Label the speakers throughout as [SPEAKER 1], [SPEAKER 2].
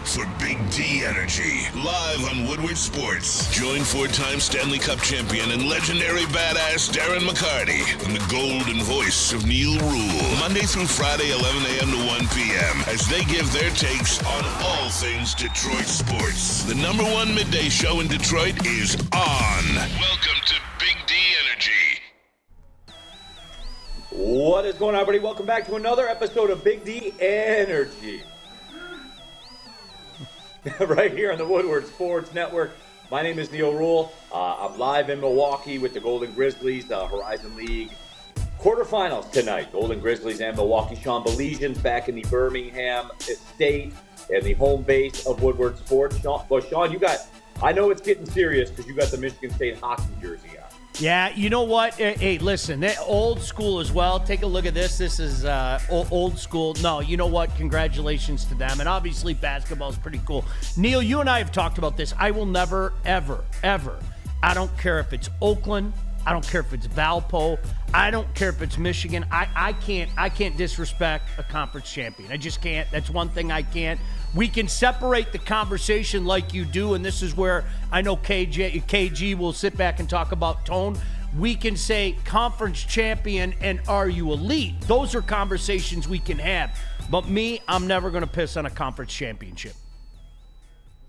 [SPEAKER 1] for Big D Energy, live on Woodward Sports. Join four-time Stanley Cup champion and legendary badass Darren McCarty and the golden voice of Neil Rule, Monday through Friday, 11 a.m. to 1 p.m., as they give their takes on all things Detroit sports. The number one midday show in Detroit is on. Welcome to Big D Energy.
[SPEAKER 2] What is going on, everybody? Welcome back to another episode of Big D Energy. Right here on the Woodward Sports Network. My name is Neil Rule. I'm live in Milwaukee with the Golden Grizzlies, Horizon League quarterfinals tonight. Golden Grizzlies and Milwaukee. Sean Belizean's back in the Birmingham estate and the home base of Woodward Sports. Sean, I know it's getting serious because you got the Michigan State hockey jersey on.
[SPEAKER 3] Yeah, you know what? Hey, listen, they're old school as well. Take a look at this. This is old school. No, you know what? Congratulations to them. And obviously, basketball is pretty cool. Neil, you and I have talked about this. I will never, ever, ever, I don't care if it's Oakland. I don't care if it's Valpo. I don't care if it's Michigan. I can't disrespect a conference champion. I just can't. That's one thing I can't. We can separate the conversation like you do, and this is where I know KG will sit back and talk about tone. We can say conference champion and are you elite? Those are conversations we can have. But me, I'm never going to piss on a conference championship.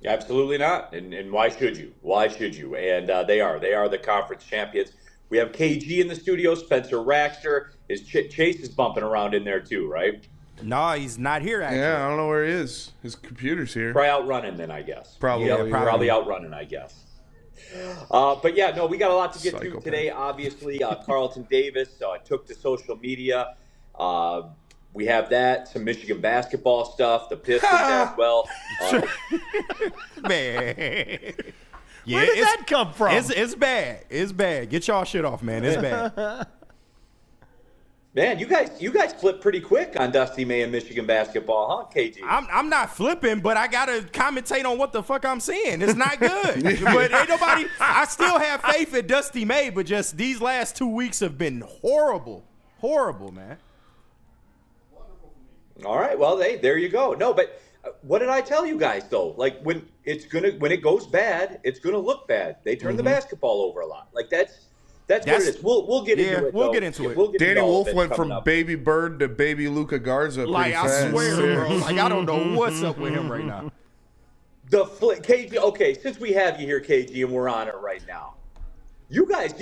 [SPEAKER 2] Absolutely not. And why should you? Why should you? And they are the conference champions. We have KG in the studio, Spencer Raxter. Chase is bumping around in there too, right?
[SPEAKER 4] No, he's not here, actually.
[SPEAKER 5] Yeah, I don't know where he is. His computer's here.
[SPEAKER 2] Probably outrunning then, I guess.
[SPEAKER 5] Probably
[SPEAKER 2] outrunning, I guess. But yeah, no, we got a lot to get to today. Obviously, Carlton Davis took to social media. We have that, some Michigan basketball stuff, the Pistons as well.
[SPEAKER 4] Man. Yeah,
[SPEAKER 3] Where did that come from?
[SPEAKER 4] It's bad. It's bad. Get y'all shit off, man. It's bad.
[SPEAKER 2] Man, you guys flipped pretty quick on Dusty May and Michigan basketball, huh, KG?
[SPEAKER 4] I'm not flipping, but I gotta commentate on what the fuck I'm seeing. It's not good. But ain't nobody. I still have faith in Dusty May, but just these last 2 weeks have been horrible, man.
[SPEAKER 2] All right, well, there you go. No, but what did I tell you guys though? Like when it goes bad, it's gonna look bad. They turn the basketball over a lot. Like that's what it is. We'll get into it.
[SPEAKER 4] We'll get into it.
[SPEAKER 5] Danny Wolf went from baby Bird to baby Luka Garza.
[SPEAKER 4] Like I swear, bro. Like I don't know what's up with him right now.
[SPEAKER 2] KG. Okay, since we have you here, KG, and we're on it right now, you guys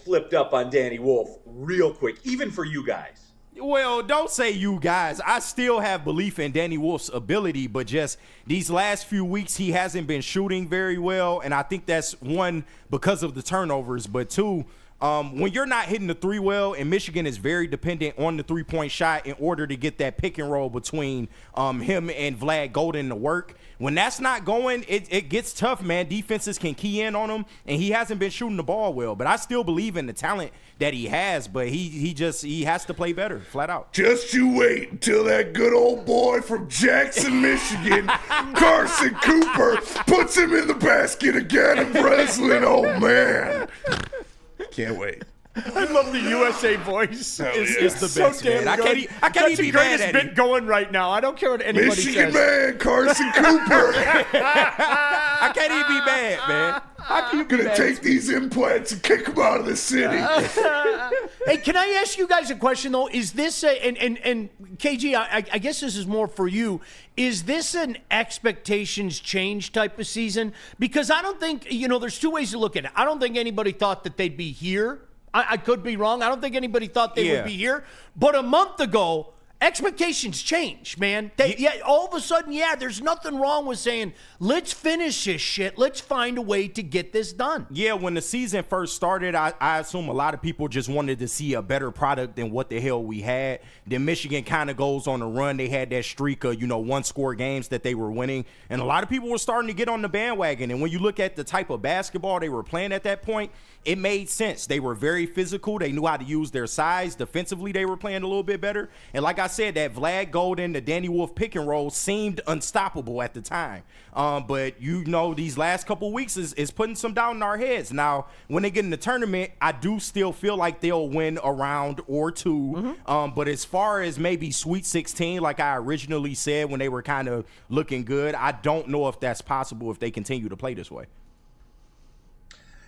[SPEAKER 2] flipped up on Danny Wolf real quick, even for you guys.
[SPEAKER 4] Well, don't say you guys. I still have belief in Danny Wolf's ability, but just these last few weeks, he hasn't been shooting very well. And I think that's one, because of the turnovers, but two, when you're not hitting the three well, and Michigan is very dependent on the three-point shot in order to get that pick and roll between him and Vlad Golden to work. When that's not going, it gets tough, man. Defenses can key in on him, and he hasn't been shooting the ball well. But I still believe in the talent that he has, but he has to play better, flat out.
[SPEAKER 5] Just you wait until that good old boy from Jackson, Michigan, Carson Cooper, puts him in the basket again in wrestling. Oh, man. Can't wait.
[SPEAKER 3] I love the USA voice.
[SPEAKER 4] It's the best, so man. I can't even be mad at
[SPEAKER 3] bit going right now. I don't care what anybody
[SPEAKER 5] Michigan
[SPEAKER 3] says.
[SPEAKER 5] man, Carson Cooper.
[SPEAKER 4] I can't even be mad, man.
[SPEAKER 5] I'm going to take these implants and kick them out of the city.
[SPEAKER 3] Hey, can I ask you guys a question, though? Is this, and KG, I guess this is more for you. Is this an expectations change type of season? Because I don't think, there's two ways to look at it. I don't think anybody thought that they'd be here. I could be wrong. I don't think anybody thought they would be here. But a month ago, expectations change, man. All of a sudden, there's nothing wrong with saying, let's finish this shit. Let's find a way to get this done.
[SPEAKER 4] Yeah, when the season first started, I assume a lot of people just wanted to see a better product than what the hell we had. Then Michigan kind of goes on a run. They had that streak of, one-score games that they were winning. And a lot of people were starting to get on the bandwagon. And when you look at the type of basketball they were playing at that point, it made sense. They were very physical. They knew how to use their size. Defensively, they were playing a little bit better. And like I I said, that Vlad Golden, the Danny Wolf pick and roll seemed unstoppable at the time. But these last couple weeks is putting some down in our heads. Now, when they get in the tournament, I do still feel like they'll win a round or two. But as far as maybe Sweet 16, like I originally said when they were kind of looking good, I don't know if that's possible if they continue to play this way.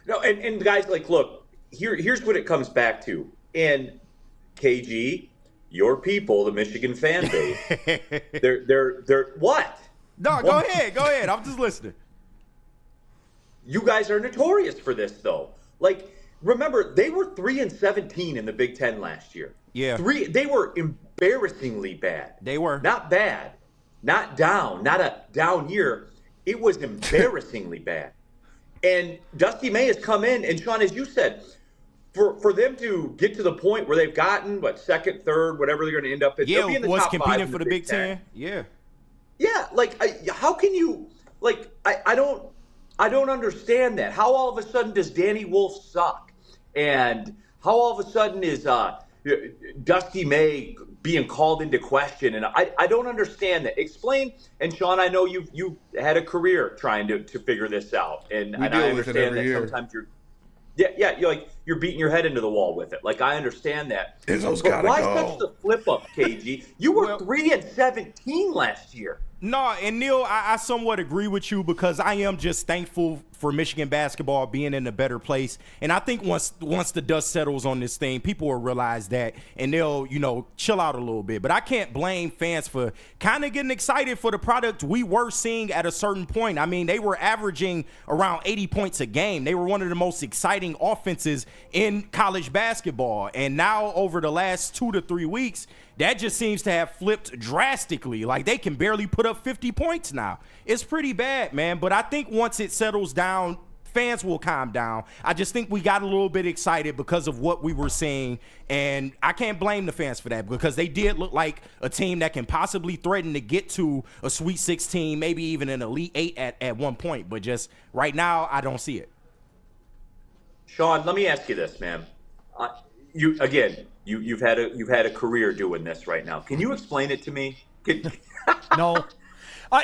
[SPEAKER 2] No, and guys, look, here's what it comes back to. And KG, your people, the Michigan fan base, they're what?
[SPEAKER 4] No, go ahead. I'm just listening.
[SPEAKER 2] You guys are notorious for this, though. Remember, they were 3-17 in the Big Ten last year.
[SPEAKER 4] Yeah.
[SPEAKER 2] They were embarrassingly bad.
[SPEAKER 4] They were.
[SPEAKER 2] Not bad, not down, not a down year. It was embarrassingly bad. And Dusty May has come in, and Sean, as you said, for them to get to the point where they've gotten, second, third, whatever they're going to end up in.
[SPEAKER 4] Yeah,
[SPEAKER 2] be in the
[SPEAKER 4] was
[SPEAKER 2] top
[SPEAKER 4] competing
[SPEAKER 2] five
[SPEAKER 4] for the Big Ten. Yeah.
[SPEAKER 2] Yeah, how can you, I don't understand that. How all of a sudden does Danny Wolf suck? And how all of a sudden is Dusty May being called into question? And I don't understand that. Explain. And Sean, I know you've had a career trying to figure this out. And I understand that sometimes you're beating your head into the wall with it. I understand that.
[SPEAKER 5] Izzo's
[SPEAKER 2] but
[SPEAKER 5] gotta
[SPEAKER 2] why
[SPEAKER 5] go.
[SPEAKER 2] such the flip up, KG? You were 3-17 last year.
[SPEAKER 4] No, and Neil, I somewhat agree with you because I am just thankful for Michigan basketball being in a better place. And I think once the dust settles on this thing, people will realize that and they'll, chill out a little bit. But I can't blame fans for kind of getting excited for the product we were seeing at a certain point. I mean, they were averaging around 80 points a game. They were one of the most exciting offenses in college basketball. And now over the last 2 to 3 weeks, that just seems to have flipped drastically. They can barely put up 50 points now. It's pretty bad, man. But I think once it settles down, fans will calm down. I just think we got a little bit excited because of what we were seeing. And I can't blame the fans for that because they did look like a team that can possibly threaten to get to a Sweet 16, maybe even an Elite 8 at one point. But just right now, I don't see it.
[SPEAKER 2] Sean, let me ask you this, man. You've had a career doing this right now. Can you explain it to me?
[SPEAKER 3] No.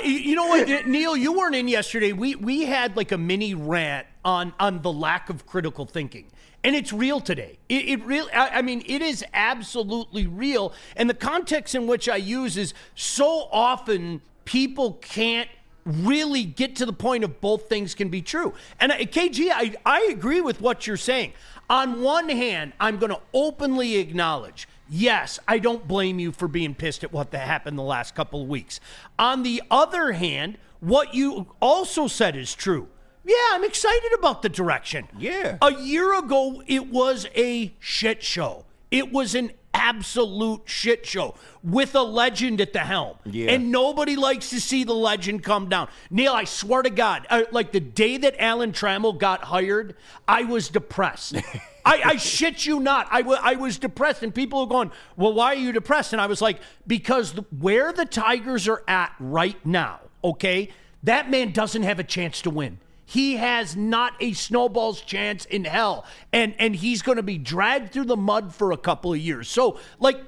[SPEAKER 3] You know what, Neil, you weren't in yesterday. We had a mini rant on the lack of critical thinking. And it's real today. It really, it is absolutely real. And the context in which I use is so often people can't really get to the point of both things can be true. And KG, I agree with what you're saying. On one hand, I'm going to openly acknowledge, yes, I don't blame you for being pissed at what happened the last couple of weeks. On the other hand, what you also said is true. Yeah, I'm excited about the direction.
[SPEAKER 4] Yeah.
[SPEAKER 3] A year ago, it was a shit show. It was an absolute shit show with a legend at the helm.
[SPEAKER 4] Yeah.
[SPEAKER 3] And nobody likes to see the legend come down. Neil, I swear to God, the day that Alan Trammell got hired, I was depressed. I shit you not. I was depressed. And people are going, well, why are you depressed? And I was like, because where the Tigers are at right now, okay, that man doesn't have a chance to win. He has not a snowball's chance in hell. And he's going to be dragged through the mud for a couple of years. So,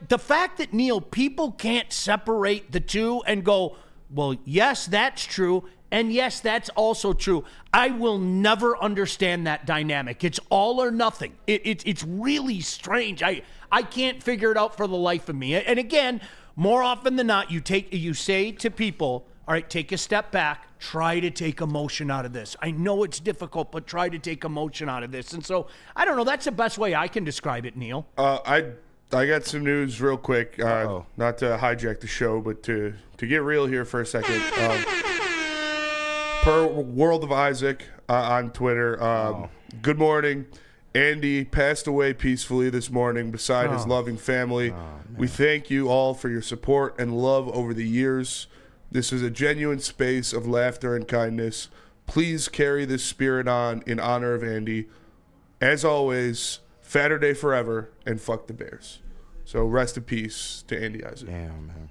[SPEAKER 3] the fact that, Neil, people can't separate the two and go, well, yes, that's true. And yes, that's also true. I will never understand that dynamic. It's all or nothing. It's really strange. I can't figure it out for the life of me. And again, more often than not, you say to people, all right, take a step back, try to take emotion out of this. I know it's difficult, but try to take emotion out of this. And so, I don't know, that's the best way I can describe it, Neil.
[SPEAKER 5] I got some news real quick, not to hijack the show, but to get real here for a second. Per World of Isaac on Twitter, good morning. Andy passed away peacefully this morning beside his loving family. We thank you all for your support and love over the years. This is a genuine space of laughter and kindness. Please carry this spirit on in honor of Andy. As always, Fatter Day forever, and fuck the Bears. So rest in peace to Andy Isaac.
[SPEAKER 4] Damn, man.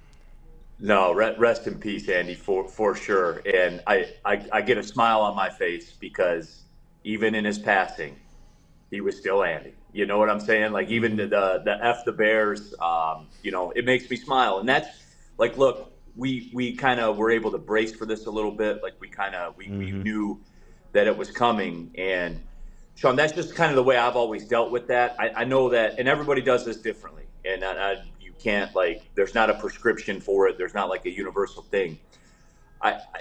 [SPEAKER 2] No, rest in peace, Andy, for sure. And I get a smile on my face because even in his passing, he was still Andy. You know what I'm saying? Like even the F the Bears, it makes me smile. And that's like, look, we kind of were able to brace for this a little bit. Like we knew that it was coming. And Sean, that's just kind of the way I've always dealt with that. I know that, and everybody does this differently. And you can't, like, there's not a prescription for it. There's not like a universal thing.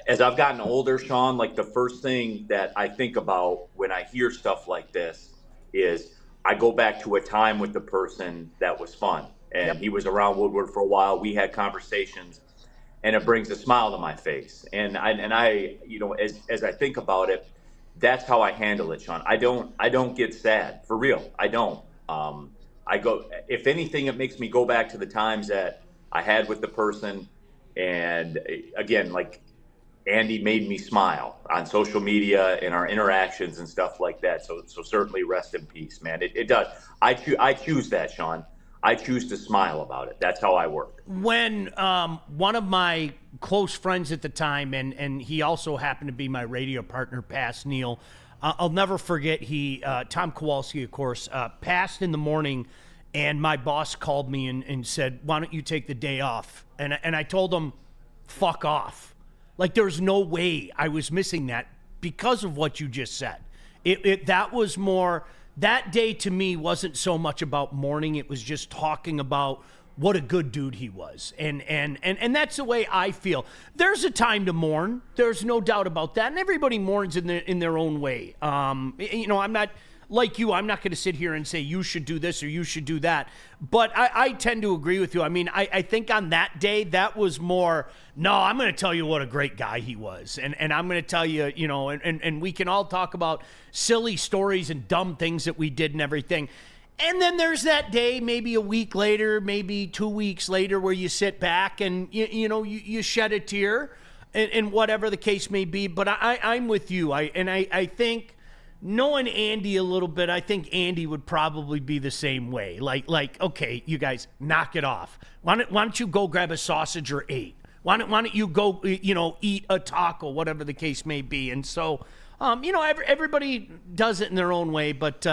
[SPEAKER 2] As I've gotten older, Sean, like the first thing that I think about when I hear stuff like this is I go back to a time with the person that was fun. And he was around Woodward for a while. We had conversations, and it brings a smile to my face. And I as I think about it, that's how I handle it, Sean. I don't get sad, for real. I don't. I go, if anything, it makes me go back to the times that I had with the person. And again, like Andy made me smile on social media and our interactions and stuff like that. So certainly rest in peace, man. It does. I choose that, Sean. I choose to smile about it. That's how I work. When
[SPEAKER 3] one of my close friends at the time, and he also happened to be my radio partner, passed, Neil, I'll never forget, Tom Kowalski, of course, passed in the morning, and my boss called me and said, why don't you take the day off? And I told him, fuck off. Like, there's no way I was missing that because of what you just said. That was more, that day to me wasn't so much about mourning. It was just talking about what a good dude he was. And that's the way I feel. There's a time to mourn. There's no doubt about that. And everybody mourns in their own way. I'm not like you. I'm not going to sit here and say you should do this or you should do that. But I tend to agree with you. I mean, I think on that day, that was more, no, I'm going to tell you what a great guy he was. And I'm going to tell you, and we can all talk about silly stories and dumb things that we did and everything. And then there's that day, maybe a week later, maybe 2 weeks later, where you sit back and you shed a tear, and whatever the case may be. But I'm with you. I think, knowing Andy a little bit, I think Andy would probably be the same way. Like, okay, you guys, knock it off. Why don't you go grab a sausage or 8? Why don't you go, eat a taco, whatever the case may be. And so, everybody does it in their own way, but.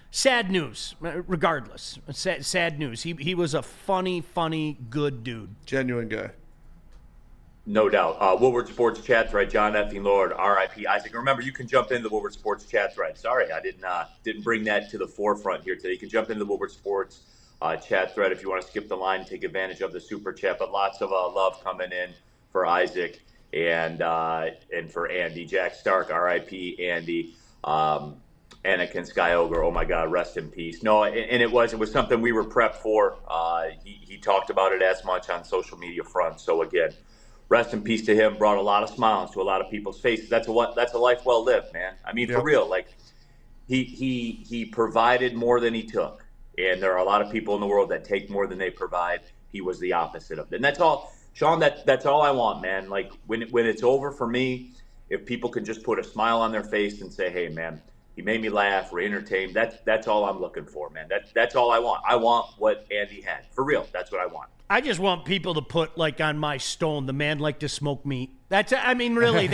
[SPEAKER 3] Sad news, regardless. Sad news. He was a funny, good dude.
[SPEAKER 5] Genuine guy.
[SPEAKER 2] No doubt. Woodward Sports chat thread, John Effing Lord, R.I.P. Isaac. Remember, you can jump into the Woodward Sports chat thread. Sorry, I didn't bring that to the forefront here today. You can jump into the Woodward Sports chat thread if you want to skip the line, take advantage of the super chat. But lots of love coming in for Isaac and for Andy. Jack Stark, R.I.P. Andy. Anakin Skyogre, oh my God, rest in peace. No, and it was something we were prepped for. He talked about it as much on social media front. So again, rest in peace to him. Brought a lot of smiles to a lot of people's faces. That's a life well lived, man. I mean, for real. Like he provided more than he took, and there are a lot of people in the world that take more than they provide. He was the opposite of it, and that's all, Sean. That's all I want, man. Like when it's over for me, if people can just put a smile on their face and say, "Hey, man, he made me laugh, we're entertained." That's all I'm looking for, man. That's all I want. I want what Andy had. For real, that's what I want.
[SPEAKER 3] I just want people to put, like, on my stone, the man liked to smoke meat. Really,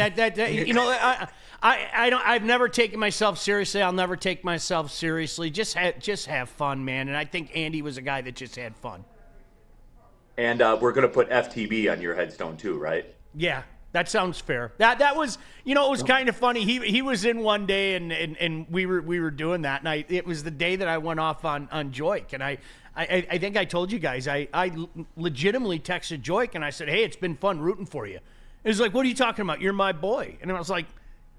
[SPEAKER 3] I've never taken myself seriously. I'll never take myself seriously. Just have fun, man. And I think Andy was a guy that just had fun.
[SPEAKER 2] And we're going to put FTB on your headstone too, right?
[SPEAKER 3] Yeah. That sounds fair. That was, it was kind of funny. He was in one day and we were doing that, and it was the day that I went off on Joik, and I think I told you guys I legitimately texted Joik and I said, "Hey, it's been fun rooting for you." It was like, "What are you talking about? You're my boy." And I was like,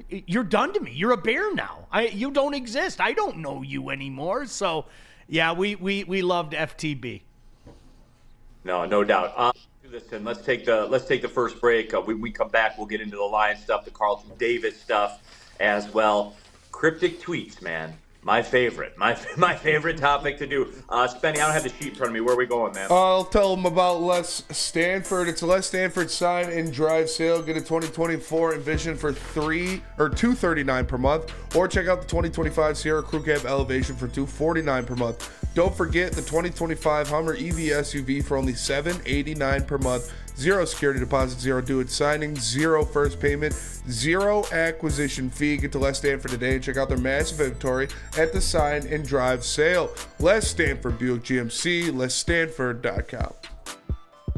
[SPEAKER 3] "You're done to me. You're a Bear now. You don't exist. I don't know you anymore." So yeah, we loved FTB.
[SPEAKER 2] No doubt. Listen, let's take the first break. We come back, we'll get into the Lions stuff, the Carlton Davis stuff as well. Cryptic tweets, man. My favorite topic to do. Spenny, I don't have the sheet in front of me. Where are we going, man?
[SPEAKER 5] I'll tell them about Les Stanford. It's a Les Stanford sign and drive sale. Get a 2024 Envision for $239 per month, or check out the 2025 Sierra Crew Cab Elevation for $249 per month. Don't forget the 2025 Hummer EV SUV for only $789 per month. 0 security deposit, 0 due at signing, 0 first payment, 0 acquisition fee. Get to Les Stanford today and check out their massive inventory at the Sign and Drive sale. Les Stanford Buick GMC, lesstanford.com.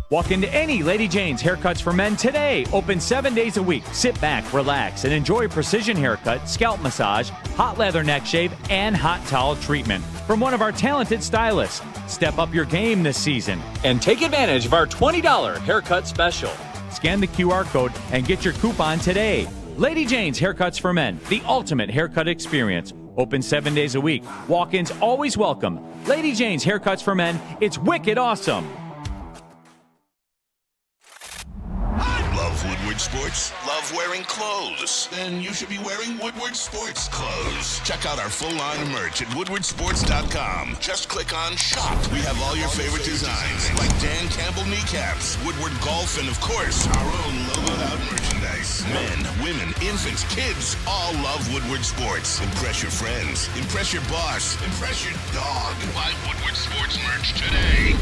[SPEAKER 6] Walk into any Lady Jane's Haircuts for Men today. Open 7 days a week. Sit back, relax, and enjoy precision haircut, scalp massage, hot leather neck shave, and hot towel treatment from one of our talented stylists. Step up your game this season and take advantage of our $20 haircut special. Scan the QR code and get your coupon today. Lady Jane's Haircuts for Men, the ultimate haircut experience. Open 7 days a week. Walk-ins always welcome. Lady Jane's Haircuts for Men. It's wicked awesome.
[SPEAKER 1] Love Woodward Sports? Love wearing clothes? Then you should be wearing Woodward Sports clothes. Check out our full line of merch at woodwardsports.com. Just click on shop. We have all your favorite designs, like Dan Campbell kneecaps, Woodward golf, and of course, our own logoed out merchandise. Men, women, infants, kids all love Woodward Sports. Impress your friends. Impress your boss. Impress your dog. Buy Woodward Sports merch today.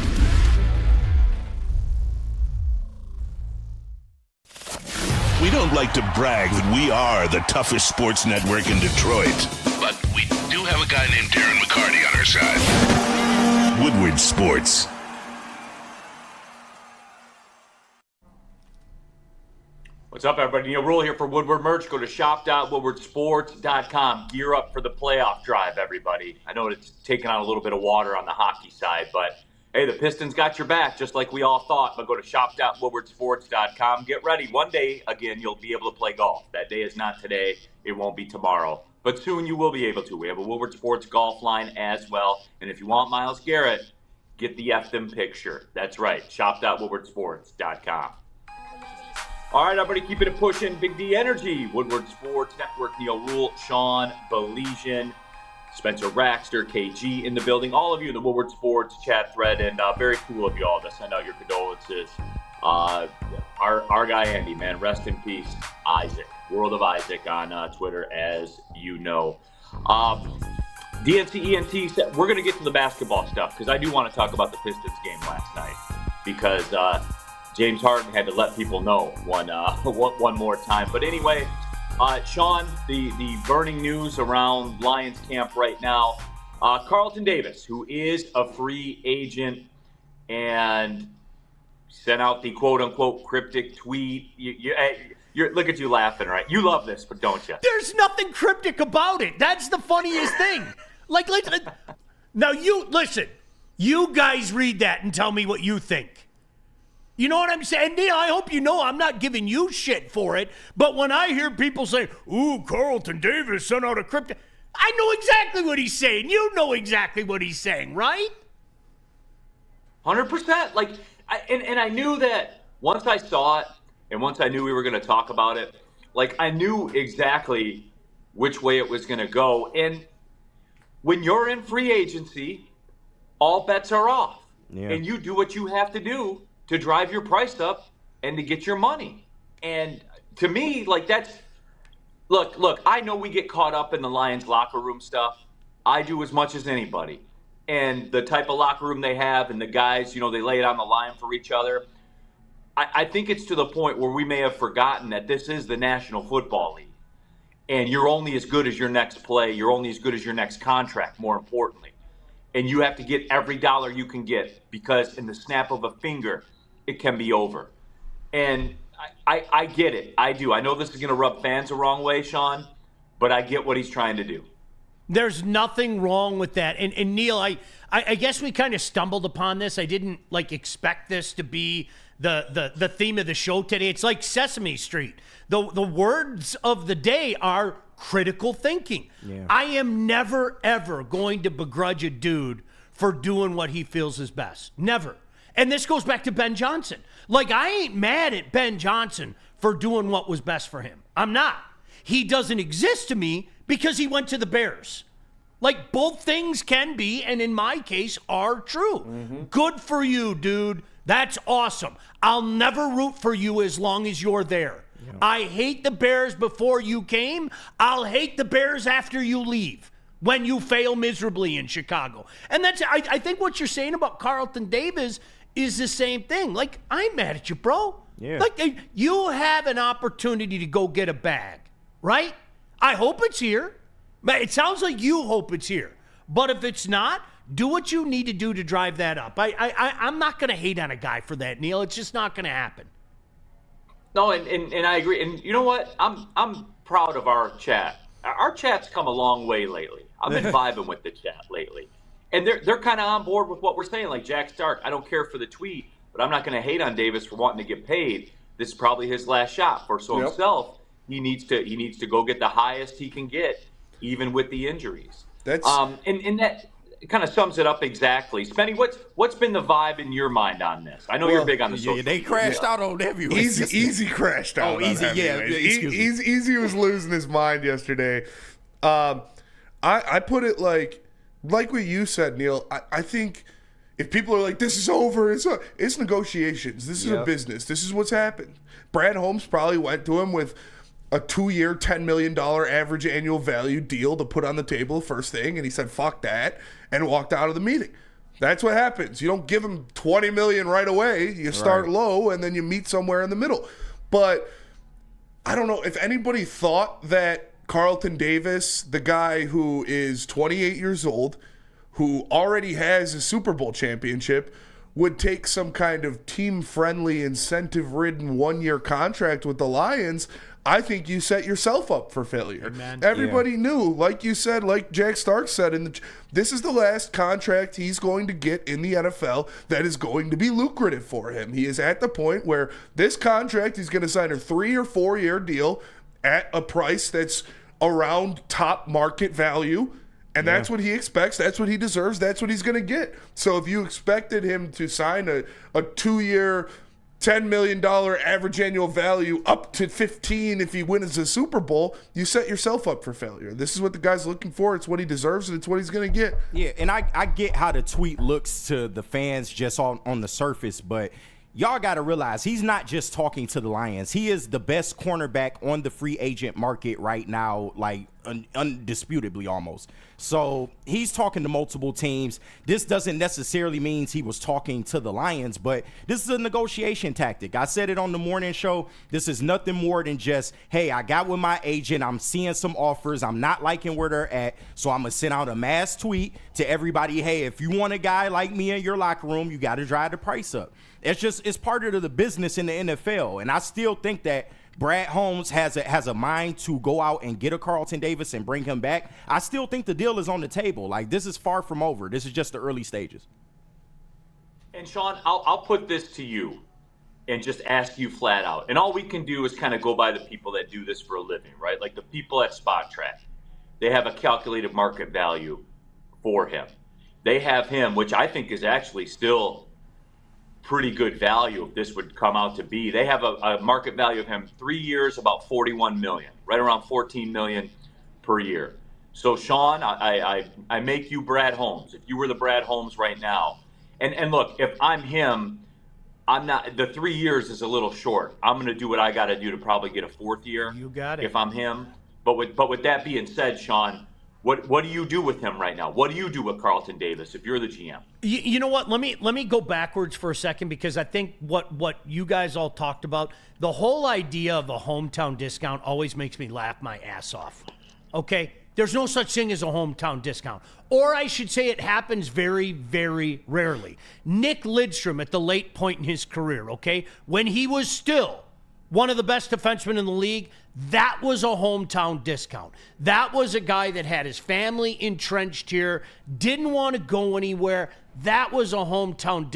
[SPEAKER 1] We don't like to brag that we are the toughest sports network in Detroit, but we do have a guy named Darren McCarty on our side. Woodward Sports.
[SPEAKER 2] What's up, everybody? Neil Rule here for Woodward Merch. Go to shop.woodwardsports.com. Gear up for the playoff drive, everybody. I know it's taken on a little bit of water on the hockey side, but hey, the Pistons got your back, just like we all thought. But go to shop.woodwardsports.com. Get ready. One day, again, you'll be able to play golf. That day is not today. It won't be tomorrow. But soon you will be able to. We have a Woodward Sports golf line as well. And if you want Myles Garrett, get the F them picture. That's right. Shop.woodwardsports.com. All right, everybody, keeping it pushing. Big D Energy, Woodward Sports Network, Neil Rule, Sean Belizian, Spencer Raxter, KG in the building. All of you in the Woodward Sports chat thread, and very cool of you all to send out your condolences. Our guy Andy, man, rest in peace. Isaac, World of Isaac on Twitter, as you know. DNC ENT said we're going to get to the basketball stuff because I do want to talk about the Pistons game last night because James Harden had to let people know one more time. But anyway, Sean, the burning news around Lions camp right now, Carlton Davis, who is a free agent and sent out the quote-unquote cryptic tweet. You're look at you laughing, right? You love this, but don't you?
[SPEAKER 3] There's nothing cryptic about it. That's the funniest thing. Like, now you, listen, you guys read that and tell me what you think. You know what I'm saying? Neil, I hope you know I'm not giving you shit for it, but when I hear people say, ooh, Carlton Davis sent out a cryptic, I know exactly what he's saying. You know exactly what he's saying, right?
[SPEAKER 2] 100%. Like, and I knew that once I saw it and once I knew we were going to talk about it, like, I knew exactly which way it was going to go. And when you're in free agency, all bets are off. Yeah. And you do what you have to do to drive your price up and to get your money. And to me, like, that's look, I know we get caught up in the Lions locker room stuff. I do as much as anybody. And the type of locker room they have and the guys, you know, they lay it on the line for each other. I think it's to the point where we may have forgotten that this is the National Football League. And you're only as good as your next play. You're only as good as your next contract, more importantly. And you have to get every dollar you can get because in the snap of a finger, it can be over. And I get it. I do. I know this is going to rub fans the wrong way, Sean, but I get what he's trying to do.
[SPEAKER 3] There's nothing wrong with that. And Neil, I guess we kind of stumbled upon this. I didn't expect this to be the theme of the show today. It's like Sesame Street. The words of the day are critical thinking. Yeah. I am never, ever going to begrudge a dude for doing what he feels is best. Never. And this goes back to Ben Johnson. Like, I ain't mad at Ben Johnson for doing what was best for him. I'm not. He doesn't exist to me because he went to the Bears. Like, both things can be, and in my case, are true. Mm-hmm. Good for you, dude. That's awesome. I'll never root for you as long as you're there. Yeah. I hate the Bears before you came. I'll hate the Bears after you leave when you fail miserably in Chicago. And that's, I think what you're saying about Carlton Davis is the same thing. Like, I'm mad at you, bro.
[SPEAKER 4] Yeah.
[SPEAKER 3] Like, you have an opportunity to go get a bag, right? I hope it's here. It sounds like you hope it's here. But if it's not, do what you need to do to drive that up. I'm not going to hate on a guy for that, Neil. It's just not going to happen.
[SPEAKER 2] No, and I agree. And you know what? I'm proud of our chat. Our chat's come a long way lately. I've been vibing with the chat lately. And they're kind of on board with what we're saying. Like Jack Stark, I don't care for the tweet, but I'm not going to hate on Davis for wanting to get paid. This is probably his last shot for himself. He needs to go get the highest he can get, even with the injuries.
[SPEAKER 5] That's
[SPEAKER 2] and that kind of sums it up exactly. Spenny, what's been the vibe in your mind on this? I know you're big on the social.
[SPEAKER 4] Yeah, they crashed out on everyone.
[SPEAKER 5] Easy crashed out.
[SPEAKER 4] Oh, Easy, yeah.
[SPEAKER 5] Easy was losing his mind yesterday. I put it like what you said, Neil. I think if people are like, this is over, it's negotiations. This is a business. This is what's happened. Brad Holmes probably went to him with a 2-year, $10 million average annual value deal to put on the table first thing, and he said, fuck that, and walked out of the meeting. That's what happens. You don't give him $20 million right away. You start low, and then you meet somewhere in the middle. But I don't know if anybody thought that Carlton Davis, the guy who is 28 years old, who already has a Super Bowl championship, would take some kind of team-friendly, incentive-ridden 1-year contract with the Lions. I think you set yourself up for failure. Amen. Everybody knew, like you said, like Jack Stark said, this is the last contract he's going to get in the NFL that is going to be lucrative for him. He is at the point where this contract, he's going to sign a 3 or 4 year deal at a price that's around top market value. And that's what he expects. That's what he deserves. That's what he's going to get. So if you expected him to sign a 2-year, $10 million average annual value up to 15 if he wins a Super Bowl, you set yourself up for failure. This is what the guy's looking for. It's what he deserves, and it's what he's going to get.
[SPEAKER 4] Yeah, and I get how the tweet looks to the fans just on the surface, but y'all got to realize he's not just talking to the Lions. He is the best cornerback on the free agent market right now, like undisputably almost. So he's talking to multiple teams. This doesn't necessarily mean he was talking to the Lions, but this is a negotiation tactic. I said it on the morning show. This is nothing more than just, hey, I got with my agent. I'm seeing some offers. I'm not liking where they're at. So I'm going to send out a mass tweet to everybody. Hey, if you want a guy like me in your locker room, you got to drive the price up. It's part of the business in the NFL. And I still think that Brad Holmes has a mind to go out and get a Carlton Davis and bring him back. I still think the deal is on the table. Like, this is far from over. This is just the early stages.
[SPEAKER 2] And Sean, I'll put this to you and just ask you flat out. And all we can do is kind of go by the people that do this for a living, right? Like the people at Spot Track. They have a calculated market value for him. They have him, which I think is actually still pretty good value if this would come out to be. They have a market value of him 3 years, about $41 million, right around $14 million per year. So Sean, I make you Brad Holmes. If you were the Brad Holmes right now, and look, if I'm him, I'm not. The 3 years is a little short. I'm going to do what I got to do to probably get a 4th year.
[SPEAKER 3] You got it.
[SPEAKER 2] If I'm him. But with that being said, Sean, what do you do with him right now? What do you do with Carlton Davis if you're the GM?
[SPEAKER 3] You know what? Let me go backwards for a second, because I think what you guys all talked about, the whole idea of a hometown discount always makes me laugh my ass off. Okay? There's no such thing as a hometown discount. Or I should say it happens very, very rarely. Nick Lidstrom at the late point in his career, okay, when he was still one of the best defensemen in the league, that was a hometown discount. That was a guy that had his family entrenched here, didn't want to go anywhere. That was a hometown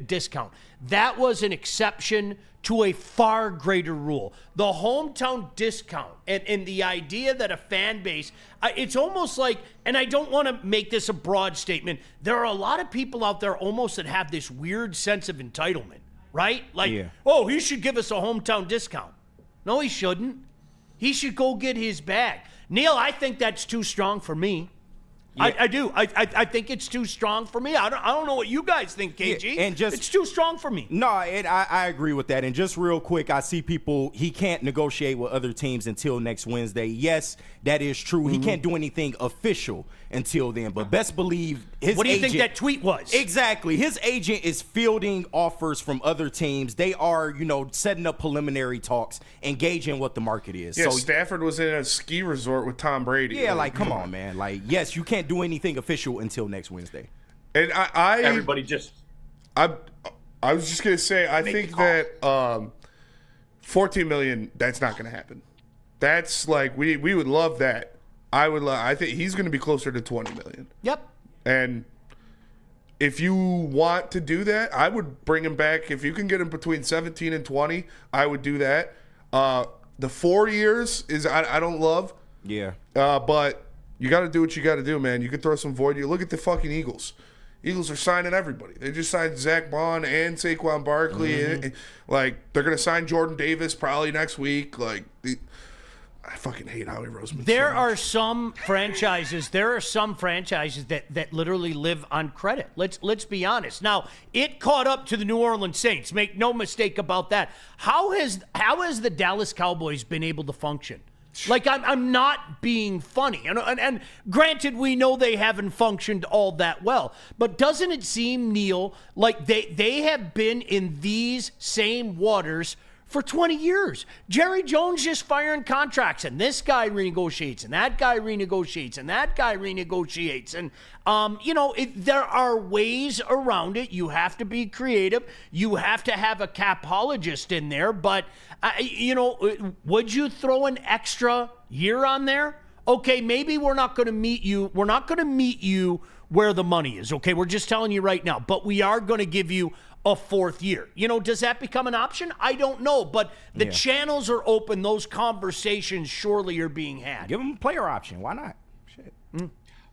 [SPEAKER 3] discount. That was an exception to a far greater rule. The hometown discount and the idea that a fan base, it's almost like, and I don't want to make this a broad statement, there are a lot of people out there almost that have this weird sense of entitlement, right? Like, oh, he should give us a hometown discount. No, he shouldn't. He should go get his bag. Neil, I think that's too strong for me. Yeah. I do. I think it's too strong for me. I don't know what you guys think, KG.
[SPEAKER 4] Yeah, and
[SPEAKER 3] it's too strong for me.
[SPEAKER 4] No, I agree with that. And just real quick, I see people, he can't negotiate with other teams until next Wednesday. Yes, that is true. He can't do anything official until then. But best believe his agent.
[SPEAKER 3] What do you think that tweet was?
[SPEAKER 4] Exactly. His agent is fielding offers from other teams. They are, setting up preliminary talks, engaging what the market is.
[SPEAKER 5] Yeah,
[SPEAKER 4] so
[SPEAKER 5] Stafford was in a ski resort with Tom Brady.
[SPEAKER 4] Yeah, come on, man. Yes, you can't do anything official until next Wednesday.
[SPEAKER 5] And
[SPEAKER 2] everybody just.
[SPEAKER 5] I was just gonna say, I think that $14 million, that's not gonna happen. That's we would love that. I think he's gonna be closer to $20 million.
[SPEAKER 3] Yep.
[SPEAKER 5] And if you want to do that, I would bring him back. If you can get him between 17 and 20, I would do that. The 4 years is I don't love.
[SPEAKER 4] Yeah.
[SPEAKER 5] But you got to do what you got to do, man. You can throw some void. You look at the fucking Eagles. Eagles are signing everybody. They just signed Zach Bond and Saquon Barkley. And, they're going to sign Jordan Davis probably next week. I fucking hate Howie Roseman.
[SPEAKER 3] There are some franchises that literally live on credit. Let's be honest. Now, it caught up to the New Orleans Saints. Make no mistake about that. How has the Dallas Cowboys been able to function? I'm not being funny. And granted, we know they haven't functioned all that well. But doesn't it seem, Neil, like they have been in these same waters for 20 years? Jerry Jones just firing contracts, and this guy renegotiates, and that guy renegotiates, and that guy renegotiates. And, there are ways around it. You have to be creative. You have to have a capologist in there. But, would you throw an extra year on there? Okay, maybe we're not going to meet you. We're not going to meet you where the money is, okay? We're just telling you right now. But we are going to give you a fourth year. Does that become an option? I don't know, but the channels are open. Those conversations surely are being had.
[SPEAKER 4] Give them a player option. Why not? Shit.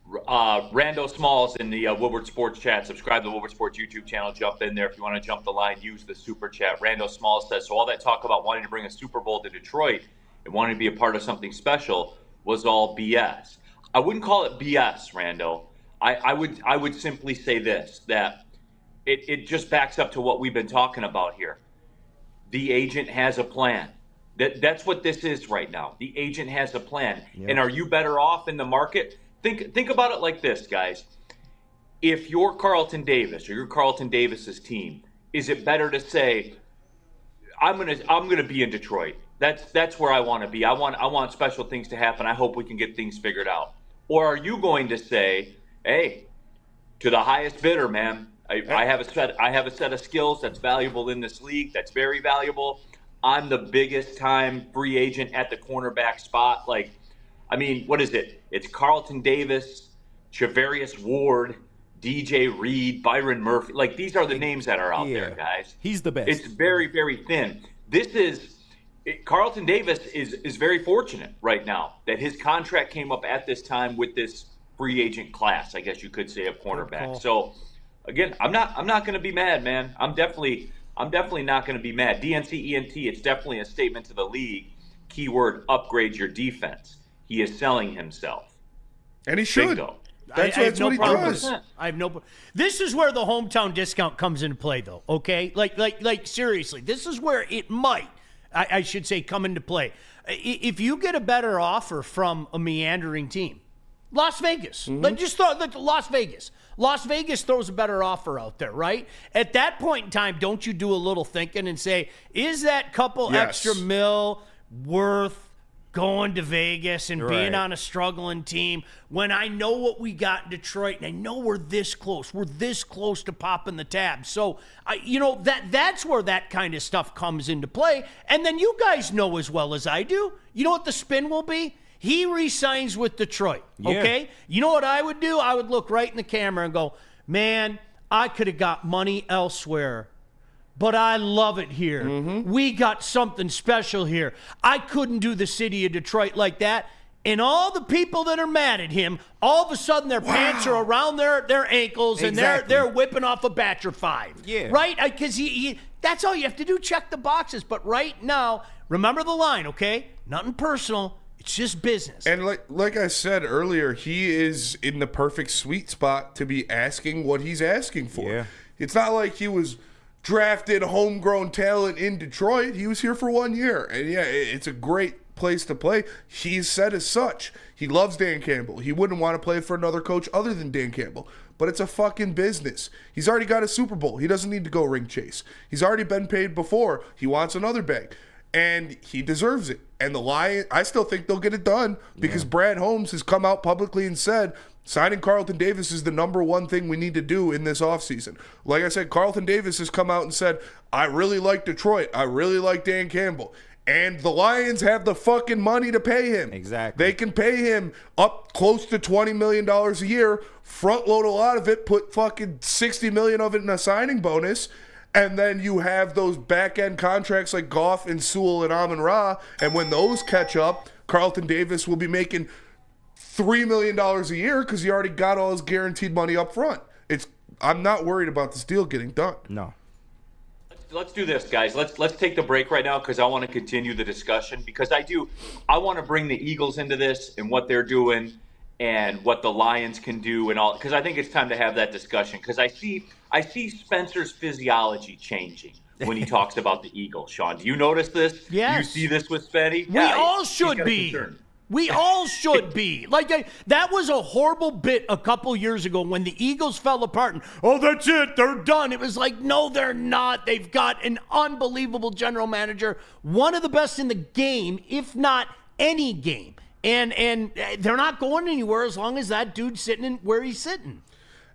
[SPEAKER 2] Rando Smalls in the Woodward Sports chat. Subscribe to the Woodward Sports YouTube channel. Jump in there. If you want to jump the line, use the super chat. Rando Smalls says, so all that talk about wanting to bring a Super Bowl to Detroit and wanting to be a part of something special was all BS. I wouldn't call it BS, Rando. I would simply say this, that it just backs up to what we've been talking about here. The agent has a plan. That's what this is right now. The agent has a plan. Yep. And are you better off in the market? Think about it like this, guys. If you're Carlton Davis or you're Carlton Davis's team, is it better to say, I'm gonna be in Detroit. That's where I want to be. I want special things to happen. I hope we can get things figured out. Or are you going to say, hey, to the highest bidder, man. I have a set of skills that's valuable in this league. That's very valuable. I'm the biggest time free agent at the cornerback spot. What is it? It's Carlton Davis, Charvarius Ward, DJ Reed, Byron Murphy. These are the names that are out there, guys.
[SPEAKER 4] He's the best.
[SPEAKER 2] It's very, very thin. Carlton Davis is very fortunate right now that his contract came up at this time with this free agent class, I guess you could say, of cornerback. So again, I'm not going to be mad, man. I'm definitely not going to be mad. DNC ENT, it's definitely a statement to the league. Keyword: upgrade your defense. He is selling himself,
[SPEAKER 5] and he should.
[SPEAKER 2] Bingo.
[SPEAKER 5] That's what he does.
[SPEAKER 3] I have no. This is where the hometown discount comes into play, though. Okay, like seriously, this is where it might. I should say come into play. If you get a better offer from a meandering team, Las Vegas. Just throw Las Vegas. Las Vegas throws a better offer out there, right? At that point in time, don't you do a little thinking and say, is that couple extra mil worth going to Vegas and being on a struggling team when I know what we got in Detroit and I know we're this close. We're this close to popping the tab. So, that's where that kind of stuff comes into play. And then you guys know as well as I do, you know what the spin will be? He re-signs with Detroit, okay? You know what I would do? I would look right in the camera and go, man, I could have got money elsewhere, but I love it here. We got something special here. I couldn't do the city of Detroit like that. And all the people that are mad at him, all of a sudden their pants are around their ankles and they're whipping off a Batcher 5.
[SPEAKER 4] Yeah.
[SPEAKER 3] Right? Because that's all you have to do, check the boxes. But right now, remember the line, okay? Nothing personal. It's just business.
[SPEAKER 5] And like I said earlier, he is in the perfect sweet spot to be asking what he's asking for.
[SPEAKER 4] Yeah.
[SPEAKER 5] It's not like he was drafted homegrown talent in Detroit. He was here for 1 year. And yeah, it's a great place to play. He's said as such. He loves Dan Campbell. He wouldn't want to play for another coach other than Dan Campbell. But it's a fucking business. He's already got a Super Bowl. He doesn't need to go ring chase. He's already been paid before. He wants another bag. And he deserves it. And the Lions, I still think they'll get it done because Brad Holmes has come out publicly and said signing Carlton Davis is the number one thing we need to do in this offseason. Like I said, Carlton Davis has come out and said, I really like Detroit. I really like Dan Campbell. And the Lions have the fucking money to pay him.
[SPEAKER 4] Exactly.
[SPEAKER 5] They can pay him up close to $20 million a year, front load a lot of it, put fucking $60 million of it in a signing bonus. And then you have those back-end contracts like Goff and Sewell and Amon-Ra. And when those catch up, Carlton Davis will be making $3 million a year because he already got all his guaranteed money up front. I'm not worried about this deal getting done.
[SPEAKER 4] No.
[SPEAKER 2] Let's do this, guys. Let's take the break right now because I want to continue the discussion because I want to bring the Eagles into this and what they're doing and what the Lions can do and all, because I think it's time to have that discussion because I see Spencer's physiology changing when he talks about the Eagles. Sean, do you notice this?
[SPEAKER 3] Yes.
[SPEAKER 2] You see this with Spenny?
[SPEAKER 3] We all should be. We all should be. That was a horrible bit a couple years ago when the Eagles fell apart and, oh, that's it, they're done. It was like, no, they're not. They've got an unbelievable general manager, one of the best in the game, if not any game. And they're not going anywhere as long as that dude's sitting in where he's sitting.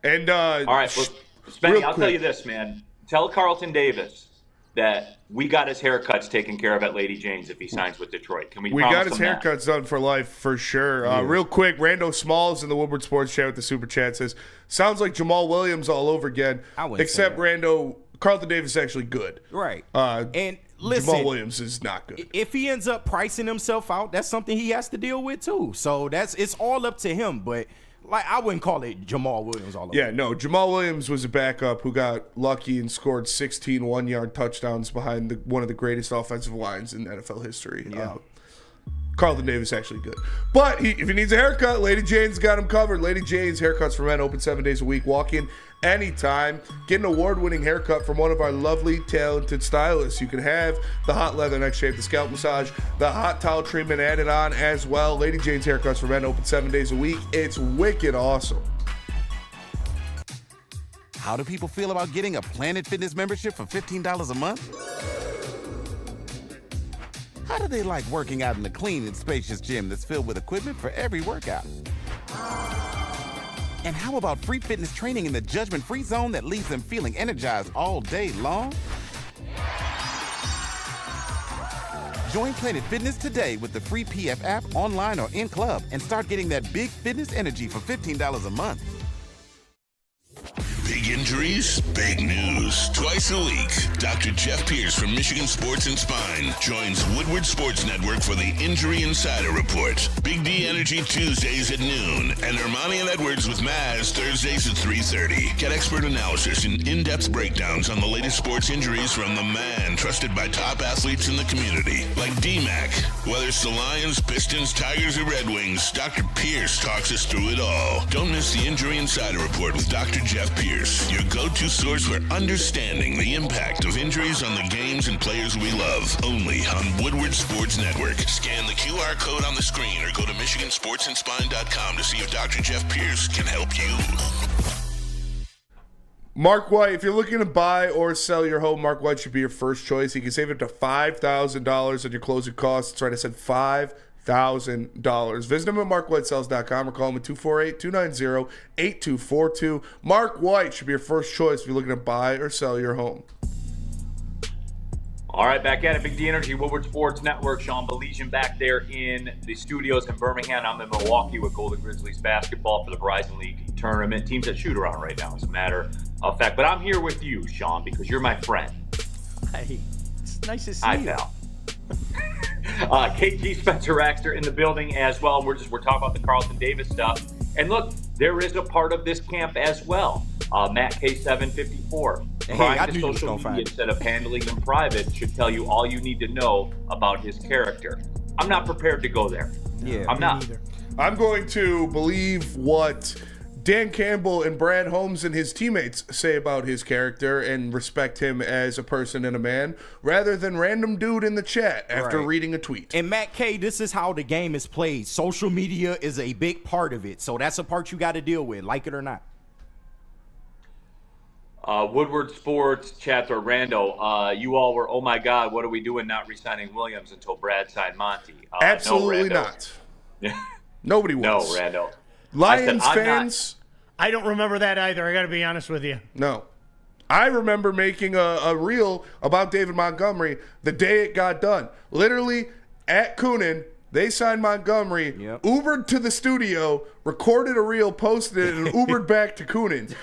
[SPEAKER 5] And
[SPEAKER 2] all right, well, Spenny, I'll tell you this, man. Tell Carlton Davis that we got his haircuts taken care of at Lady Jane's if he signs with Detroit. Can we
[SPEAKER 5] got his haircuts done for life for sure. Real quick, Rando Smalls in the Woodward Sports Chat with the Super Chat says, sounds like Jamal Williams all over again. Except Rando, Carlton Davis is actually good.
[SPEAKER 4] Right. And listen,
[SPEAKER 5] Jamal Williams is not good.
[SPEAKER 4] If he ends up pricing himself out, that's something he has to deal with too. So it's all up to him. But I wouldn't call it Jamal Williams all over.
[SPEAKER 5] Yeah, no, Jamal Williams was a backup who got lucky and scored 16 one-yard touchdowns behind one of the greatest offensive lines in NFL history.
[SPEAKER 4] Yeah.
[SPEAKER 5] Carlton Davis actually good. But if he needs a haircut, Lady Jane's got him covered. Lady Jane's Haircuts for Men, open 7 days a week. Walk in anytime. Get an award-winning haircut from one of our lovely, talented stylists. You can have the hot leather neck shave, the scalp massage, the hot towel treatment added on as well. Lady Jane's Haircuts for Men, open 7 days a week. It's wicked awesome.
[SPEAKER 7] How do people feel about getting a Planet Fitness membership for $15 a month? How do they like working out in a clean and spacious gym that's filled with equipment for every workout? And how about free fitness training in the judgment-free zone that leaves them feeling energized all day long? Join Planet Fitness today with the free PF app, online or in club, and start getting that big fitness energy for $15 a month.
[SPEAKER 1] Big injuries, big news. Twice a week, Dr. Jeff Pierce from Michigan Sports and Spine joins Woodward Sports Network for the Injury Insider Report. Big D Energy Tuesdays at noon, and Ermanni and Edwards with Maz Thursdays at 3:30. Get expert analysis and in-depth breakdowns on the latest sports injuries from the man trusted by top athletes in the community, like D-Mac. Whether it's the Lions, Pistons, Tigers, or Red Wings, Dr. Pierce talks us through it all. Don't miss the Injury Insider Report with Dr. Jeff Pierce, your go-to source for understanding the impact of injuries on the games and players we love. Only on Woodward Sports Network. Scan the QR code on the screen or go to MichiganSportsandSpine.com to see if Dr. Jeff Pierce can help you.
[SPEAKER 5] Mark White, if you're looking to buy or sell your home, Mark White should be your first choice. You can save up to $5,000 on your closing costs. That's right, I said $5,000. Visit him at markwhitesells.com or call him at 248-290-8242. Mark White should be your first choice if you're looking to buy or sell your home.
[SPEAKER 2] All right, back at it. Big D Energy, Woodward Sports Network. Sean Belizean back there in the studios in Birmingham. I'm in Milwaukee with Golden Grizzlies basketball for the Verizon League tournament. Teams that shoot around right now, as a matter of fact. But I'm here with you, Sean, because you're my friend.
[SPEAKER 3] Hey, it's nice to see you.
[SPEAKER 2] Hi, pal. KG Spencer Raxter in the building as well. We're talking about the Carlton Davis stuff. And look, there is a part of this camp as well. Matt K754. Trying to social media instead of handling them private should tell you all you need to know about his character. I'm not prepared to go there.
[SPEAKER 4] Yeah,
[SPEAKER 2] I'm not.
[SPEAKER 3] Either.
[SPEAKER 5] I'm going to believe what Dan Campbell and Brad Holmes and his teammates say about his character and respect him as a person and a man rather than random dude in the chat after
[SPEAKER 4] Right.
[SPEAKER 5] reading a tweet.
[SPEAKER 4] And Matt K, this is how the game is played. Social media is a big part of it. So that's a part you got to deal with, like it or not.
[SPEAKER 2] Woodward Sports, chat or Rando, you all were, oh my God, what are we doing not re-signing Williams until Brad signed Monty?
[SPEAKER 5] Absolutely
[SPEAKER 2] no,
[SPEAKER 5] not. Nobody
[SPEAKER 2] No,
[SPEAKER 5] was.
[SPEAKER 2] Rando.
[SPEAKER 5] Lions
[SPEAKER 2] I said,
[SPEAKER 5] fans,
[SPEAKER 3] I don't remember that either. I got to be honest with you.
[SPEAKER 5] no. I remember making a reel about David Montgomery the day it got done. Literally at Coonan, they signed Montgomery,
[SPEAKER 4] Yep.
[SPEAKER 5] Ubered to the studio, recorded a reel, posted it, and Ubered back to Coonan.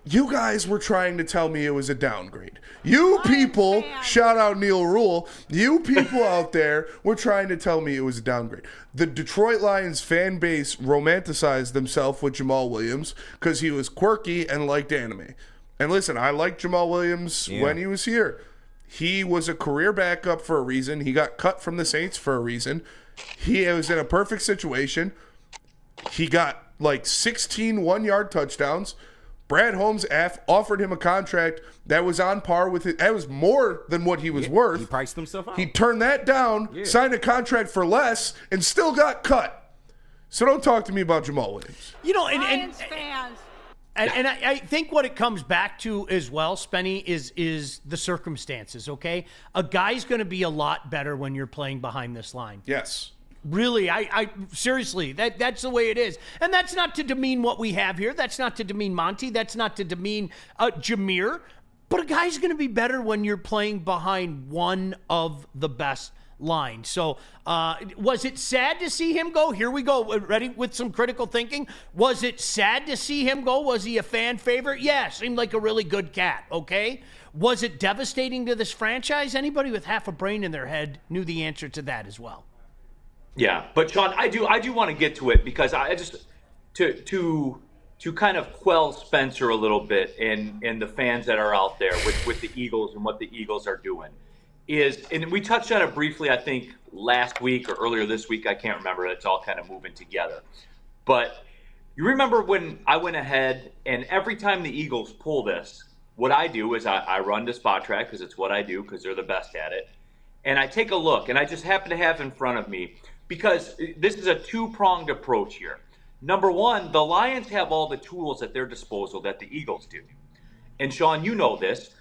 [SPEAKER 5] You guys were trying to tell me it was a downgrade. You people, shout out Neil Rule, you people out there were trying to tell me it was a downgrade. The Detroit Lions fan base romanticized themselves with Jamal Williams because he was quirky and liked anime. And listen, I liked Jamal Williams when he was here. He was a career backup for a reason. He got cut from the Saints for a reason. He was in a perfect situation. He got like 16 one-yard touchdowns. Brad Holmes offered him a contract that was on par with it. That was more than what he was worth.
[SPEAKER 4] He priced himself out.
[SPEAKER 5] He turned that down, signed a contract for less, and still got cut. So don't talk to me about Jamal Williams.
[SPEAKER 3] You know,
[SPEAKER 8] Lions fans.
[SPEAKER 3] And I think what it comes back to as well, Spenny, is the circumstances, okay? A guy's going to be a lot better when you're playing behind this line.
[SPEAKER 5] Yes.
[SPEAKER 3] Really, I seriously, that's the way it is. And that's not to demean what we have here. That's not to demean Monty. That's not to demean Jameer. But a guy's going to be better when you're playing behind one of the best lines. So was it sad to see him go? Here we go. Ready with some critical thinking. Was it sad to see him go? Was he a fan favorite? Yeah, seemed like a really good cat, okay? Was it devastating to this franchise? Anybody with half a brain in their head knew the answer to that as well.
[SPEAKER 2] Yeah, but Sean, I do want to get to it because I just to kind of quell Spencer a little bit and the fans that are out there with the Eagles and what the Eagles are doing is, and we touched on it briefly, I think last week or earlier this week, I can't remember. It's all kind of moving together. But you remember when I went ahead and every time the Eagles pull this, what I do is I run to Spot Track because it's what I do because they're the best at it. And I take a look, and I just happen to have in front of me, because this is a two-pronged approach here. Number one, the Lions have all the tools at their disposal that the Eagles do. And Sean, you know this.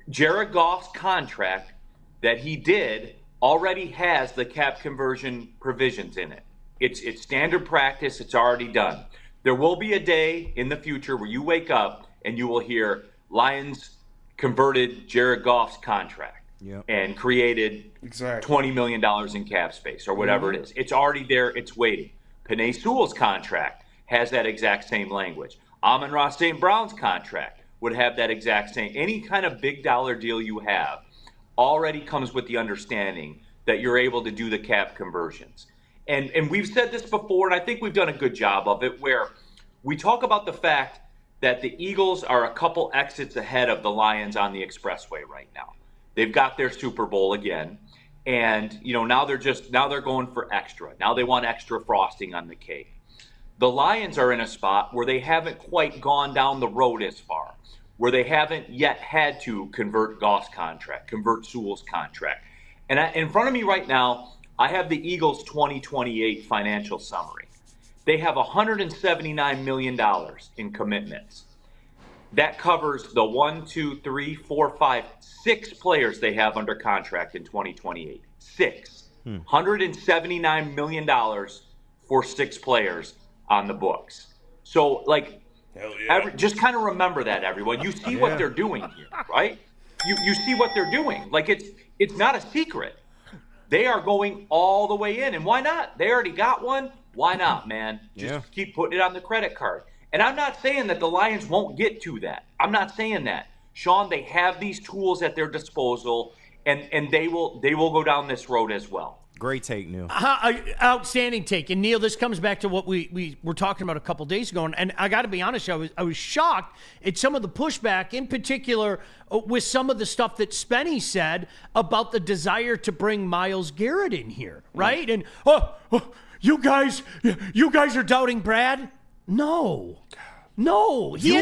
[SPEAKER 2] Jared Goff's contract that he did already has the cap conversion provisions in it. It's standard practice. It's already done. There will be a day in the future where you wake up and you will hear Lions converted Jared Goff's contract. Yep. And created $20 million in cap space or whatever it is. It's already there. It's waiting. Penei Sewell's contract has that exact same language. Amon-Ra St. Brown's contract would have that exact same. Any kind of big dollar deal you have already comes with the understanding that you're able to do the cap conversions. And we've said this before, and I think we've done a good job of it, where we talk about the fact that the Eagles are a couple exits ahead of the Lions on the expressway right now. They've got their Super Bowl again, and now they're going for extra. Now they want extra frosting on the cake. The Lions are in a spot where they haven't quite gone down the road as far, where they haven't yet had to convert Goff's contract, convert Sewell's contract. And in front of me right now, I have the Eagles 2028 financial summary. They have $179 million in commitments. That covers the 6 players they have under contract in 2028. 6. $179 million for 6 players on the books. So, just kind of remember that, everyone. You see what they're doing here, right? You see what they're doing. It's not a secret. They are going all the way in, and why not? They already got one. Why not, man? Just keep putting it on the credit card. And I'm not saying that the Lions won't get to that. I'm not saying that. Sean, they have these tools at their disposal, and they will go down this road as well.
[SPEAKER 4] Great take, Neil.
[SPEAKER 3] Outstanding take. And Neil, this comes back to what we were talking about a couple days ago. And I got to be honest, I was shocked at some of the pushback, in particular with some of the stuff that Spenny said about the desire to bring Myles Garrett in here, right? And you guys are doubting Brad? No, he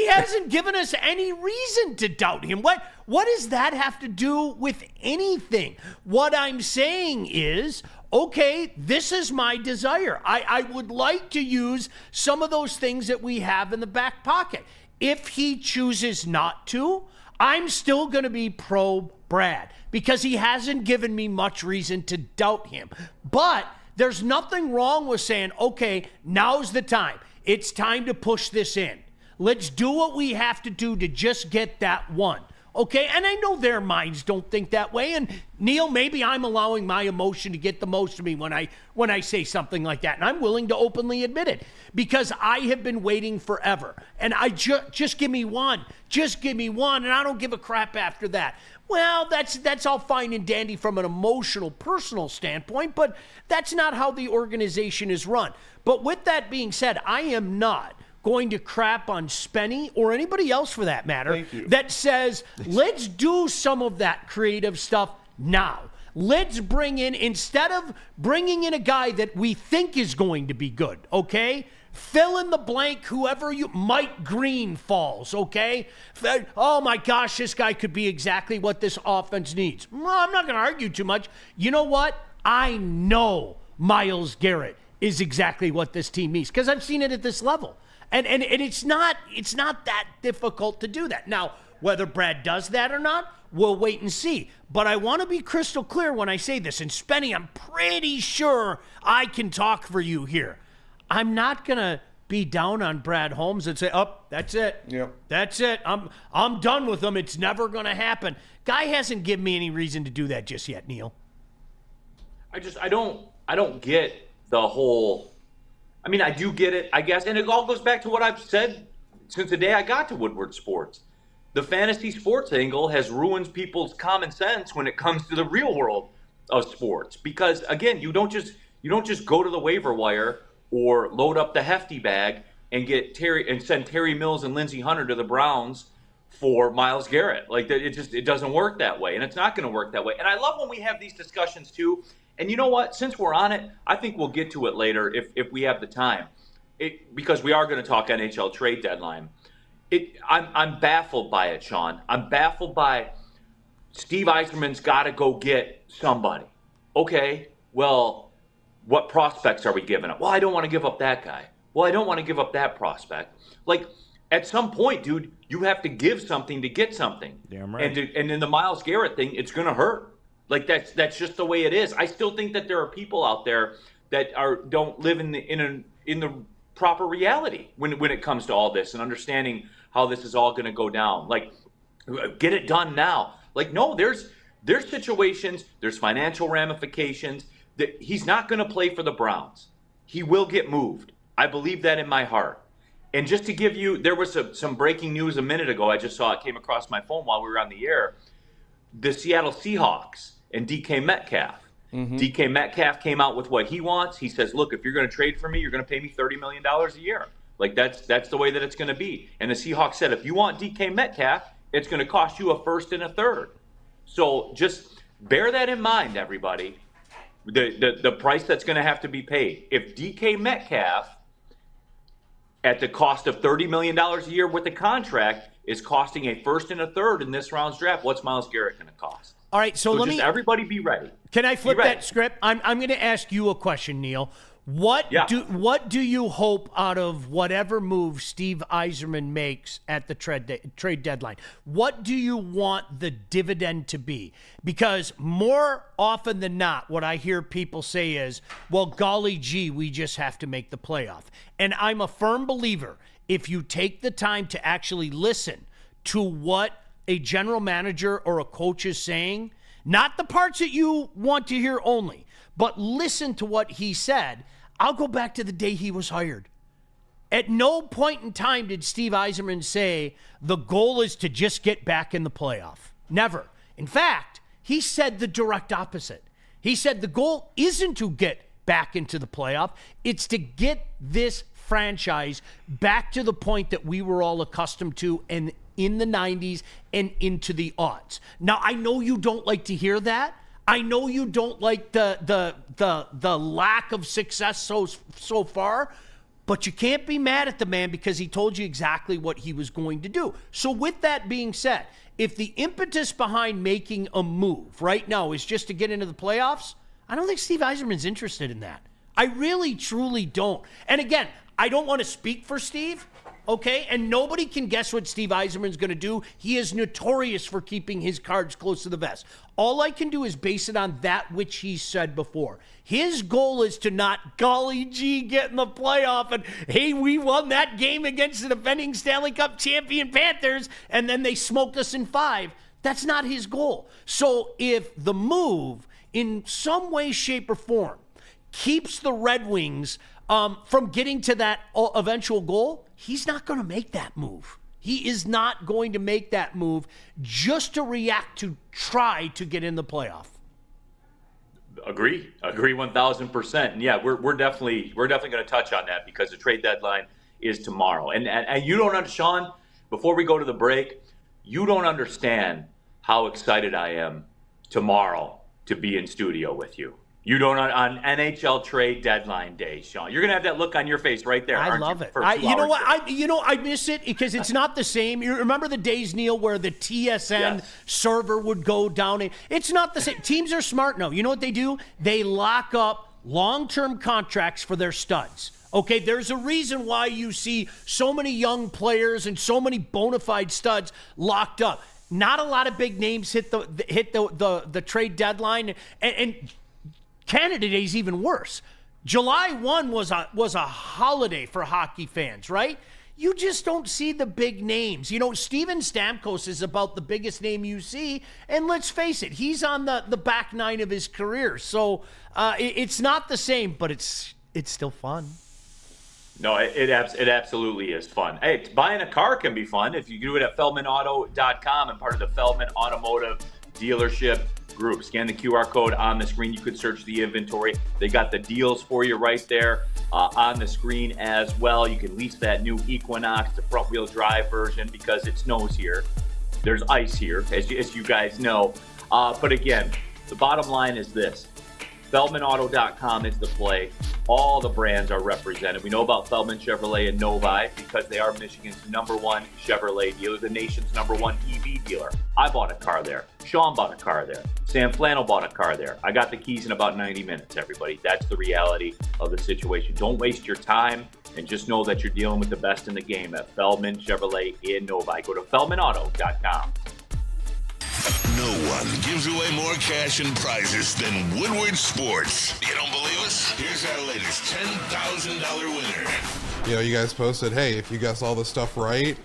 [SPEAKER 3] hasn't given us any reason to doubt him. What does that have to do with anything? What I'm saying is, okay, this is my desire. I would like to use some of those things that we have in the back pocket. If he chooses not to, I'm still going to be pro Brad because he hasn't given me much reason to doubt him. But there's nothing wrong with saying, okay, now's the time. It's time to push this in. Let's do what we have to do to just get that one. Okay, and I know their minds don't think that way. And Neil, maybe I'm allowing my emotion to get the most of me when I say something like that. And I'm willing to openly admit it because I have been waiting forever. And I just give me one. Just give me one. And I don't give a crap after that. Well, that's all fine and dandy from an emotional, personal standpoint, but that's not how the organization is run. But with that being said, I am not going to crap on Spenny or anybody else for that matter that says, let's do some of that creative stuff now. Let's bring in, instead of bringing in a guy that we think is going to be good, okay? Fill in the blank, whoever Mike Green falls, okay? Oh my gosh, this guy could be exactly what this offense needs. Well, I'm not going to argue too much. You know what? I know Myles Garrett is exactly what this team needs because I've seen it at this level. And it's not that difficult to do that. Now, whether Brad does that or not, we'll wait and see. But I want to be crystal clear when I say this. And Spenny, I'm pretty sure I can talk for you here. I'm not going to be down on Brad Holmes and say, that's it. Yep. That's it. I'm done with him. It's never going to happen. Guy hasn't given me any reason to do that just yet, Neil.
[SPEAKER 2] I don't get the whole, I mean, I do get it, I guess, and it all goes back to what I've said since the day I got to Woodward Sports. The fantasy sports angle has ruined people's common sense when it comes to the real world of sports. Because again, you don't just go to the waiver wire or load up the hefty bag and get send Terry Mills and Lindsey Hunter to the Browns for Myles Garrett. Like that, it doesn't work that way, and it's not going to work that way. And I love when we have these discussions too. And you know what? Since we're on it, I think we'll get to it later if we have the time, because we are going to talk NHL trade deadline. I'm baffled by it, Sean. I'm baffled by Steve Yzerman's got to go get somebody. Okay, well, what prospects are we giving up? Well, I don't want to give up that guy. Well, I don't want to give up that prospect. Like, at some point, dude, you have to give something to get something.
[SPEAKER 4] Damn right.
[SPEAKER 2] And in the Myles Garrett thing, it's going to hurt. Like that's just the way it is. I still think that there are people out there that don't live in the proper reality when it comes to all this and understanding how this is all going to go down. Like, get it done now. Like, no, there's situations, there's financial ramifications that he's not going to play for the Browns. He will get moved. I believe that in my heart. And just to give you, there was some breaking news a minute ago. I just saw it came across my phone while we were on the air. The Seattle Seahawks and DK Metcalf. Mm-hmm. DK Metcalf came out with what he wants. He says, look, if you're going to trade for me, you're going to pay me $30 million a year. Like, that's the way that it's going to be. And the Seahawks said, if you want DK Metcalf, it's going to cost you a first and a third. So just bear that in mind, everybody, the price that's going to have to be paid. If DK Metcalf, at the cost of $30 million a year with the contract, is costing a first and a third in this round's draft, what's Myles Garrett going to cost?
[SPEAKER 3] All right, so let me.
[SPEAKER 2] Everybody be ready.
[SPEAKER 3] Can I flip that script? I'm going to ask you a question, Neil. What do you hope out of whatever move Steve Yzerman makes at the trade deadline? What do you want the dividend to be? Because more often than not, what I hear people say is, well, golly gee, we just have to make the playoff. And I'm a firm believer, if you take the time to actually listen to what a general manager or a coach is saying, not the parts that you want to hear only, but listen to what he said. I'll go back to the day he was hired. At no point in time did Steve Yzerman say the goal is to just get back in the playoff. Never. In fact, he said the direct opposite. He said the goal isn't to get back into the playoff. It's to get this franchise back to the point that we were all accustomed to and in the 90s and into the aughts. Now, I know you don't like to hear that. I know you don't like the lack of success so far, but you can't be mad at the man because he told you exactly what he was going to do. So with that being said, if the impetus behind making a move right now is just to get into the playoffs, I don't think Steve Yzerman's interested in that. I really, truly don't. And again, I don't want to speak for Steve, okay? And nobody can guess what Steve Yzerman's going to do. He is notorious for keeping his cards close to the vest. All I can do is base it on that which he said before. His goal is to not, golly gee, get in the playoff and, hey, we won that game against the defending Stanley Cup champion Panthers, and then they smoked us in 5. That's not his goal. So if the move, in some way, shape, or form, keeps the Red Wings from getting to that eventual goal, he's not going to make that move. He is not going to make that move just to react to try to get in the playoff.
[SPEAKER 2] Agree 1,000%. And yeah, we're definitely going to touch on that because the trade deadline is tomorrow. And you don't understand, Sean, before we go to the break, you don't understand how excited I am tomorrow to be in studio with you. You don't on NHL trade deadline day, Sean. You're gonna have that look on your face right there.
[SPEAKER 3] I love it.
[SPEAKER 2] You know what?
[SPEAKER 3] I miss it because it's not the same. You remember the days, Neil, where the TSN server would go down. It's not the same. Teams are smart now. You know what they do? They lock up long-term contracts for their studs. Okay, there's a reason why you see so many young players and so many bona fide studs locked up. Not a lot of big names hit the trade deadline, and Canada Day is even worse. July 1 was a holiday for hockey fans, right? You just don't see the big names. You know, Steven Stamkos is about the biggest name you see, and let's face it, he's on the back nine of his career. So it's not the same, but it's still fun.
[SPEAKER 2] No, it absolutely is fun. Hey, buying a car can be fun if you do it at FeldmanAuto.com and part of the Feldman Automotive Dealership Group. Scan the QR code on the screen. You could search the inventory. They got the deals for you right there on the screen as well. You can lease that new Equinox, the front-wheel drive version, because it snows here. There's ice here, as you guys know. But again, the bottom line is this. FeldmanAuto.com is the play. All the brands are represented. We know about Feldman Chevrolet and Novi because they are Michigan's #1 Chevrolet dealer, the nation's #1 EV dealer. I bought a car there. Sean bought a car there. Sam Flannel bought a car there. I got the keys in about 90 minutes, everybody. That's the reality of the situation. Don't waste your time and just know that you're dealing with the best in the game at Feldman Chevrolet in Novi. Go to FeldmanAuto.com.
[SPEAKER 1] No one gives away more cash and prizes than Woodward Sports. You don't believe us? Here's our latest $10,000 winner.
[SPEAKER 8] You know, you guys posted, hey, if you guess all this stuff right,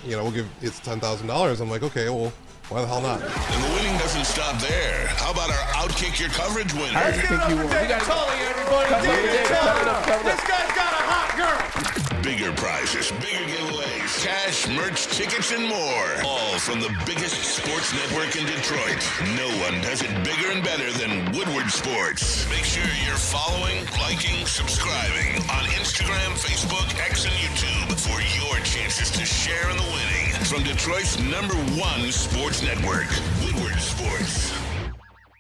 [SPEAKER 8] we'll give it's $10,000. I'm like, okay, well, why the hell not?
[SPEAKER 1] And the winning doesn't stop there. How about our Outkick Your Coverage winner?
[SPEAKER 9] How do you think you won? This guy's got a hot girl.
[SPEAKER 1] Bigger prizes, bigger giveaways, cash, merch, tickets, and more. All from the biggest sports network in Detroit. No one does it bigger and better than Woodward Sports. Make sure you're following, liking, subscribing on Instagram, Facebook, X, and YouTube for your chances to share in the winning. From Detroit's #1 sports network, Woodward Sports.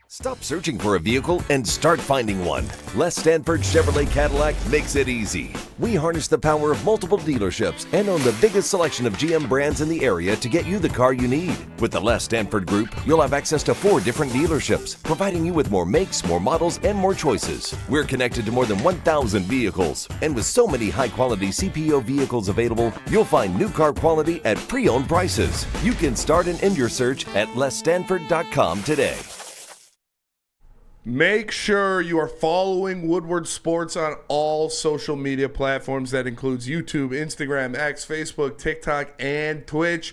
[SPEAKER 10] Stop searching for a vehicle and start finding one. Les Stanford Chevrolet Cadillac makes it easy. We harness the power of multiple dealerships and own the biggest selection of GM brands in the area to get you the car you need. With the Les Stanford Group, you'll have access to 4 different dealerships, providing you with more makes, more models, and more choices. We're connected to more than 1,000 vehicles. And with so many high-quality CPO vehicles available, you'll find new car quality at pre-owned prices. You can start and end your search at lesstanford.com today.
[SPEAKER 5] Make sure you are following Woodward Sports on all social media platforms. That includes YouTube, Instagram, X, Facebook, TikTok, and Twitch.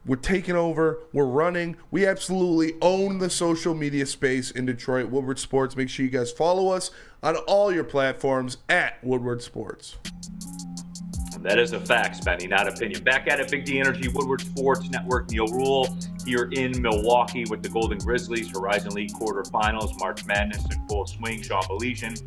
[SPEAKER 5] We're taking over. We're running. We absolutely own the social media space in Detroit. Woodward Sports. Make sure you guys follow us on all your platforms at Woodward Sports.
[SPEAKER 2] That is a fact, Spenny, not opinion. Back at it, Big D Energy, Woodward Sports Network, Neil Rule here in Milwaukee with the Golden Grizzlies, Horizon League quarterfinals, March Madness in full swing. Sean Belesian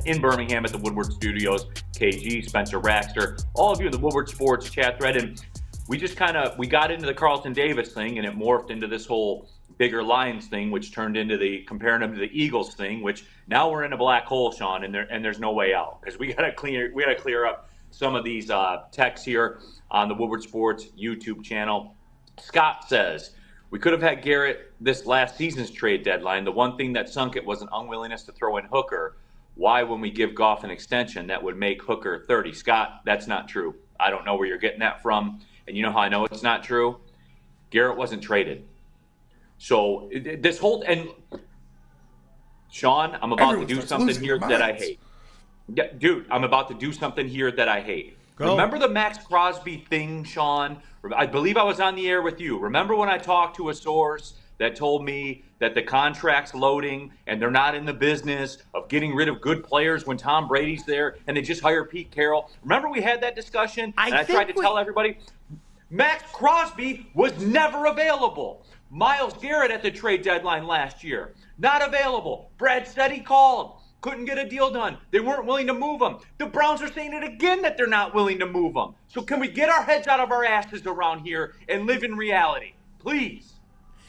[SPEAKER 2] in Birmingham at the Woodward Studios, KG, Spencer Raxter, all of you in the Woodward Sports chat thread. And we just we got into the Carlton Davis thing, and it morphed into this whole bigger Lions thing, which turned into comparing them to the Eagles thing, which now we're in a black hole, Sean, and there's no way out, because we gotta clear up some of these texts here on the Woodward Sports YouTube channel. Scott says, we could have had Garrett this last season's trade deadline. The one thing that sunk it was an unwillingness to throw in Hooker. Why, when we give Goff an extension, that would make Hooker 30? Scott, that's not true. I don't know where you're getting that from. And you know how I know it's not true? Garrett wasn't traded. So this whole, and Sean, I'm about to do something here that I hate. Yeah, dude, I'm about to do something here that I hate. Go. Remember the Max Crosby thing, Sean? I believe I was on the air with you. Remember when I talked to a source that told me that the contract's loading and they're not in the business of getting rid of good players when Tom Brady's there and they just hire Pete Carroll? Remember we had that discussion? I tried to tell everybody, Max Crosby was never available. Myles Garrett at the trade deadline last year, not available. Brad said he called. Couldn't get a deal done. They weren't willing to move him. The Browns are saying it again that they're not willing to move him. So can we get our heads out of our asses around here and live in reality? Please.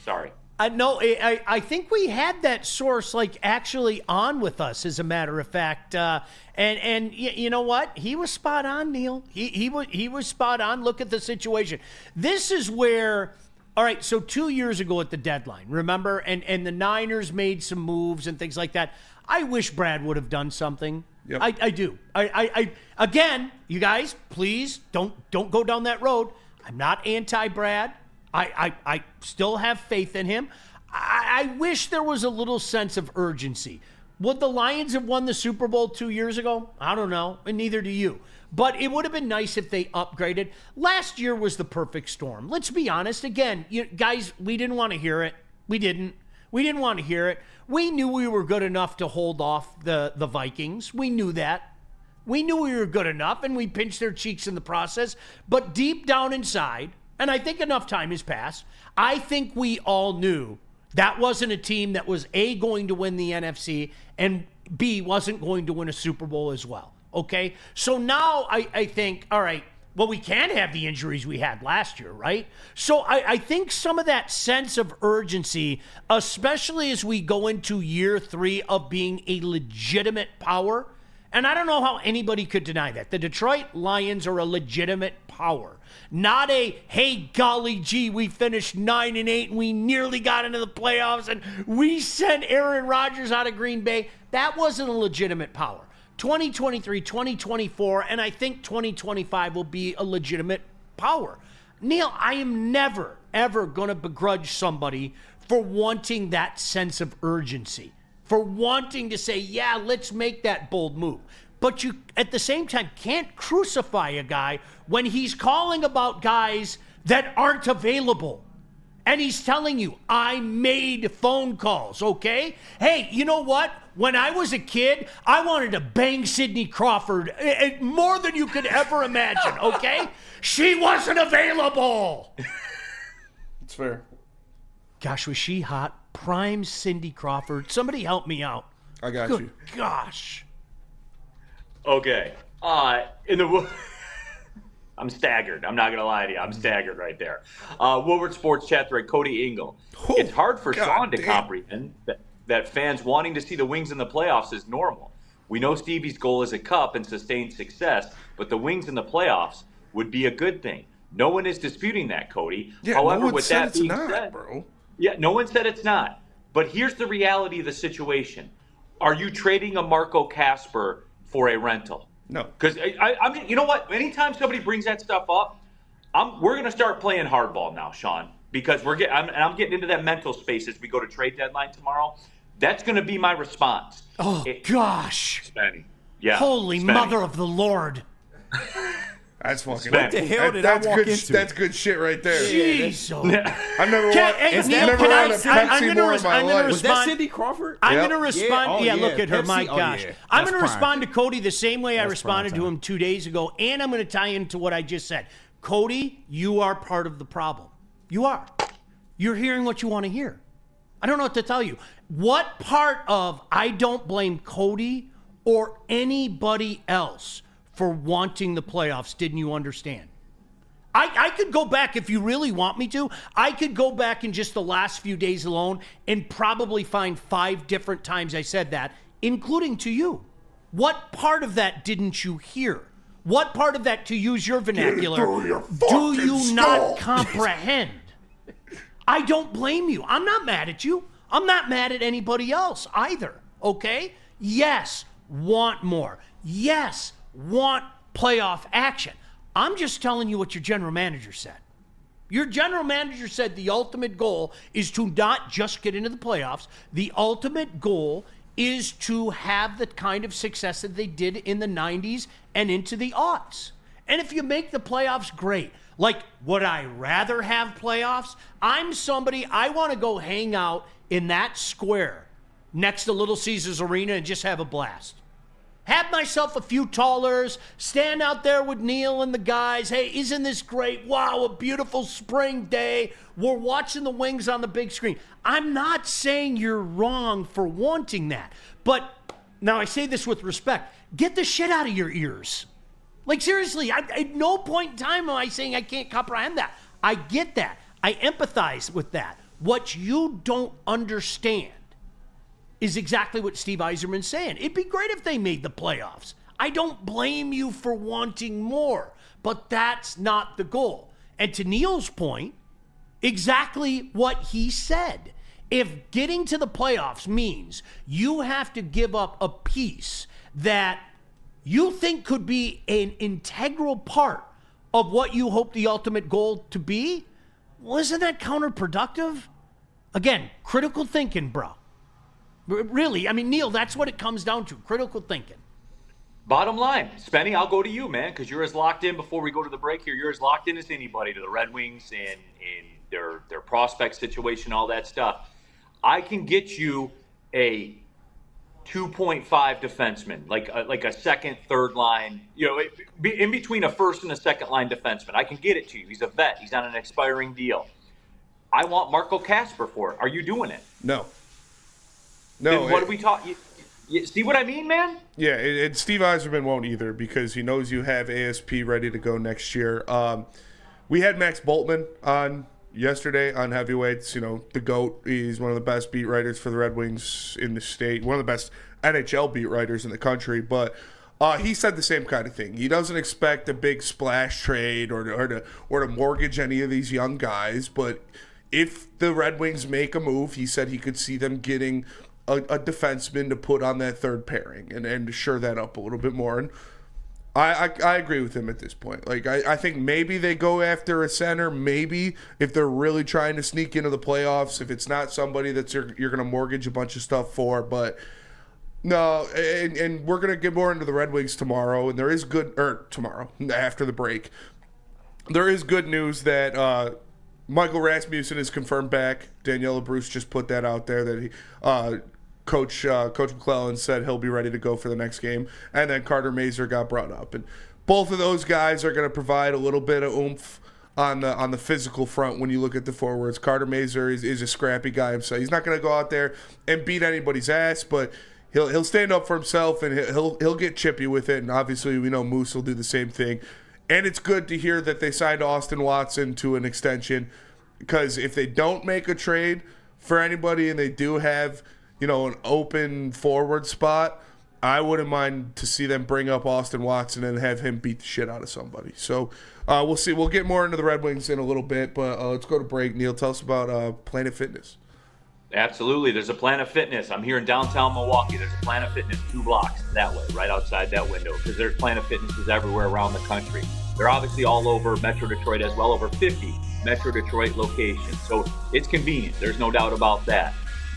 [SPEAKER 2] Sorry.
[SPEAKER 3] No, I think we had that source actually on with us, as a matter of fact. And you know what? He was spot on, Neil. He was spot on. Look at the situation. This is where, all right, so 2 years ago at the deadline, remember? And the Niners made some moves and things like that. I wish Brad would have done something. Yep. I do. I again, you guys, please don't go down that road. I'm not anti-Brad. I still have faith in him. I wish there was a little sense of urgency. Would the Lions have won the Super Bowl 2 years ago? I don't know, and neither do you. But it would have been nice if they upgraded. Last year was the perfect storm. Let's be honest. Again, guys, we didn't want to hear it. We didn't want to hear it. We knew we were good enough to hold off the Vikings. We knew that. We knew we were good enough, and we pinched their cheeks in the process. But deep down inside, and I think enough time has passed, I think we all knew that wasn't a team that was A, going to win the NFC, and B, wasn't going to win a Super Bowl as well. Okay? So now I think, all right, well, we can't have the injuries we had last year, right? So I think some of that sense of urgency, especially as we go into year 3 of being a legitimate power, and I don't know how anybody could deny that. The Detroit Lions are a legitimate power. Not a, hey, golly gee, we finished 9-8 and we nearly got into the playoffs and we sent Aaron Rodgers out of Green Bay. That wasn't a legitimate power. 2023, 2024, and I think 2025 will be a legitimate power. Neil, I am never, ever going to begrudge somebody for wanting that sense of urgency, for wanting to say, yeah, let's make that bold move. But you, at the same time, can't crucify a guy when he's calling about guys that aren't available. And he's telling you, I made phone calls, okay? Hey, you know what? When I was a kid, I wanted to bang Sidney Crawford more than you could ever imagine, okay? She wasn't available.
[SPEAKER 5] It's fair.
[SPEAKER 3] Gosh, was she hot? Prime Cindy Crawford. Somebody help me out.
[SPEAKER 5] I got
[SPEAKER 3] Good
[SPEAKER 5] you.
[SPEAKER 3] Gosh.
[SPEAKER 2] Okay. I'm staggered. I'm not going to lie to you. I'm staggered right there. Woodward Sports Chat thread, Cody Engel. It's hard for Sean to comprehend that fans wanting to see the Wings in the playoffs is normal. We know Stevie's goal is a cup and sustained success, but the Wings in the playoffs would be a good thing. No one is disputing that, Cody.
[SPEAKER 5] Yeah,
[SPEAKER 2] however,
[SPEAKER 5] no one
[SPEAKER 2] with
[SPEAKER 5] said
[SPEAKER 2] that
[SPEAKER 5] it's
[SPEAKER 2] being
[SPEAKER 5] not,
[SPEAKER 2] said,
[SPEAKER 5] bro.
[SPEAKER 2] Yeah, no one said it's not. But here's the reality of the situation. Are you trading a Marco Casper for a rental?
[SPEAKER 5] No.
[SPEAKER 2] Because I'm. You know what? Anytime somebody brings that stuff up, we're going to start playing hardball now, Sean, because I'm getting into that mental space as we go to trade deadline tomorrow. That's going to be my response.
[SPEAKER 3] Oh, gosh.
[SPEAKER 2] Spenny. Yeah.
[SPEAKER 3] Holy
[SPEAKER 2] Spenny.
[SPEAKER 3] mother of the Lord.
[SPEAKER 5] That's fucking.
[SPEAKER 4] What the hell did I walk into?
[SPEAKER 5] That's good shit right there.
[SPEAKER 3] Jeez.
[SPEAKER 5] I've never had a Pepsi more in my life.
[SPEAKER 4] Was that Cindy Crawford?
[SPEAKER 3] I'm going to respond.
[SPEAKER 4] Yeah.
[SPEAKER 3] Look at her.
[SPEAKER 4] Pepsi?
[SPEAKER 3] My
[SPEAKER 4] Oh,
[SPEAKER 3] gosh.
[SPEAKER 4] yeah.
[SPEAKER 3] I'm
[SPEAKER 4] That's
[SPEAKER 3] going to
[SPEAKER 4] prime.
[SPEAKER 3] respond to Cody the same way I
[SPEAKER 4] That's
[SPEAKER 3] responded
[SPEAKER 4] prime
[SPEAKER 3] to
[SPEAKER 4] time.
[SPEAKER 3] him 2 days ago, and I'm going to tie into what I just said. Cody, you are part of the problem. You are. You're hearing what you want to hear. I don't know what to tell you. What part of I don't blame Cody or anybody else for wanting the playoffs didn't you understand? I could go back if you really want me to. I could go back in just the last few days alone and probably find 5 different times I said that, including to you. What part of that didn't you hear? What part of that, to use your vernacular, do you not comprehend? I don't blame you. I'm not mad at you. I'm not mad at anybody else either, okay? Yes, want more. Yes, want playoff action. I'm just telling you what your general manager said. Your general manager said the ultimate goal is to not just get into the playoffs. The ultimate goal is to have the kind of success that they did in the 90s and into the aughts. And if you make the playoffs, great. Like, would I rather have playoffs? I'm somebody, I want to go hang out in that square next to Little Caesars Arena and just have a blast. Have myself a few tallers, stand out there with Neil and the guys. Hey, isn't this great? Wow, a beautiful spring day. We're watching the Wings on the big screen. I'm not saying you're wrong for wanting that. But now I say this with respect. Get the shit out of your ears. Like, seriously, at no point in time am I saying I can't comprehend that. I get that. I empathize with that. What you don't understand is exactly what Steve Yzerman's saying. It'd be great if they made the playoffs. I don't blame you for wanting more, but that's not the goal. And to Neil's point, exactly what he said. If getting to the playoffs means you have to give up a piece that you think could be an integral part of what you hope the ultimate goal to be, well, isn't that counterproductive? Again, critical thinking, bro. Really, I mean, Neil, that's what it comes down to, critical thinking.
[SPEAKER 2] Bottom line, Spenny, I'll go to you, man, because you're as locked in before we go to the break here. You're as locked in as anybody to the Red Wings and their prospect situation, all that stuff. I can get you a 2.5 defenseman, like a second, third line, in between a first and a second line defenseman. I can get it to you. He's a vet. He's on an expiring deal. I want Marco Kasper for it. Are you doing it?
[SPEAKER 5] No.
[SPEAKER 2] Then what do we talk? You see what I mean, man?
[SPEAKER 5] Yeah, and Steve Yzerman won't either because he knows you have ASP ready to go next year. We had Max Boltman on yesterday on heavyweights. The GOAT. He's one of the best beat writers for the Red Wings in the state, one of the best NHL beat writers in the country. But he said the same kind of thing. He doesn't expect a big splash trade or to mortgage any of these young guys. But if the Red Wings make a move, he said he could see them getting a defenseman to put on that third pairing and to shore that up a little bit more. And I agree with him at this point. Like, I think maybe they go after a center, maybe if they're really trying to sneak into the playoffs, if it's not somebody that you're going to mortgage a bunch of stuff for. But no, and we're going to get more into the Red Wings tomorrow, and there is tomorrow after the break. There is good news that Michael Rasmussen is confirmed back. Daniela Bruce just put that out there that he Coach McClellan said he'll be ready to go for the next game. And then Carter Mazur got brought up. And both of those guys are going to provide a little bit of oomph on the physical front when you look at the forwards. Carter Mazur is a scrappy guy himself. He's not going to go out there and beat anybody's ass, but he'll stand up for himself and he'll get chippy with it. And obviously we know Moose will do the same thing. And it's good to hear that they signed Austin Watson to an extension, because if they don't make a trade for anybody and they do have an open forward spot, I wouldn't mind to see them bring up Austin Watson and have him beat the shit out of somebody. So we'll see. We'll get more into the Red Wings in a little bit, but let's go to break. Neil, tell us about Planet Fitness.
[SPEAKER 2] Absolutely. There's a Planet Fitness. I'm here in downtown Milwaukee. There's a Planet Fitness 2 blocks that way, right outside that window, because there's Planet Fitnesses everywhere around the country. They're obviously all over Metro Detroit as well, over 50 Metro Detroit locations. So it's convenient. There's no doubt about that.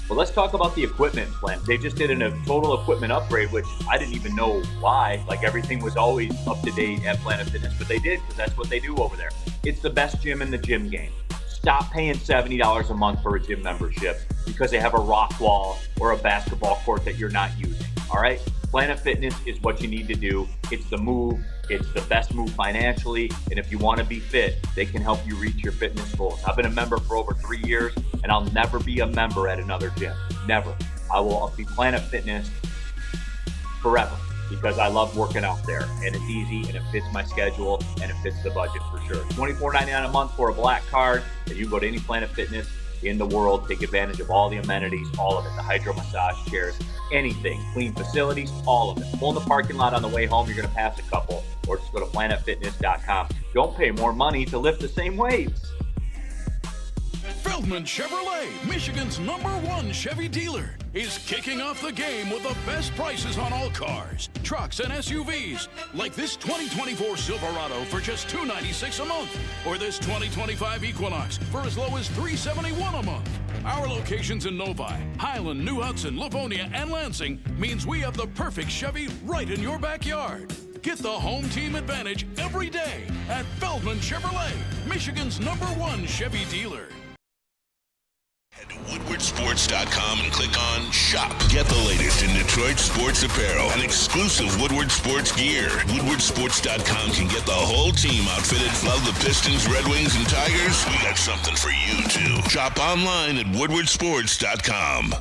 [SPEAKER 2] But let's talk about the equipment plan. They just did a total equipment upgrade, which I didn't even know why. Like, everything was always up to date at Planet Fitness, but they did, because that's what they do over there. It's the best gym in the gym game. Stop paying $70 a month for a gym membership because they have a rock wall or a basketball court that you're not using. All right? Planet Fitness is what you need to do. It's the move. It's the best move financially. And if you want to be fit, they can help you reach your fitness goals. I've been a member for over 3 years, and I'll never be a member at another gym. Never. I will be Planet Fitness forever because I love working out there. And it's easy, and it fits my schedule, and it fits the budget for sure. $24.99 a month for a black card. And you can go to any Planet Fitness in the world, take advantage of all the amenities, all of it, the hydro massage chairs, anything, clean facilities, all of it. Pull in the parking lot on the way home, you're going to pass a couple, or just go to planetfitness.com. Don't pay more money to lift the same weights.
[SPEAKER 11] Feldman Chevrolet, Michigan's #1 Chevy dealer, is kicking off the game with the best prices on all cars, trucks, and SUVs, like this 2024 Silverado for just $296 a month, or this 2025 Equinox for as low as $371 a month. Our locations in Novi, Highland, New Hudson, Livonia, and Lansing means we have the perfect Chevy right in your backyard. Get the home team advantage every day at Feldman Chevrolet, Michigan's #1 Chevy dealer.
[SPEAKER 1] Head to woodwardsports.com and click on Shop. Get the latest in Detroit sports apparel and exclusive Woodward sports gear. Woodwardsports.com can get the whole team outfitted. Love the Pistons, Red Wings, and Tigers? We got something for you, too. Shop online at woodwardsports.com.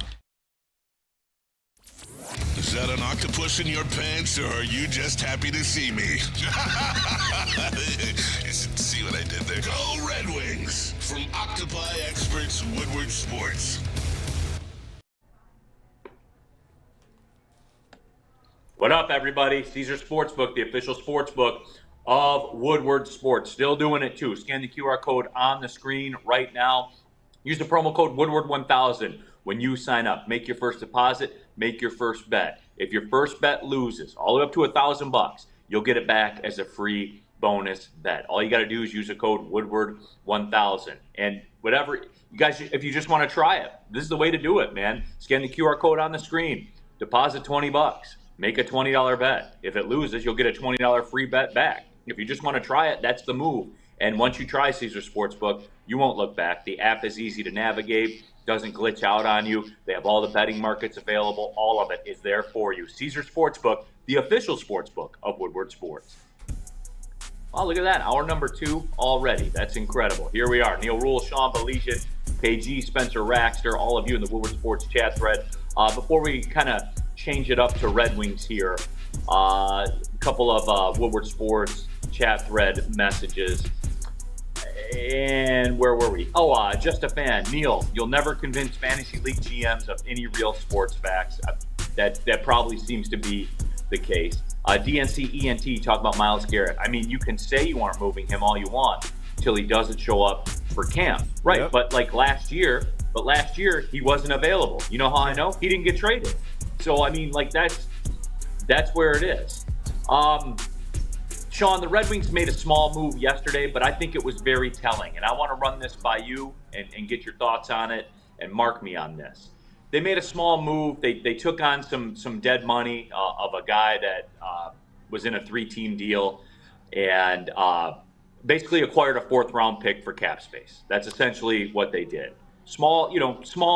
[SPEAKER 1] Is that an octopus in your pants, or are you just happy to see me? See what I did there? Go Red Wings! From Octopi Experts, Woodward Sports.
[SPEAKER 2] What up, everybody? Caesar Sportsbook, the official sportsbook of Woodward Sports. Still doing it, too. Scan the QR code on the screen right now. Use the promo code Woodward1000 when you sign up. Make your first deposit. Make your first bet. If your first bet loses, all the way up to $1,000, you'll get it back as a free bonus bet. All you got to do is use the code Woodward1000. And whatever, you guys, if you just want to try it, this is the way to do it, man. Scan the QR code on the screen. Deposit $20. Make a $20 bet. If it loses, you'll get a $20 free bet back. If you just want to try it, that's the move. And once you try Caesar Sportsbook, you won't look back. The app is easy to navigate, doesn't glitch out on you. They have all the betting markets available. All of it is there for you. Caesar Sportsbook, the official sportsbook of Woodward Sports. Oh, look at that. Hour number 2 already. That's incredible. Here we are. Neil Rule, Sean Baligian, KG, Spencer Raxter, all of you in the Woodward Sports chat thread. Before we kind of change it up to Red Wings here, a couple of Woodward Sports chat thread messages. And where were we? Oh, just a fan. Neil, you'll never convince Fantasy League GMs of any real sports facts. That probably seems to be the case. DNC ENT talk about Myles Garrett. I mean, you can say you aren't moving him all you want till he doesn't show up for camp. Right, yep. But last year he wasn't available. You know how I know? He didn't get traded. So, I mean, that's where it is. Sean, the Red Wings made a small move yesterday, but I think it was very telling. And I want to run this by you and get your thoughts on it and mark me on this. They made a small move. They took on some dead money of a guy that was in a 3-team deal and basically acquired a 4th-round pick for cap space. That's essentially what they did. Small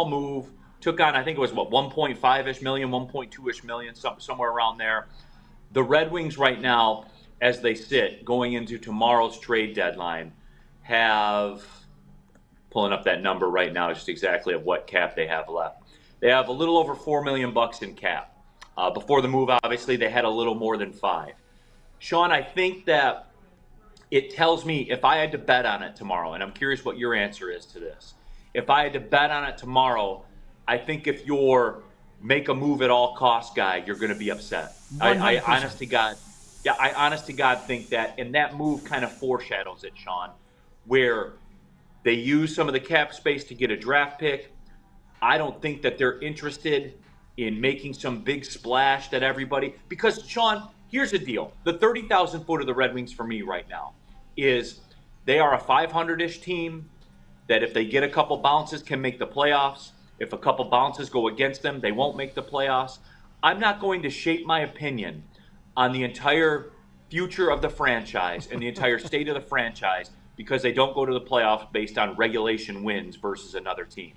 [SPEAKER 2] move. Took on, I think it was, 1.5-ish million, 1.2-ish million, somewhere around there. The Red Wings right now, as they sit going into tomorrow's trade deadline, have, pulling up that number right now, just exactly of what cap they have left. They have a little over $4 million in cap. Before the move, obviously, they had a little more than 5. Sean, I think that it tells me, if I had to bet on it tomorrow, and I'm curious what your answer is to this. If I had to bet on it tomorrow, I think if you're make a move at all costs guy, you're going to be upset. I honest to God think that, and that move kind of foreshadows it, Sean, where they use some of the cap space to get a draft pick. I don't think that they're interested in making some big splash that everybody, because Sean, here's the deal. The 30,000 foot of the Red Wings for me right now is they are a 500-ish team that if they get a couple bounces can make the playoffs. If a couple bounces go against them, they won't make the playoffs. I'm not going to shape my opinion on the entire future of the franchise and the entire state of the franchise because they don't go to the playoffs based on regulation wins versus another team.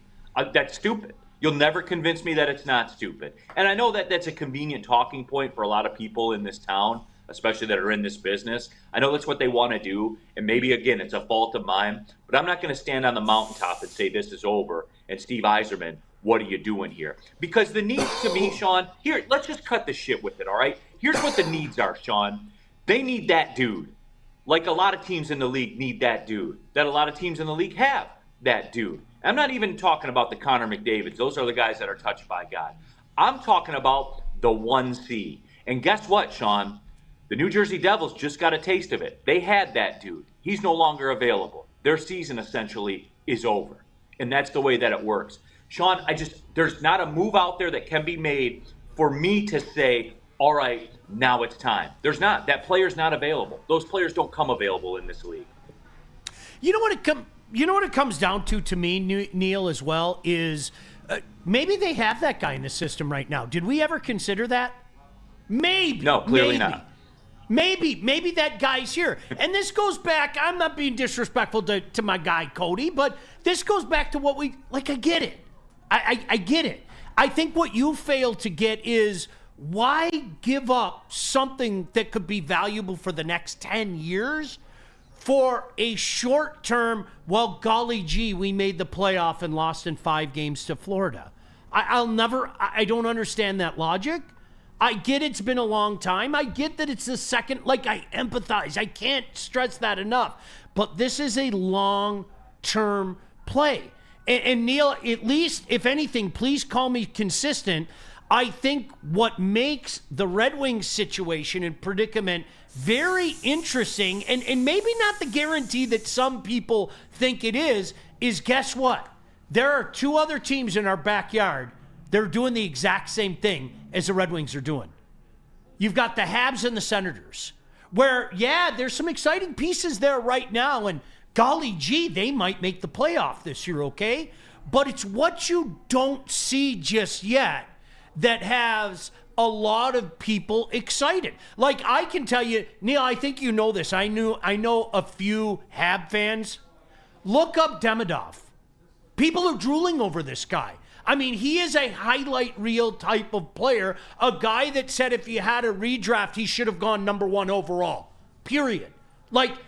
[SPEAKER 2] That's stupid. You'll never convince me that it's not stupid. And I know that that's a convenient talking point for a lot of people in this town, especially that are in this business. I know that's what they want to do, and maybe, again, it's a fault of mine, but I'm not going to stand on the mountaintop and say this is over, and Steve Yzerman, what are you doing here? Because the needs to me, Sean, here, let's just cut the shit with it, all right? Here's what the needs are, Sean. They need that dude. Like a lot of teams in the league need that dude. That a lot of teams in the league have that dude. I'm not even talking about the Connor McDavids. Those are the guys that are touched by God. I'm talking about the 1C. And guess what, Sean? The New Jersey Devils just got a taste of it. They had that dude. He's no longer available. Their season essentially is over. And that's the way that it works. Sean, there's not a move out there that can be made for me to say, all right, now it's time. There's not. That player's not available. Those players don't come available in this league.
[SPEAKER 3] You know what it comes down to me, Neil, as well, is maybe they have that guy in the system right now. Did we ever consider that? Maybe.
[SPEAKER 2] No, clearly not.
[SPEAKER 3] Maybe that guy's here. And this goes back, I'm not being disrespectful to my guy, Cody, but this goes back to what I get it. I get it. I think what you fail to get is why give up something that could be valuable for the next 10 years for a short term, well, golly gee, we made the playoff and lost in 5 games to Florida. I don't understand that logic. I get it's been a long time. I get that it's the second, I empathize. I can't stress that enough. But this is a long-term play. And Neil, at least, if anything, please call me consistent. I think what makes the Red Wings situation and predicament very interesting, and maybe not the guarantee that some people think it is guess what? There are 2 other teams in our backyard. They're doing the exact same thing as the Red Wings are doing. You've got the Habs and the Senators, where, yeah, there's some exciting pieces there right now, and golly gee, they might make the playoff this year, okay? But it's what you don't see just yet that has a lot of people excited. Like, I can tell you, Neil, I think you know this. I know a few Hab fans. Look up Demidov. People are drooling over this guy. I mean, he is a highlight reel type of player, a guy that said if he had a redraft, he should have gone number 1 overall, period.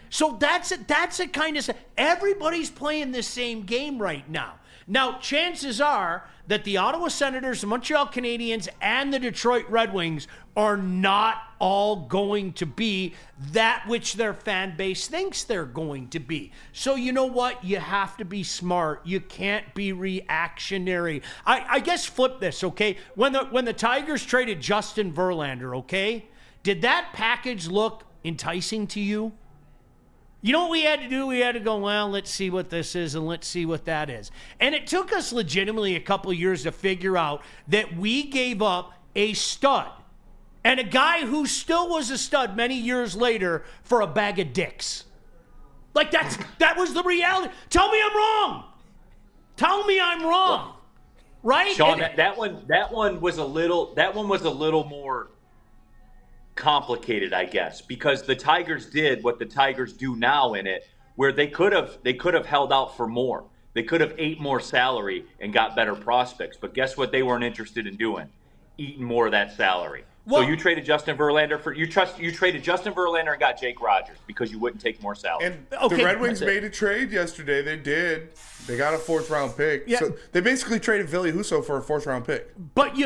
[SPEAKER 3] So that's a kind of, everybody's playing the same game right now. Now, chances are that the Ottawa Senators, the Montreal Canadiens, and the Detroit Red Wings are not all going to be that which their fan base thinks they're going to be. So you know what? You have to be smart. You can't be reactionary. I guess flip this, okay? When the Tigers traded Justin Verlander, okay? Did that package look enticing to you? You know what we had to do? We had to go, well, let's see what this is and let's see what that is. And it took us legitimately a couple of years to figure out that we gave up a stud and a guy who still was a stud many years later for a bag of dicks. That was the reality. Tell me I'm wrong. Tell me I'm wrong. Right?
[SPEAKER 2] Sean, that one was a little more complicated, I guess, because the Tigers did what the Tigers do now in it, where they could have held out for more. They could have ate more salary and got better prospects. But guess what they weren't interested in doing? Eating more of that salary. Well, so you traded Justin Verlander you traded Justin Verlander and got Jake Rogers because you wouldn't take more salary.
[SPEAKER 5] And the Red Wings made a trade yesterday. They did. They got a 4th-round pick. Yeah. So they basically traded Ville Husso for a 4th-round pick.
[SPEAKER 3] But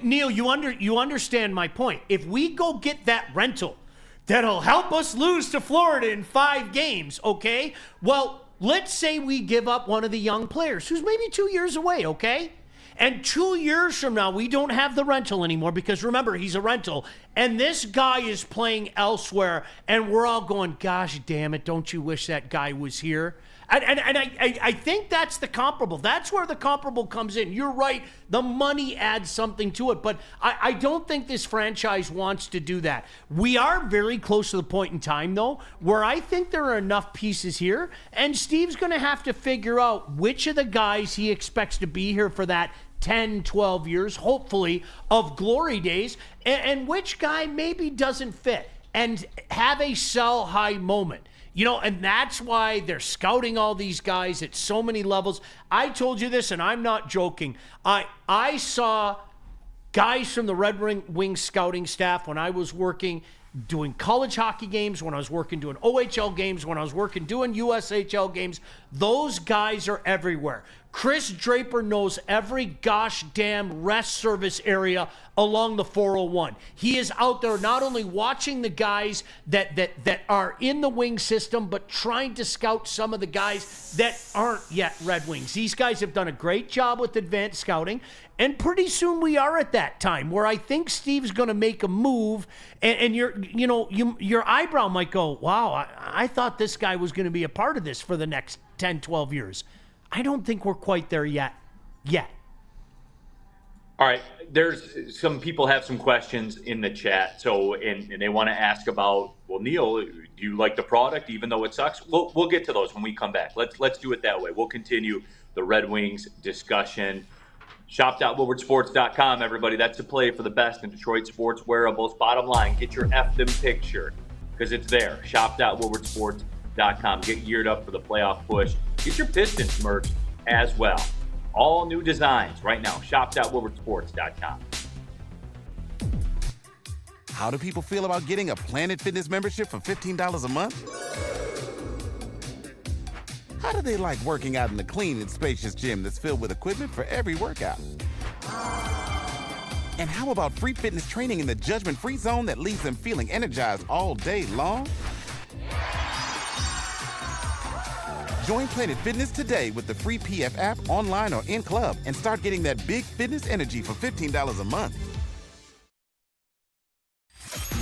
[SPEAKER 3] Neil, you understand my point. If we go get that rental, that'll help us lose to Florida in 5 games, okay? Well, let's say we give up one of the young players who's maybe 2 years away, okay? And 2 years from now, we don't have the rental anymore because, remember, he's a rental. And this guy is playing elsewhere, and we're all going, gosh damn it, don't you wish that guy was here? And I think that's the comparable. That's where the comparable comes in. You're right. The money adds something to it. But I don't think this franchise wants to do that. We are very close to the point in time, though, where I think there are enough pieces here. And Steve's going to have to figure out which of the guys he expects to be here for that 10, 12 years, hopefully, of glory days, and which guy maybe doesn't fit and have a sell high moment. And that's why they're scouting all these guys at so many levels. I told you this, and I'm not joking. I saw guys from the Red Wings scouting staff when I was working doing college hockey games, when I was working doing OHL games, when I was working doing USHL games. Those guys are everywhere. Chris Draper knows every gosh damn rest service area along the 401. He is out there not only watching the guys that are in the wing system, but trying to scout some of the guys that aren't yet Red Wings. These guys have done a great job with advanced scouting, and pretty soon we are at that time where I think Steve's going to make a move, and your eyebrow might go, wow, I thought this guy was going to be a part of this for the next 10, 12 years. I don't think we're quite there yet.
[SPEAKER 2] All right. There's some people have some questions in the chat. So, and they want to ask about, well, Neil, do you like the product even though it sucks? We'll get to those when we come back. Let's do it that way. We'll continue the Red Wings discussion. Shop.woodwardsports.com, everybody. That's the play for the best in Detroit sports wearables. Bottom line, get your them picture because it's there. Shop.woodwardsports.com. Get geared up for the playoff push. Get your Pistons merch as well. All new designs right now. Shop.woodwardsports.com.
[SPEAKER 7] How do people feel about getting a Planet Fitness membership for $15 a month? How do they like working out in a clean and spacious gym that's filled with equipment for every workout? And how about free fitness training in the judgment-free zone that leaves them feeling energized all day long? Join Planet Fitness today with the free PF app online or in club and start getting that big fitness energy for $15 a month.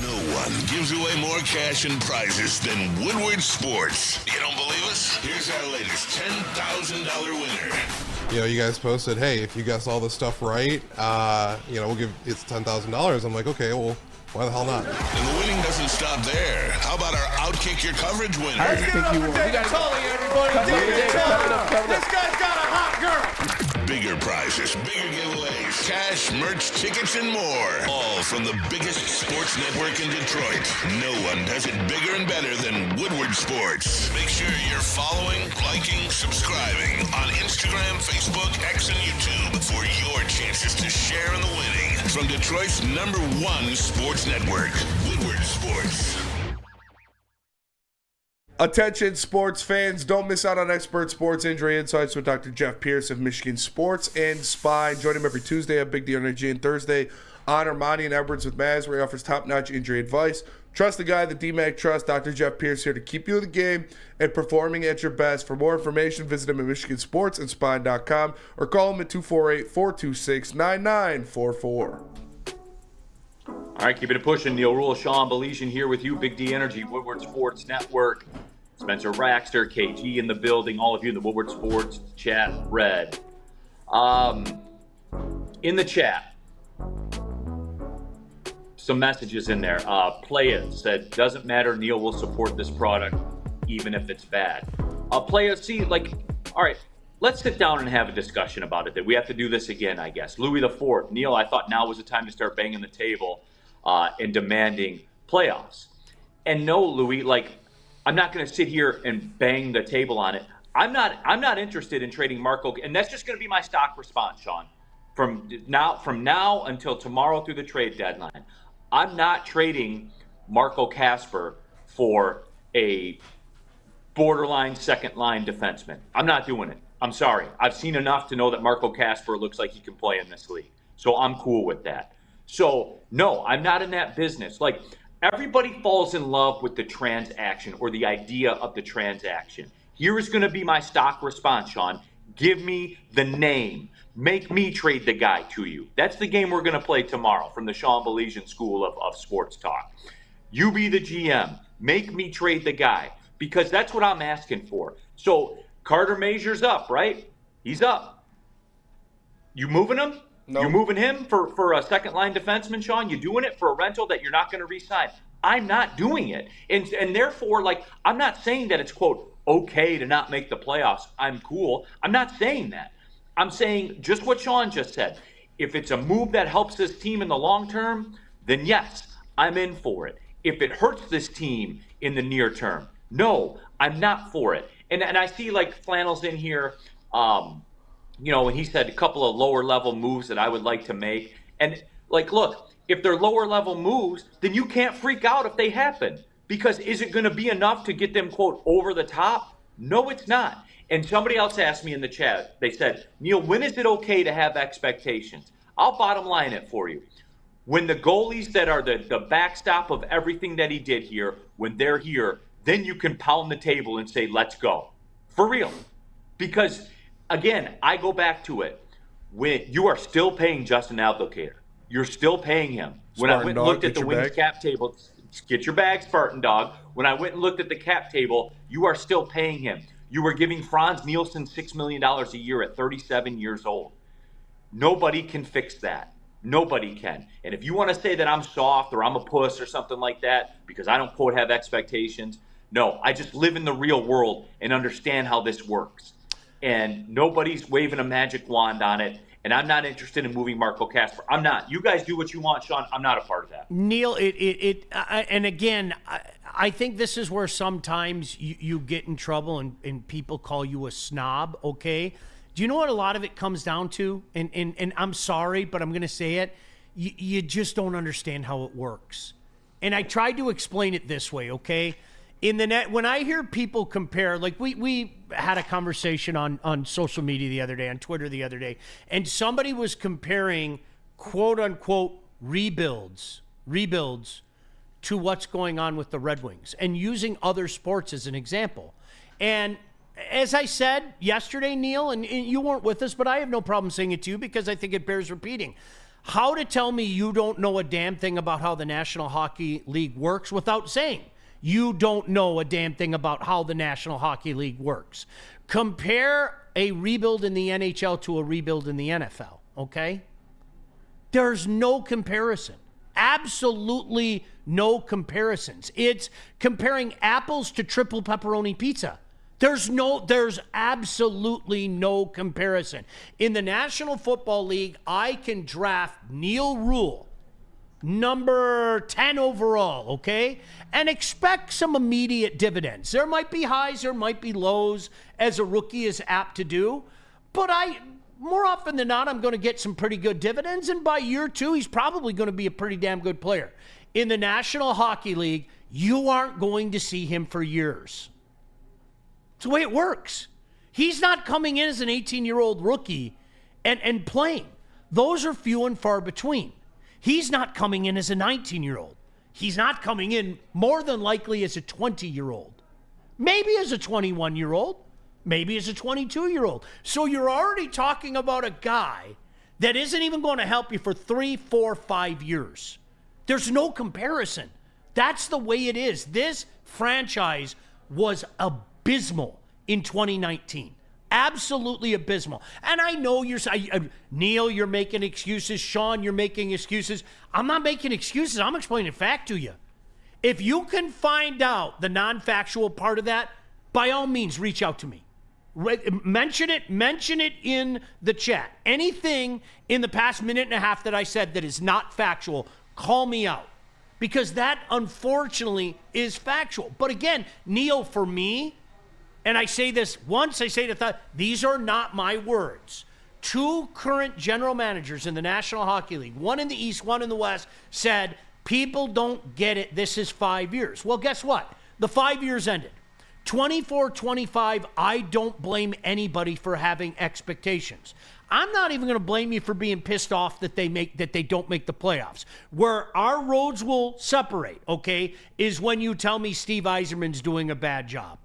[SPEAKER 1] No one gives away more cash and prizes than Woodward Sports. You don't believe us? Here's our latest $10,000 winner.
[SPEAKER 8] You guys posted, hey, if you guess all this stuff right, we'll give it's $10,000. I'm like, okay, well, why the hell not?
[SPEAKER 1] And the winning doesn't stop there. How about our Outkick Your Coverage winner?
[SPEAKER 9] Let's give it up for David Tully, everybody. David Tully. This guy's got a hot girl.
[SPEAKER 1] Bigger prizes, bigger giveaways, cash, merch, tickets, and more. All from the biggest sports network in Detroit. No one does it bigger and better than Woodward Sports. Make sure you're following, liking, subscribing on Instagram, Facebook, X, and YouTube for your chances to share in the winning. From Detroit's #1 sports network, Woodward Sports.
[SPEAKER 5] Attention sports fans, don't miss out on expert sports injury insights with Dr. Jeff Pierce of Michigan Sports and Spine. Join him every Tuesday at Big D Energy and Thursday on Ermanni and Edwards with Maz, where he offers top-notch injury advice. Trust the guy that DMAC trusts. Dr. Jeff Pierce here to keep you in the game and performing at your best. For more information, visit him at MichiganSportsandSpine.com or call him at 248-426-9944.
[SPEAKER 2] All right, keeping it pushing. Neil Rule, Sean Belizean here with you. Big D Energy, Woodward Sports Network. Spencer Raxter, KG in the building. All of you in the Woodward Sports chat read. In the chat, some messages in there. Playa said, doesn't matter, Neil will support this product even if it's bad. Playa, see, all right, let's sit down and have a discussion about it. That we have to do this again, I guess. Louis IV, Neil, I thought now was the time to start banging the table and demanding playoffs. And no, Louis, I'm not going to sit here and bang the table on it. I'm not interested in trading Marco, and that's just going to be my stock response, Sean. From now until tomorrow through the trade deadline, I'm not trading Marco Kasper for a borderline second-line defenseman. I'm not doing it. I'm sorry. I've seen enough to know that Marco Kasper looks like he can play in this league. So I'm cool with that. So, no, I'm not in that business. Everybody falls in love with the transaction or the idea of the transaction. Here is going to be my stock response, Sean. Give me the name. Make me trade the guy to you. That's the game we're going to play tomorrow from the Sean Belizean School of Sports Talk. You be the GM. Make me trade the guy because that's what I'm asking for. So Carter Mazur's up, right? He's up. You moving him?
[SPEAKER 5] No.
[SPEAKER 2] You moving him for a second-line defenseman, Sean? You doing it for a rental that you're not going to re-sign? I'm not doing it. And therefore, like, I'm not saying that it's, quote, okay to not make the playoffs. I'm cool. I'm not saying that. I'm saying just what Sean just said. If it's a move that helps this team in the long term, then yes, I'm in for it. If it hurts this team in the near term, no, I'm not for it. And I see, like, Flannel's in here, you know, when he said a couple of lower level moves that I would like to make. And, like, look, if they're lower level moves, then you can't freak out if they happen. Because is it going to be enough to get them, quote, over the top? No, it's not. And somebody else asked me in the chat, they said, Neil, when is it okay to have expectations? I'll bottom line it for you. When the goalies that are the backstop of everything that he did here, when they're here, then you can pound the table and say, let's go. For real. Because, again, I go back to it. When you are still paying Justin Abdelkader. You're still paying him. When I went and looked at the Wings cap table, get your bag, Spartan Dog. When I went and looked at the cap table, you are still paying him. You were giving Franz Nielsen $6 million a year at 37 years old. Nobody can fix that. Nobody can. And if you want to say that I'm soft or I'm a puss or something like that because I don't, quote, have expectations, no, I just live in the real world and understand how this works. And nobody's waving a magic wand on it. And I'm not interested in moving Marco Kasper. I'm not. You guys do what you want, Sean. I'm not a part of that.
[SPEAKER 3] Neil, and again, I think this is where sometimes you get in trouble and people call you a snob, okay? Do you know what a lot of it comes down to? And I'm sorry, but I'm going to say it. You just don't understand how it works. And I tried to explain it this way, okay? In the net, when I hear people compare, like we had a conversation on social media the other day, on Twitter the other day, and somebody was comparing quote unquote rebuilds to what's going on with the Red Wings and using other sports as an example. And as I said yesterday, Neil, and you weren't with us, but I have no problem saying it to you because I think it bears repeating. How to tell me you don't know a damn thing about how the National Hockey League works without saying you don't know a damn thing about how the National Hockey League works. Compare a rebuild in the NHL to a rebuild in the NFL, okay? There's no comparison. Absolutely no comparisons. It's comparing apples to triple pepperoni pizza. There's absolutely no comparison. In the National Football League, I can draft Neil Rule, number 10 overall, okay? And expect some immediate dividends. There might be highs, there might be lows, as a rookie is apt to do. But more often than not, I'm going to get some pretty good dividends. And by year 2, he's probably going to be a pretty damn good player. In the National Hockey League, you aren't going to see him for years. It's the way it works. He's not coming in as an 18-year-old rookie and playing. Those are few and far between. He's not coming in as a 19-year-old. He's not coming in more than likely as a 20-year-old. Maybe as a 21-year-old. Maybe as a 22-year-old. So you're already talking about a guy that isn't even going to help you for 3, 4, 5 years. There's no comparison. That's the way it is. This franchise was abysmal in 2019. Absolutely abysmal. And I know Neil, you're making excuses. Sean, you're making excuses. I'm not making excuses. I'm explaining fact to you. If you can find out the non-factual part of that, by all means, reach out to me. Mention it in the chat. Anything in the past minute and a half that I said that is not factual, call me out. Because that, unfortunately, is factual. But again, Neil, for me, and I say this once, I say it a thought, these are not my words. 2 current general managers in the National Hockey League, one in the East, one in the West, said, people don't get it, this is 5 years. Well, guess what? The 5 years ended. 24-25, I don't blame anybody for having expectations. I'm not even going to blame you for being pissed off that they don't make the playoffs. Where our roads will separate, okay, is when you tell me Steve Yzerman's doing a bad job.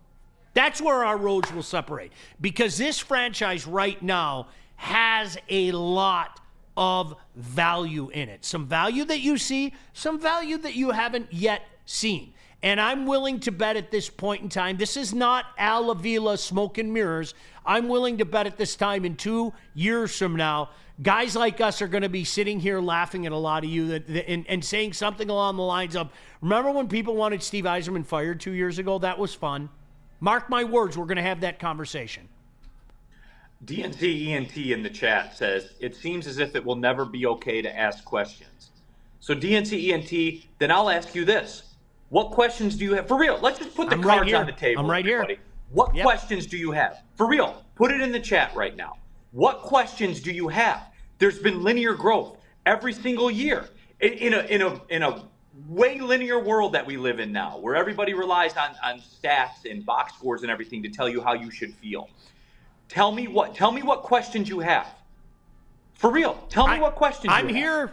[SPEAKER 3] That's where our roads will separate. Because this franchise right now has a lot of value in it. Some value that you see, some value that you haven't yet seen. And I'm willing to bet at this point in time, this is not Al Avila smoke and mirrors. I'm willing to bet at this time in 2 years from now, guys like us are going to be sitting here laughing at a lot of you and saying something along the lines of, remember when people wanted Steve Yzerman fired 2 years ago? That was fun. Mark my words, we're going to have that conversation.
[SPEAKER 2] DNC ENT in the chat says, it seems as if it will never be okay to ask questions. So DNC ENT, then I'll ask you this. What questions do you have? For real, let's just put the cards on the table.
[SPEAKER 3] I'm right
[SPEAKER 2] everybody.
[SPEAKER 3] here.
[SPEAKER 2] What questions do you have? For real, put it in the chat right now. What questions do you have? There's been linear growth every single year in a way linear world that we live in now, where everybody relies on stats and box scores and everything to tell you how you should feel. Tell me what questions you have. For real, tell me what questions you have.
[SPEAKER 3] I'm here,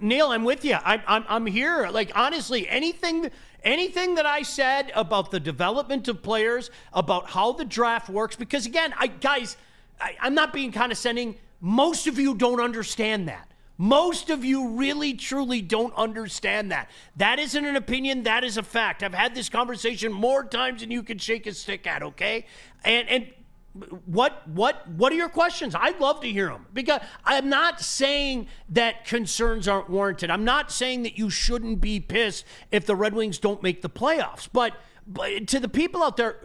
[SPEAKER 3] Neil. I'm with you. I'm here. Like, honestly, anything that I said about the development of players, about how the draft works, because again, I'm not being condescending. Most of you don't understand that. Most of you really, truly don't understand that. That isn't an opinion. That is a fact. I've had this conversation more times than you can shake a stick at, okay? And what are your questions? I'd love to hear them, because I'm not saying that concerns aren't warranted. I'm not saying that you shouldn't be pissed if the Red Wings don't make the playoffs. But to the people out there,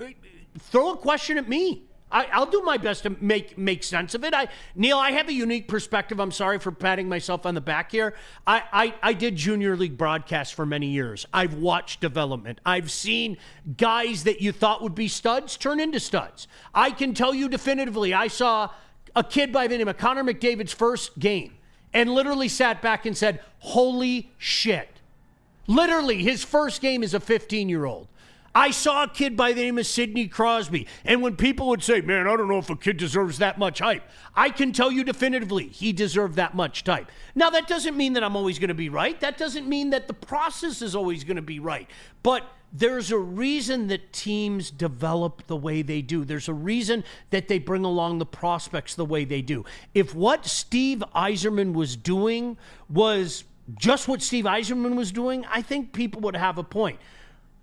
[SPEAKER 3] throw a question at me. I'll do my best to make sense of it. Neil, I have a unique perspective. I'm sorry for patting myself on the back here. I did junior league broadcasts for many years. I've watched development. I've seen guys that you thought would be studs turn into studs. I can tell you definitively, I saw a kid by the name of Connor McDavid's first game and literally sat back and said, holy shit. Literally, his first game as a 15-year-old. I saw a kid by the name of Sidney Crosby, and when people would say, man, I don't know if a kid deserves that much hype, I can tell you definitively he deserved that much hype. Now, that doesn't mean that I'm always going to be right. That doesn't mean that the process is always going to be right. But there's a reason that teams develop the way they do. There's a reason that they bring along the prospects the way they do. If what Steve Yzerman was doing was just what Steve Yzerman was doing, I think people would have a point.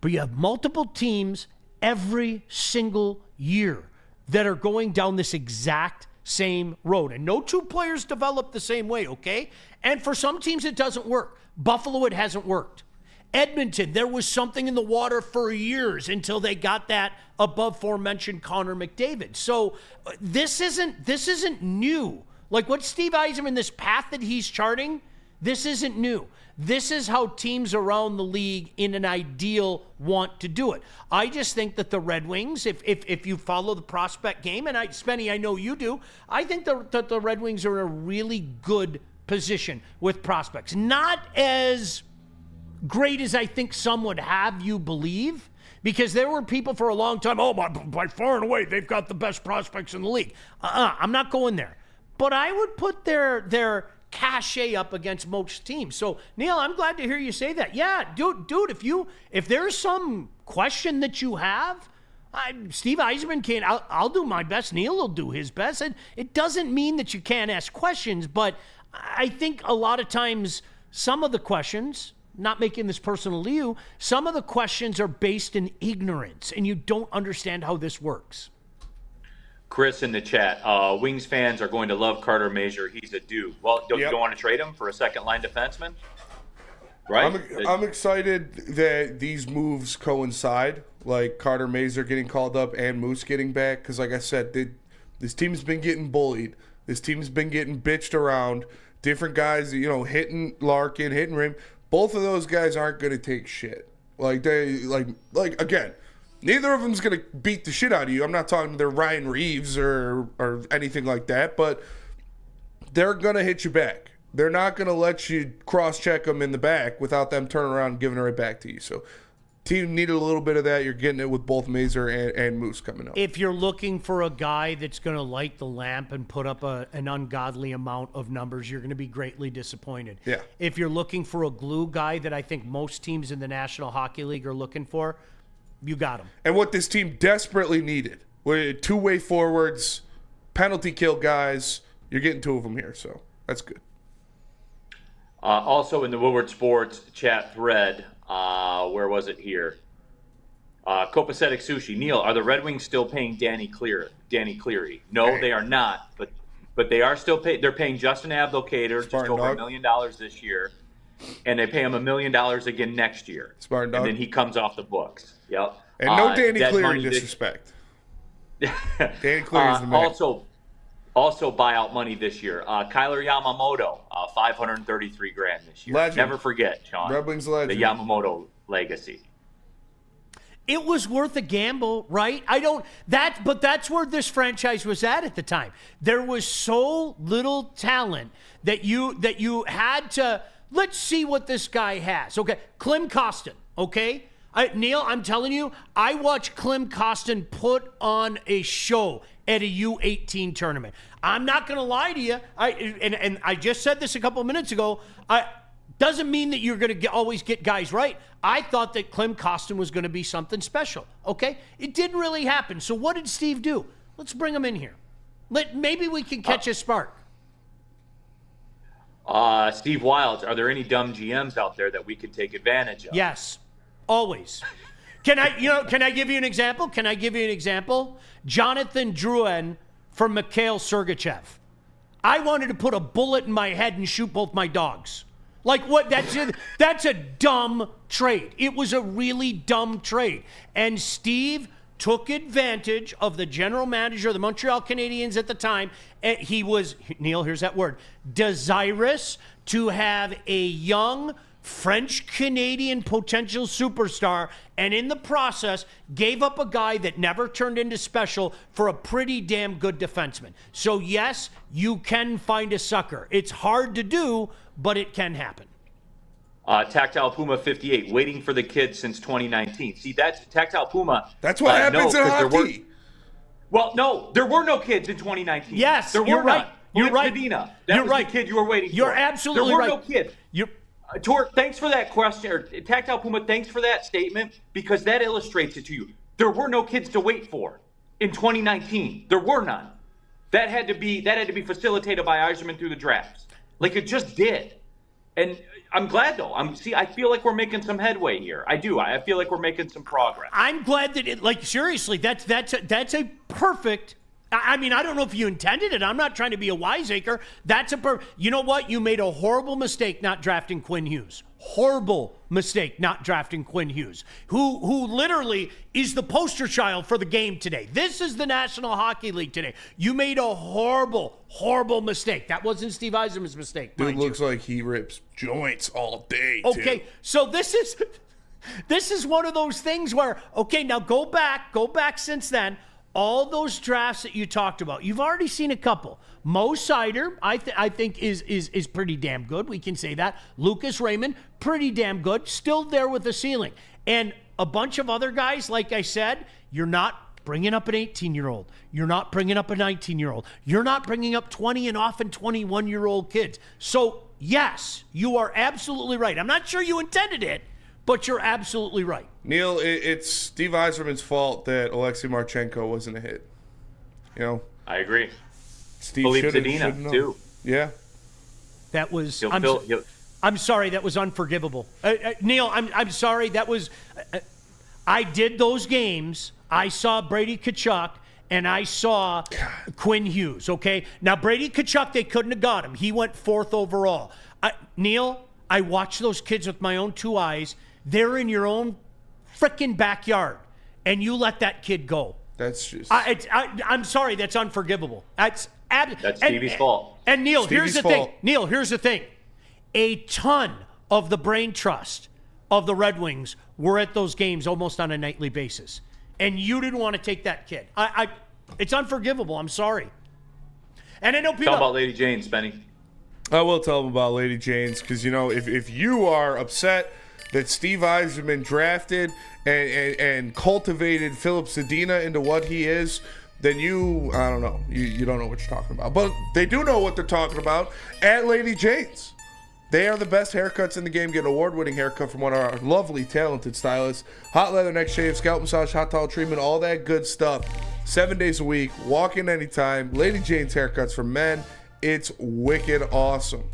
[SPEAKER 3] But you have multiple teams every single year that are going down this exact same road. And no two players develop the same way, okay? And for some teams, it doesn't work. Buffalo, it hasn't worked. Edmonton, there was something in the water for years until they got that above aforementioned Connor McDavid. So this isn't new. Like what Steve Yzerman, this path that he's charting, this isn't new. This is how teams around the league in an ideal want to do it. I just think that the Red Wings, if you follow the prospect game, and Spenny, I know you do, I think that the Red Wings are in a really good position with prospects. Not as great as I think some would have you believe, because there were people for a long time, by far and away, they've got the best prospects in the league. I'm not going there. But I would put their cachet up against most teams. So, Neil, I'm glad to hear you say that. Yeah, dude, if there's some question that you have, Steve Yzerman can. I'll do my best. Neil will do his best. And it doesn't mean that you can't ask questions, but I think a lot of times some of the questions, not making this personal to you, some of the questions are based in ignorance, and you don't understand how this works.
[SPEAKER 2] Chris in the chat, Wings fans are going to love Carter Mazur. He's a dude. Well, you don't want to trade him for a second-line defenseman? Right?
[SPEAKER 5] I'm excited that these moves coincide, like Carter Mazur getting called up and Moose getting back, because like I said, this team's been getting bullied. This team's been getting bitched around. Different guys, hitting Larkin, hitting Rim. Both of those guys aren't going to take shit. Again, neither of them's going to beat the shit out of you. I'm not talking they're Ryan Reeves or anything like that, but they're going to hit you back. They're not going to let you cross-check them in the back without them turning around and giving it right back to you. So team needed a little bit of that. You're getting it with both Mazur and Moose coming up.
[SPEAKER 3] If you're looking for a guy that's going to light the lamp and put up an ungodly amount of numbers, you're going to be greatly disappointed.
[SPEAKER 5] Yeah.
[SPEAKER 3] If you're looking for a glue guy that I think most teams in the National Hockey League are looking for, you got him.
[SPEAKER 5] And what this team desperately needed were two-way forwards, penalty kill guys. You're getting two of them here, so that's good.
[SPEAKER 2] Also in the Woodward Sports chat thread, where was it here? Copacetic Sushi. Neil, are the Red Wings still paying Danny Cleary? No, they are not. But they are still paying. They're paying Justin Abdelkader just over $1 million this year, and they pay him $1 million again next year.
[SPEAKER 5] Spartan dog.
[SPEAKER 2] And then he comes off the books. Yep.
[SPEAKER 5] And no Danny Cleary disrespect. Danny Cleary's the man.
[SPEAKER 2] Also buyout money this year. Kyler Yamamoto, $533,000 this year.
[SPEAKER 5] Legend.
[SPEAKER 2] Never forget, Sean.
[SPEAKER 5] Red Wings legend.
[SPEAKER 2] The Yamamoto legacy.
[SPEAKER 3] It was worth a gamble, right? But that's where this franchise was at the time. There was so little talent that you had to, let's see what this guy has. Okay, Klim Kostin, okay? Neil, I'm telling you, I watched Klim Kostin put on a show at a U18 tournament. I'm not going to lie to you. And I just said this a couple of minutes ago. Doesn't mean that you're going to always get guys right. I thought that Klim Kostin was going to be something special, okay? It didn't really happen. So what did Steve do? Let's bring him in here. Maybe we can catch a spark.
[SPEAKER 2] Steve Wilds, are there any dumb GMs out there that we could take advantage of?
[SPEAKER 3] Yes, always. Can I give you an example? Jonathan Drouin from Mikhail Sergachev. I wanted to put a bullet in my head and shoot both my dogs. Like what? That's a dumb trade. It was a really dumb trade. And Steve took advantage of the general manager of the Montreal Canadiens at the time. He was, Neil, here's that word, desirous to have a young French-Canadian potential superstar, and in the process gave up a guy that never turned into special for a pretty damn good defenseman. So yes, you can find a sucker. It's hard to do, but it can happen.
[SPEAKER 2] Tactile Puma 58, waiting for the kids since 2019. See, that's Tactile Puma.
[SPEAKER 5] That's what happens in hockey.
[SPEAKER 2] No, there were no kids in 2019.
[SPEAKER 3] Yes,
[SPEAKER 2] there were
[SPEAKER 3] you're right.
[SPEAKER 2] None.
[SPEAKER 3] You're right.
[SPEAKER 2] Medina. That was the kid you were waiting for.
[SPEAKER 3] You're absolutely right.
[SPEAKER 2] There were no kids. Tor, thanks for that question. Or, Tactile Puma, thanks for that statement, because that illustrates it to you. There were no kids to wait for in 2019. There were none. That had to be facilitated by Yzerman through the drafts. Like it just did. And I'm glad though. I feel like we're making some headway here. I do. I feel like we're making some progress.
[SPEAKER 3] I'm glad that seriously, that's a perfect. I mean, I don't know if you intended it. I'm not trying to be a wiseacre. You know what? You made a horrible mistake not drafting Quinn Hughes. Horrible mistake not drafting Quinn Hughes, who literally is the poster child for the game today. This is the National Hockey League today. You made a horrible, horrible mistake. That wasn't Steve Yzerman's mistake.
[SPEAKER 5] Dude looks like he rips joints all day,
[SPEAKER 3] okay, so this is one of those things where, okay, now go back since then. All those drafts that you talked about, you've already seen a couple. Mo Seider, I think is pretty damn good. We can say that. Lucas Raymond, pretty damn good. Still there with the ceiling. And a bunch of other guys, like I said, you're not bringing up an 18-year-old. You're not bringing up a 19-year-old. You're not bringing up 20 and often 21-year-old kids. So, yes, you are absolutely right. I'm not sure you intended it, but you're absolutely right.
[SPEAKER 5] Neil, it's Steve Yzerman's fault that Alexei Marchenko wasn't a hit. You know?
[SPEAKER 2] I agree.
[SPEAKER 5] Steve
[SPEAKER 2] Philippe Zadina, too.
[SPEAKER 5] Yeah.
[SPEAKER 3] That was... I'm sorry, that was unforgivable. Neil, I'm sorry, that was... I did those games. I saw Brady Tkachuk, and I saw Quinn Hughes, okay? Now, Brady Tkachuk, they couldn't have got him. He went 4th overall. Neil, I watched those kids with my own 2 eyes. They're in your own freaking backyard, and you let that kid go.
[SPEAKER 5] That's just...
[SPEAKER 3] I'm sorry, that's unforgivable. That's
[SPEAKER 2] Stevie's fault.
[SPEAKER 3] And Neil,
[SPEAKER 5] Stevie's
[SPEAKER 3] here's the thing. Neil, here's the thing. A ton of the brain trust of the Red Wings were at those games almost on a nightly basis, and you didn't want to take that kid. It's unforgivable. I'm sorry. And I know people...
[SPEAKER 2] Tell about Lady Jane's, Benny.
[SPEAKER 5] I will tell them about Lady Jane's, because, you know, if you are upset that Steve Yzerman drafted and cultivated Philip Zadina into what he is, then I don't know. You don't know what you're talking about. But they do know what they're talking about at Lady Jane's. They are the best haircuts in the game. Get an award-winning haircut from one of our lovely, talented stylists. Hot leather neck shave, scalp massage, hot towel treatment, all that good stuff. 7 days a week. Walk in anytime. Lady Jane's haircuts for men. It's wicked awesome.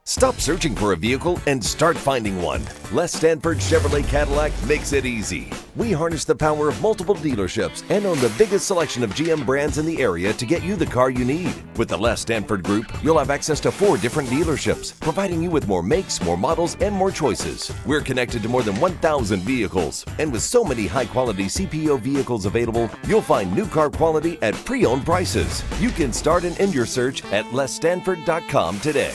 [SPEAKER 10] Stop searching for a vehicle and start finding one. Les Stanford Chevrolet Cadillac makes it easy. We harness the power of multiple dealerships and own the biggest selection of GM brands in the area to get you the car you need. With the Les Stanford Group, you'll have access to 4 different dealerships, providing you with more makes, more models, and more choices. We're connected to more than 1,000 vehicles, and with so many high-quality CPO vehicles available, you'll find new car quality at pre-owned prices. You can start and end your search at lesstanford.com today.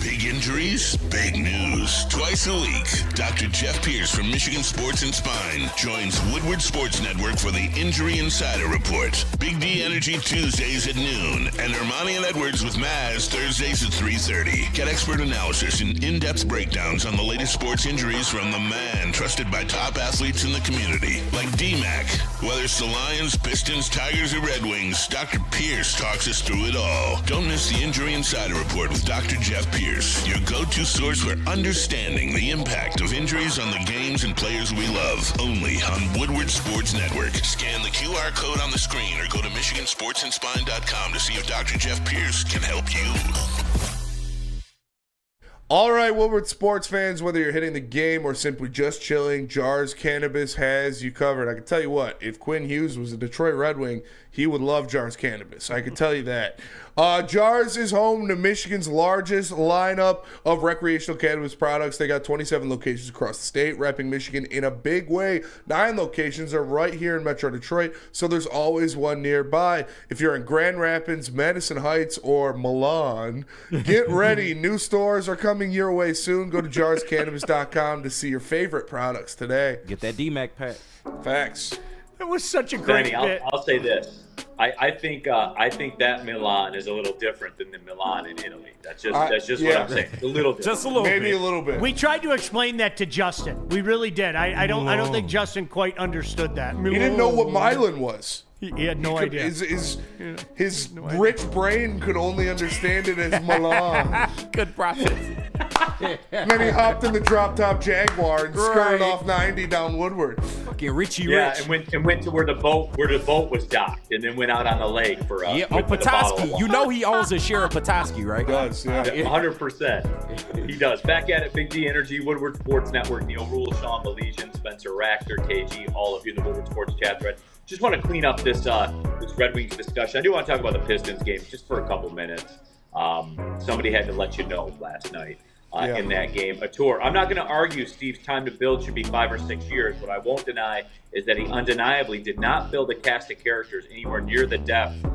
[SPEAKER 1] Big injuries, big news. Twice a week, Dr. Jeff Pierce from Michigan Sports and Spine joins Woodward Sports Network for the Injury Insider Report. Big D Energy Tuesdays at noon, and Ermanni and Edwards with Maz Thursdays at 3:30. Get expert analysis and in-depth breakdowns on the latest sports injuries from the man trusted by top athletes in the community, like D-Mac. Whether it's the Lions, Pistons, Tigers, or Red Wings, Dr. Pierce talks us through it all. Don't miss the Injury Insider Report with Dr. Jeff Pierce, your go-to source for understanding the impact of injuries on the games and players we love. Only on Woodward Sports Network. Scan the QR code on the screen or go to MichiganSportsandSpine.com to see if Dr. Jeff Pierce can help you.
[SPEAKER 5] All right, Woodward sports fans, whether you're hitting the game or simply just chilling, Jars Cannabis has you covered. I can tell you what, if Quinn Hughes was a Detroit Red Wing, he would love Jars Cannabis. I can tell you that. Jars is home to Michigan's largest lineup of recreational cannabis products. They got 27 locations across the state, repping Michigan in a big way. 9 locations are right here in Metro Detroit, so there's always one nearby. If you're in Grand Rapids, Madison Heights, or Milan, get ready. New stores are coming your way soon. Go to jarscannabis.com to see your favorite products today.
[SPEAKER 4] Get that D-Mac pack.
[SPEAKER 5] Facts.
[SPEAKER 3] That was such a great bit.
[SPEAKER 2] I'll say this. I think that Milan is a little different than the Milan in Italy. That's just what I'm saying. A little different.
[SPEAKER 4] Just a little
[SPEAKER 5] Maybe
[SPEAKER 4] bit.
[SPEAKER 5] a little bit.
[SPEAKER 3] We tried to explain that to Justin. We really did. I don't think Justin quite understood that.
[SPEAKER 5] He didn't know what Milan was.
[SPEAKER 3] He had no idea.
[SPEAKER 5] His rich brain could only understand it as Milan.
[SPEAKER 4] Good process.
[SPEAKER 5] And then he hopped in the drop-top Jaguar and skirted off 90 down Woodward.
[SPEAKER 4] Fucking Richie
[SPEAKER 2] Yeah,
[SPEAKER 4] Rich.
[SPEAKER 2] and went to where the boat was docked, and then went out on the lake for
[SPEAKER 4] Yeah,
[SPEAKER 2] with a bottle of
[SPEAKER 4] Petoskey.
[SPEAKER 2] wine.
[SPEAKER 4] You know he owns a share of Petoskey, right?
[SPEAKER 5] He does, yeah.
[SPEAKER 2] 100%. He does. Back at it, Big D Energy, Woodward Sports Network, Neil Rule, Sean Belizean, Spencer Rachter, KG, all of you in the Woodward Sports chat thread. Just want to clean up this Red Wings discussion. I do want to talk about the Pistons game just for a couple minutes. Somebody had to let you know last night in that game. A tour. I'm not going to argue Steve's time to build should be 5 or 6 years. What I won't deny is that he undeniably did not build a cast of characters anywhere near the depth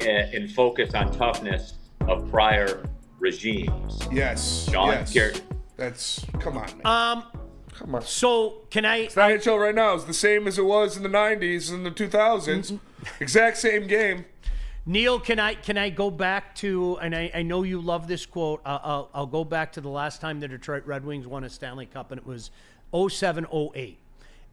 [SPEAKER 2] and focus on toughness of prior regimes.
[SPEAKER 5] Yes.
[SPEAKER 2] Sean,
[SPEAKER 5] yes. That's come on, man. Come on.
[SPEAKER 3] So can I?
[SPEAKER 5] It's not NHL right now. It's the same as it was in the 90s and the 2000s. Exact same game.
[SPEAKER 3] Neil, can I go back to, and I know you love this quote, I'll go back to the last time the Detroit Red Wings won a Stanley Cup, and it was 07-08.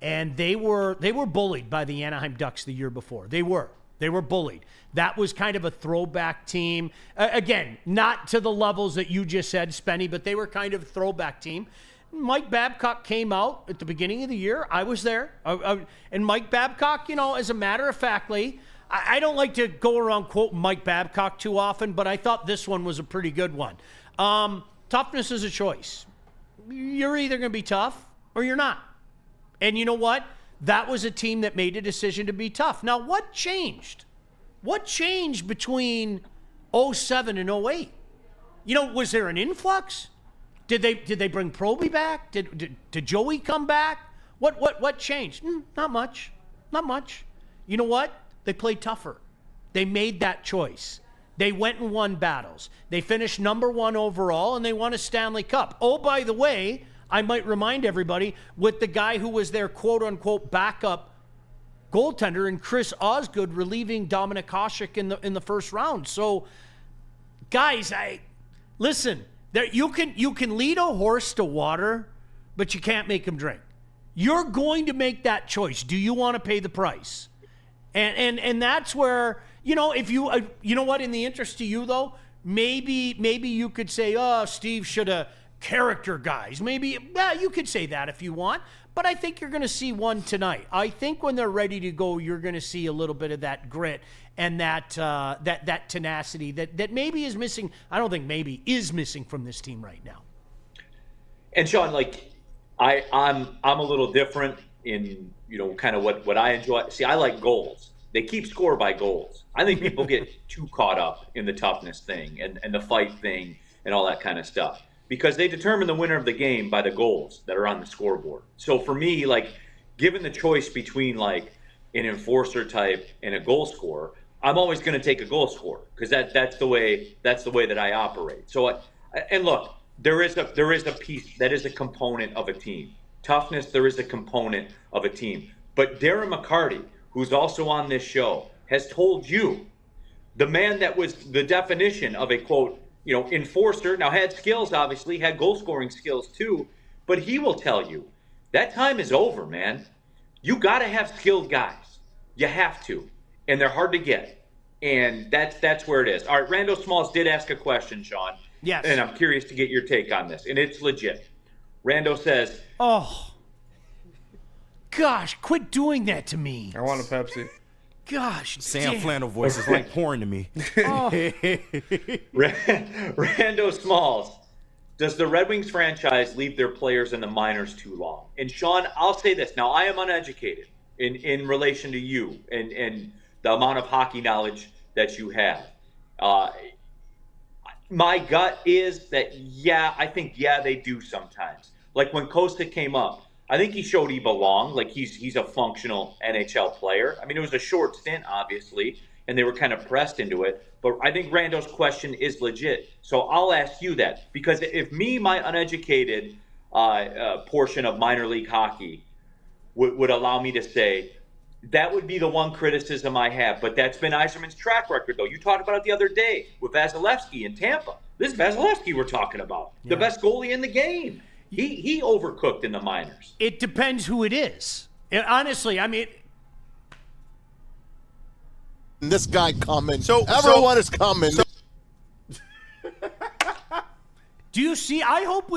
[SPEAKER 3] And they were bullied by the Anaheim Ducks the year before. They were bullied. That was kind of a throwback team. Again, not to the levels that you just said, Spenny, but they were kind of a throwback team. Mike Babcock came out at the beginning of the year. I was there. And Mike Babcock, as a matter of factly, I don't like to go around quoting Mike Babcock too often, but I thought this one was a pretty good one. Toughness is a choice. You're either going to be tough or you're not. And you know what? That was a team that made a decision to be tough. Now, what changed? What changed between 07 and 08? Was there an influx? Did they bring Proby back? Did Joey come back? What changed? Not much. Not much. You know what? They played tougher. They made that choice. They went and won battles. They finished number 1 overall, and they won a Stanley Cup. Oh, by the way, I might remind everybody, with the guy who was their quote-unquote backup goaltender and Chris Osgood relieving Dominik Hasek in the first round. So, guys, listen. You can lead a horse to water, but you can't make him drink. You're going to make that choice. Do you want to pay the price? And that's where, if you, in the interest to you though, maybe you could say, oh, Steve should have character guys. Maybe, you could say that if you want, but I think you're going to see one tonight. I think when they're ready to go, you're going to see a little bit of that grit and that tenacity that maybe is missing. I don't think maybe is missing from this team right now.
[SPEAKER 2] And Sean, I'm a little different in, kind of what I enjoy. See, I like goals. They keep score by goals. I think people get too caught up in the toughness thing and the fight thing and all that kind of stuff because they determine the winner of the game by the goals that are on the scoreboard. So for me, like, given the choice between like an enforcer type and a goal scorer, I'm always going to take a goal scorer because that's the way that I operate. So and look, there is a piece that is a component of a team. Toughness, there is a component of a team. But Darren McCarty, who's also on this show, has told you, the man that was the definition of a, quote, enforcer, now had skills, obviously, had goal-scoring skills too, but he will tell you, that time is over, man. You got to have skilled guys. You have to. And they're hard to get. And that's where it is. All right, Randall Smalls did ask a question, Sean.
[SPEAKER 3] Yes.
[SPEAKER 2] And I'm curious to get your take on this. And it's legit. Rando says,
[SPEAKER 3] oh, gosh, quit doing that to me.
[SPEAKER 9] I want a Pepsi.
[SPEAKER 3] Gosh,
[SPEAKER 4] Sam
[SPEAKER 3] damn.
[SPEAKER 4] Flannel voice is like porn to me.
[SPEAKER 3] Oh.
[SPEAKER 2] Rando Smalls, does the Red Wings franchise leave their players in the minors too long? And Sean, I'll say this. Now, I am uneducated in relation to you and the amount of hockey knowledge that you have. My gut is that, I think they do sometimes. Like when Costa came up, I think he showed he belonged. Like he's a functional NHL player. I mean, it was a short stint, obviously, and they were kind of pressed into it. But I think Rando's question is legit. So I'll ask you that. Because if my uneducated portion of minor league hockey would allow me to say, that would be the one criticism I have. But that's been Yzerman's track record, though. You talked about it the other day with Vasilevsky in Tampa. This is Vasilevsky we're talking about. Yeah. The best goalie in the game. He overcooked in the minors.
[SPEAKER 3] It depends who it is. Honestly, I mean...
[SPEAKER 12] This guy coming. Everyone is coming.
[SPEAKER 3] Do you see? I hope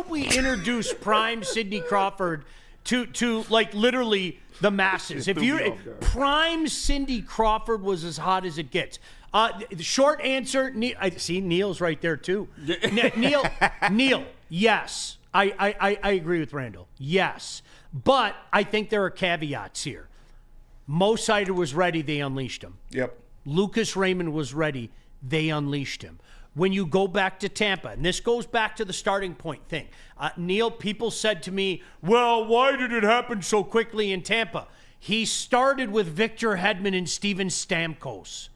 [SPEAKER 3] we introduce prime Sidney Crawford to like literally the masses. If you prime Cindy Crawford was as hot as it gets. The short answer, I see Neil's right there too. Neil, yes. I agree with Randall. Yes. But I think there are caveats here. Mo Seider was ready, they unleashed him.
[SPEAKER 9] Yep.
[SPEAKER 3] Lucas Raymond was ready, they unleashed him. When you go back to Tampa, and this goes back to the starting point thing. Neil, people said to me, well, why did it happen so quickly in Tampa? He started with Victor Hedman and Steven Stamkos.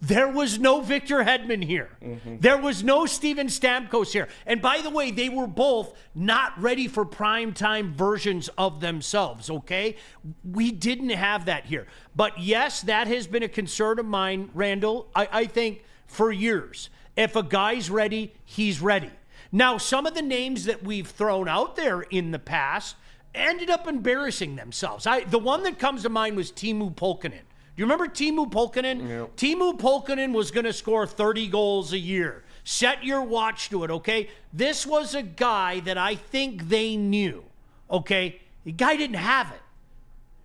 [SPEAKER 3] There was no Victor Hedman here. Mm-hmm. There was no Steven Stamkos here. And by the way, they were both not ready for primetime versions of themselves, okay? We didn't have that here. But yes, that has been a concern of mine, Randall, I think for years. If a guy's ready, he's ready. Now, some of the names that we've thrown out there in the past ended up embarrassing themselves. The one that comes to mind was Teemu Pulkkinen. Do you remember Teemu Pulkkinen? Yep. Teemu Pulkkinen was going to score 30 goals a year. Set your watch to it, okay? This was a guy that I think they knew, okay? The guy didn't have it.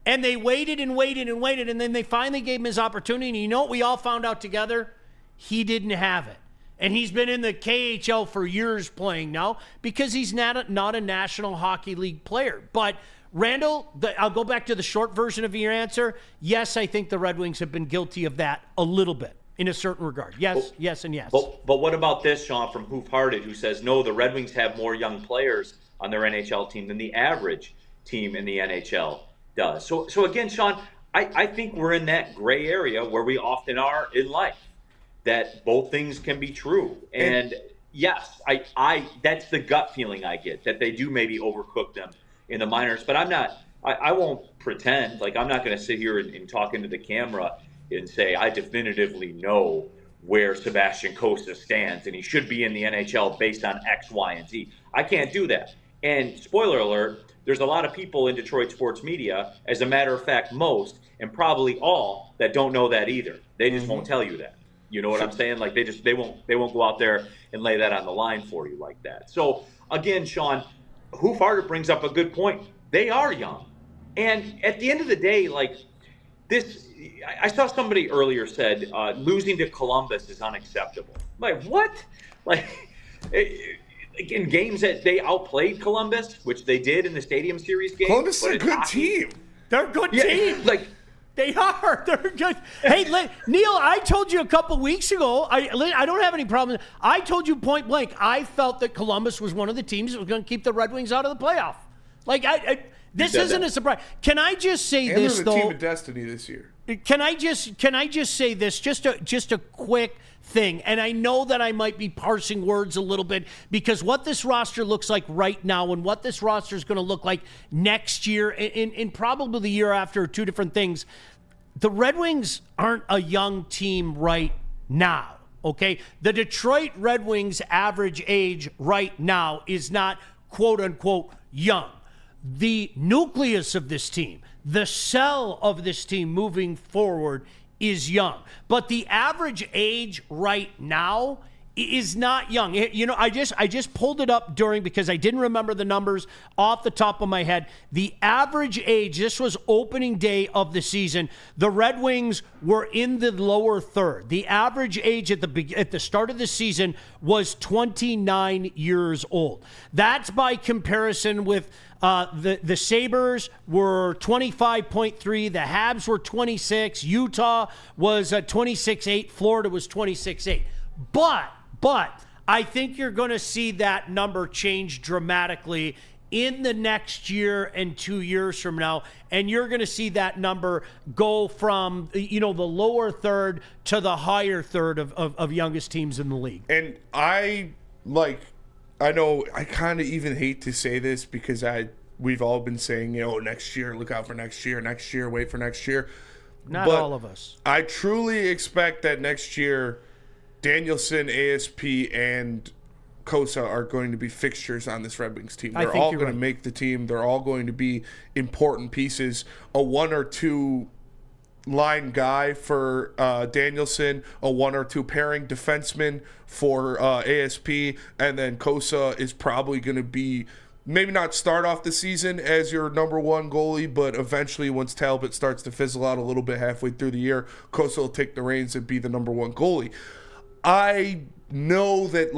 [SPEAKER 3] And they waited and waited and waited, and then they finally gave him his opportunity. And you know what we all found out together? He didn't have it. And he's been in the KHL for years playing now because he's not a National Hockey League player. But Randall, I'll go back to the short version of your answer. Yes, I think the Red Wings have been guilty of that a little bit in a certain regard. Yes, yes, and yes.
[SPEAKER 2] But what about this, Sean, from Hoof Hearted, who says, no, the Red Wings have more young players on their NHL team than the average team in the NHL does. So again, Sean, I think we're in that gray area where we often are in life, that both things can be true. And yes, I that's the gut feeling I get, that they do maybe overcook them in the minors, but I won't pretend, like I'm not going to sit here and talk into the camera and say I definitively know where Sebastian Costa stands and he should be in the NHL based on X, Y, and Z. I can't do that. And spoiler alert, there's a lot of people in Detroit sports media, as a matter of fact, most, and probably all, that don't know that either. They just won't tell you that. You know what I'm saying? Like they won't go out there and lay that on the line for you like that. So again, Sean, Hoof Hearted brings up a good point. They are young. And at the end of the day, like this, I saw somebody earlier said losing to Columbus is unacceptable. I'm like, what? Like, in games that they outplayed Columbus, which they did in the Stadium Series game.
[SPEAKER 5] Columbus is a good team.
[SPEAKER 3] They're a good team. They are. They're good. Hey, Neil, I told you a couple weeks ago, I don't have any problem. I told you point blank, I felt that Columbus was one of the teams that was going to keep the Red Wings out of the playoff. This isn't a surprise. Can I just say this,
[SPEAKER 5] they're
[SPEAKER 3] though?
[SPEAKER 5] the team of destiny this year.
[SPEAKER 3] Can I just say this? Just a quick thing. And I know that I might be parsing words a little bit because what this roster looks like right now and what this roster is going to look like next year and probably the year after are two different things. The Red Wings aren't a young team right now, okay? The Detroit Red Wings average age right now is not quote-unquote young. The nucleus of this team, the cell of this team moving forward is young. But the average age right now is not young. You know, I just pulled it up because I didn't remember the numbers off the top of my head. The average age, this was opening day of the season, the Red Wings were in the lower third. The average age at the start of the season was 29 years old. That's by comparison with the Sabres were 25.3. The Habs were 26. Utah was 26.8. Florida was 26.8. But I think you're going to see that number change dramatically in the next year and 2 years from now. And you're going to see that number go from, the lower third to the higher third of youngest teams in the league.
[SPEAKER 5] And I know I kind of even hate to say this because we've all been saying, next year, look out for next year, wait for next year.
[SPEAKER 3] Not all of us.
[SPEAKER 5] I truly expect that next year Danielson, ASP, and Kosa are going to be fixtures on this Red Wings team. They're all going to make the team. They're all going to be important pieces. A 1 or 2 line guy for Danielson, a 1 or 2 pairing defenseman for ASP, and then Kosa is probably going to be maybe not start off the season as your number 1 goalie, but eventually once Talbot starts to fizzle out a little bit halfway through the year, Kosa will take the reins and be the number 1 goalie. I know that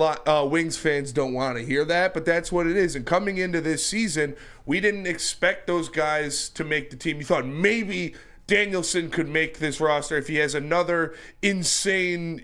[SPEAKER 5] Wings fans don't want to hear that, but that's what it is. And coming into this season, we didn't expect those guys to make the team. You thought maybe Danielson could make this roster if he has another insane,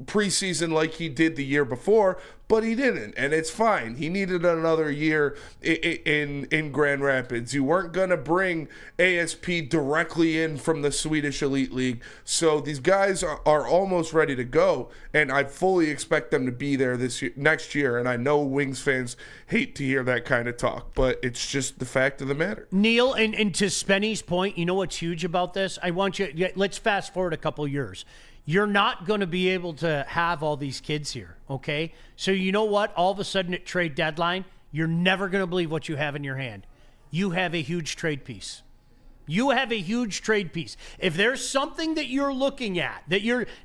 [SPEAKER 5] preseason like he did the year before, but he didn't, and it's fine. He needed another year in Grand Rapids. You weren't going to bring ASP directly in from the Swedish Elite League, so these guys are almost ready to go, and I fully expect them to be there next year, and I know Wings fans hate to hear that kind of talk, but it's just the fact of the matter.
[SPEAKER 3] Neil, and to Spenny's point, you know what's huge about this? Let's fast forward a couple years. You're not going to be able to have all these kids here, okay? So you know what? All of a sudden at trade deadline, you're never going to believe what you have in your hand. You have a huge trade piece. You have a huge trade piece. If there's something that you're looking at,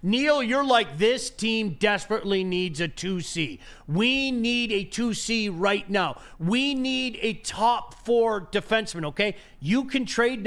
[SPEAKER 3] Neil, you're like, this team desperately needs a 2C. We need a 2C right now. We need a top 4 defenseman, okay? You can trade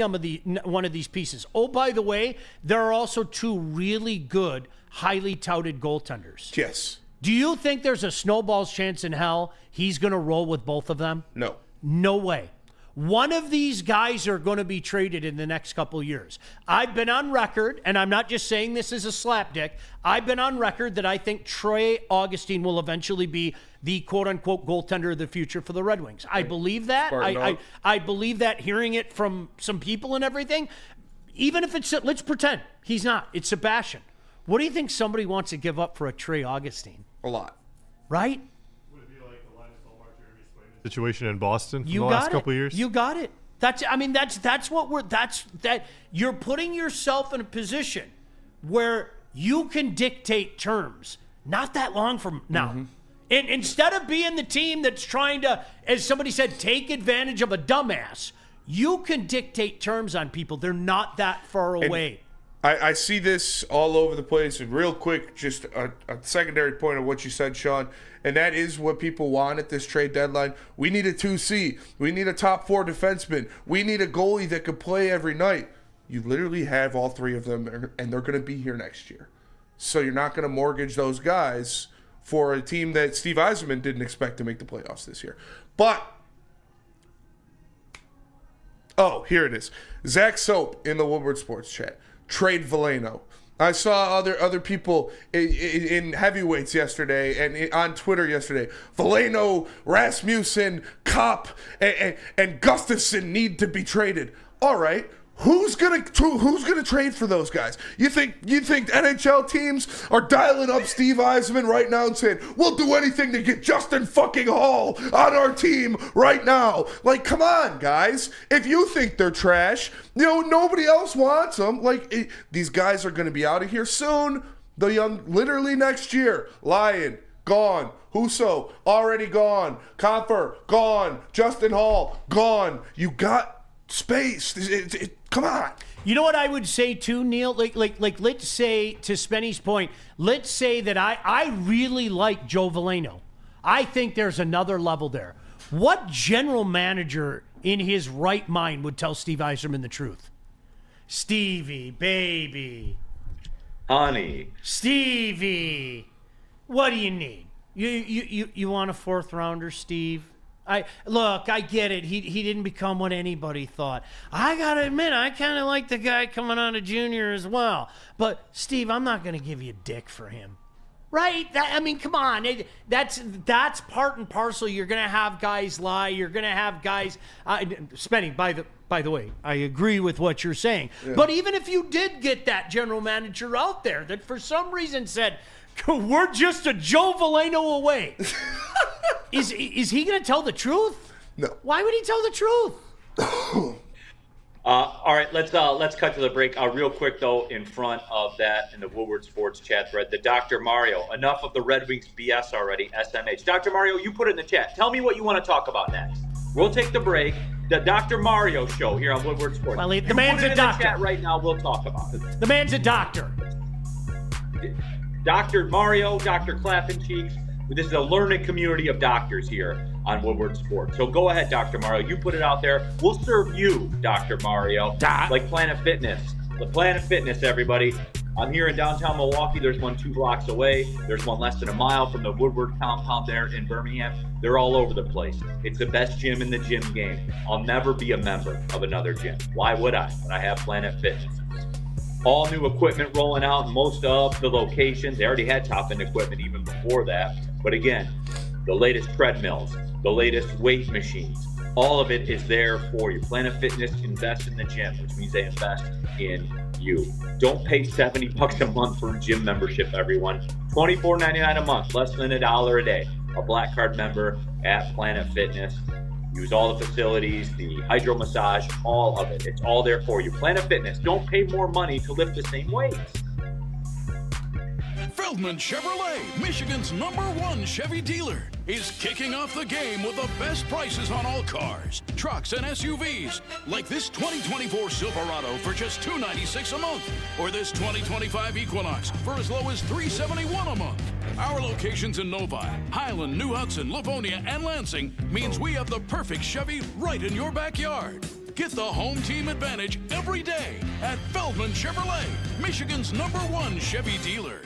[SPEAKER 3] one of these pieces. Oh, by the way, there are also 2 really good, highly touted goaltenders.
[SPEAKER 5] Yes.
[SPEAKER 3] Do you think there's a snowball's chance in hell he's going to roll with both of them?
[SPEAKER 5] No.
[SPEAKER 3] No way. One of these guys are going to be traded in the next couple years. I've been on record, and I'm not just saying this as a slapdick. I've been on record that I think Trey Augustine will eventually be the quote-unquote goaltender of the future for the Red Wings. I believe that. I believe that hearing it from some people and everything. Even if let's pretend he's not. It's Sebastian. What do you think somebody wants to give up for a Trey Augustine?
[SPEAKER 5] A lot.
[SPEAKER 3] Right?
[SPEAKER 13] Situation in Boston in the last couple of years.
[SPEAKER 3] You got it. You're putting yourself in a position where you can dictate terms not that long from now. Mm-hmm. And instead of being the team that's trying to, as somebody said, take advantage of a dumbass, you can dictate terms on people. They're not that far away.
[SPEAKER 5] I see this all over the place. And real quick, just a secondary point of what you said, Sean, and that is what people want at this trade deadline. We need a 2C. We need a top 4 defenseman. We need a goalie that could play every night. You literally have all 3 of them, and they're going to be here next year. So you're not going to mortgage those guys for a team that Steve Yzerman didn't expect to make the playoffs this year. But, here it is. Zach Soap in the Woodward Sports chat. Trade Veleno. I saw other people in heavyweights yesterday and on Twitter yesterday. Veleno, Rasmussen, Kopp, and Gustafson need to be traded. All right. Who's gonna trade for those guys? You think NHL teams are dialing up Steve Yzerman right now and saying, we'll do anything to get Justin fucking Hall on our team right now? Like, come on, guys. If you think they're trash, nobody else wants them. Like, these guys are gonna be out of here soon. The young, literally next year. Lyon, gone. Husso, already gone. Comfer, gone. Justin Hall, gone. You got space. Come on.
[SPEAKER 3] You know what I would say too, Neil? Like let's say, to Spenny's point, let's say that I really like Joe Veleno. I think there's another level there. What general manager in his right mind would tell Steve Yzerman the truth? Stevie, baby.
[SPEAKER 2] Honey.
[SPEAKER 3] Stevie, what do you need? You want a fourth rounder, Steve? I get it. He didn't become what anybody thought. I gotta admit, I kind of like the guy coming on to junior as well. But Steve, I'm not gonna give you a dick for him, right? Come on. That's part and parcel. You're gonna have guys lie. You're gonna have guys. Spenny, by the way, I agree with what you're saying. Yeah. But even if you did get that general manager out there that for some reason said, we're just a Joe Veleno away. Is he going to tell the truth?
[SPEAKER 5] No.
[SPEAKER 3] Why would he tell the truth?
[SPEAKER 2] All right, let's cut to the break. Real quick, though, in front of that, in the Woodward Sports chat thread, the Dr. Mario. Enough of the Red Wings BS already, SMH. Dr. Mario, you put it in the chat. Tell me what you want to talk about next. We'll take the break. The Dr. Mario show here on Woodward Sports.
[SPEAKER 3] Well, the man's a doctor.
[SPEAKER 2] The chat right now, we'll talk about it.
[SPEAKER 3] The man's a doctor.
[SPEAKER 2] Dr. Mario, Dr. Clappin Cheeks. This is a learning community of doctors here on Woodward Sports. So go ahead, Dr. Mario. You put it out there. We'll serve you, Dr. Mario, like Planet Fitness. The Planet Fitness, everybody. I'm here in downtown Milwaukee. There's one 2 blocks away. There's one less than a mile from the Woodward compound there in Birmingham. They're all over the place. It's the best gym in the gym game. I'll never be a member of another gym. Why would I when I have Planet Fitness? All new equipment rolling out in most of the locations. They already had top-end equipment even before that. But again, the latest treadmills, the latest weight machines, all of it is there for you. Planet Fitness invests in the gym, which means they invest in you. Don't pay $70 a month for a gym membership, everyone. $24.99 a month, less than $1 a day. A Black Card member at Planet Fitness. Use all the facilities, the hydro massage, all of it. It's all there for you. Planet Fitness. Don't pay more money to lift the same weights.
[SPEAKER 11] Feldman Chevrolet, Michigan's #1 Chevy dealer, is kicking off the game with the best prices on all cars, trucks, and SUVs, like this 2024 Silverado for just $296 a month, or this 2025 Equinox for as low as $371 a month. Our locations in Novi, Highland, New Hudson, Livonia, and Lansing means we have the perfect Chevy right in your backyard. Get the home team advantage every day at Feldman Chevrolet, Michigan's #1 Chevy dealer.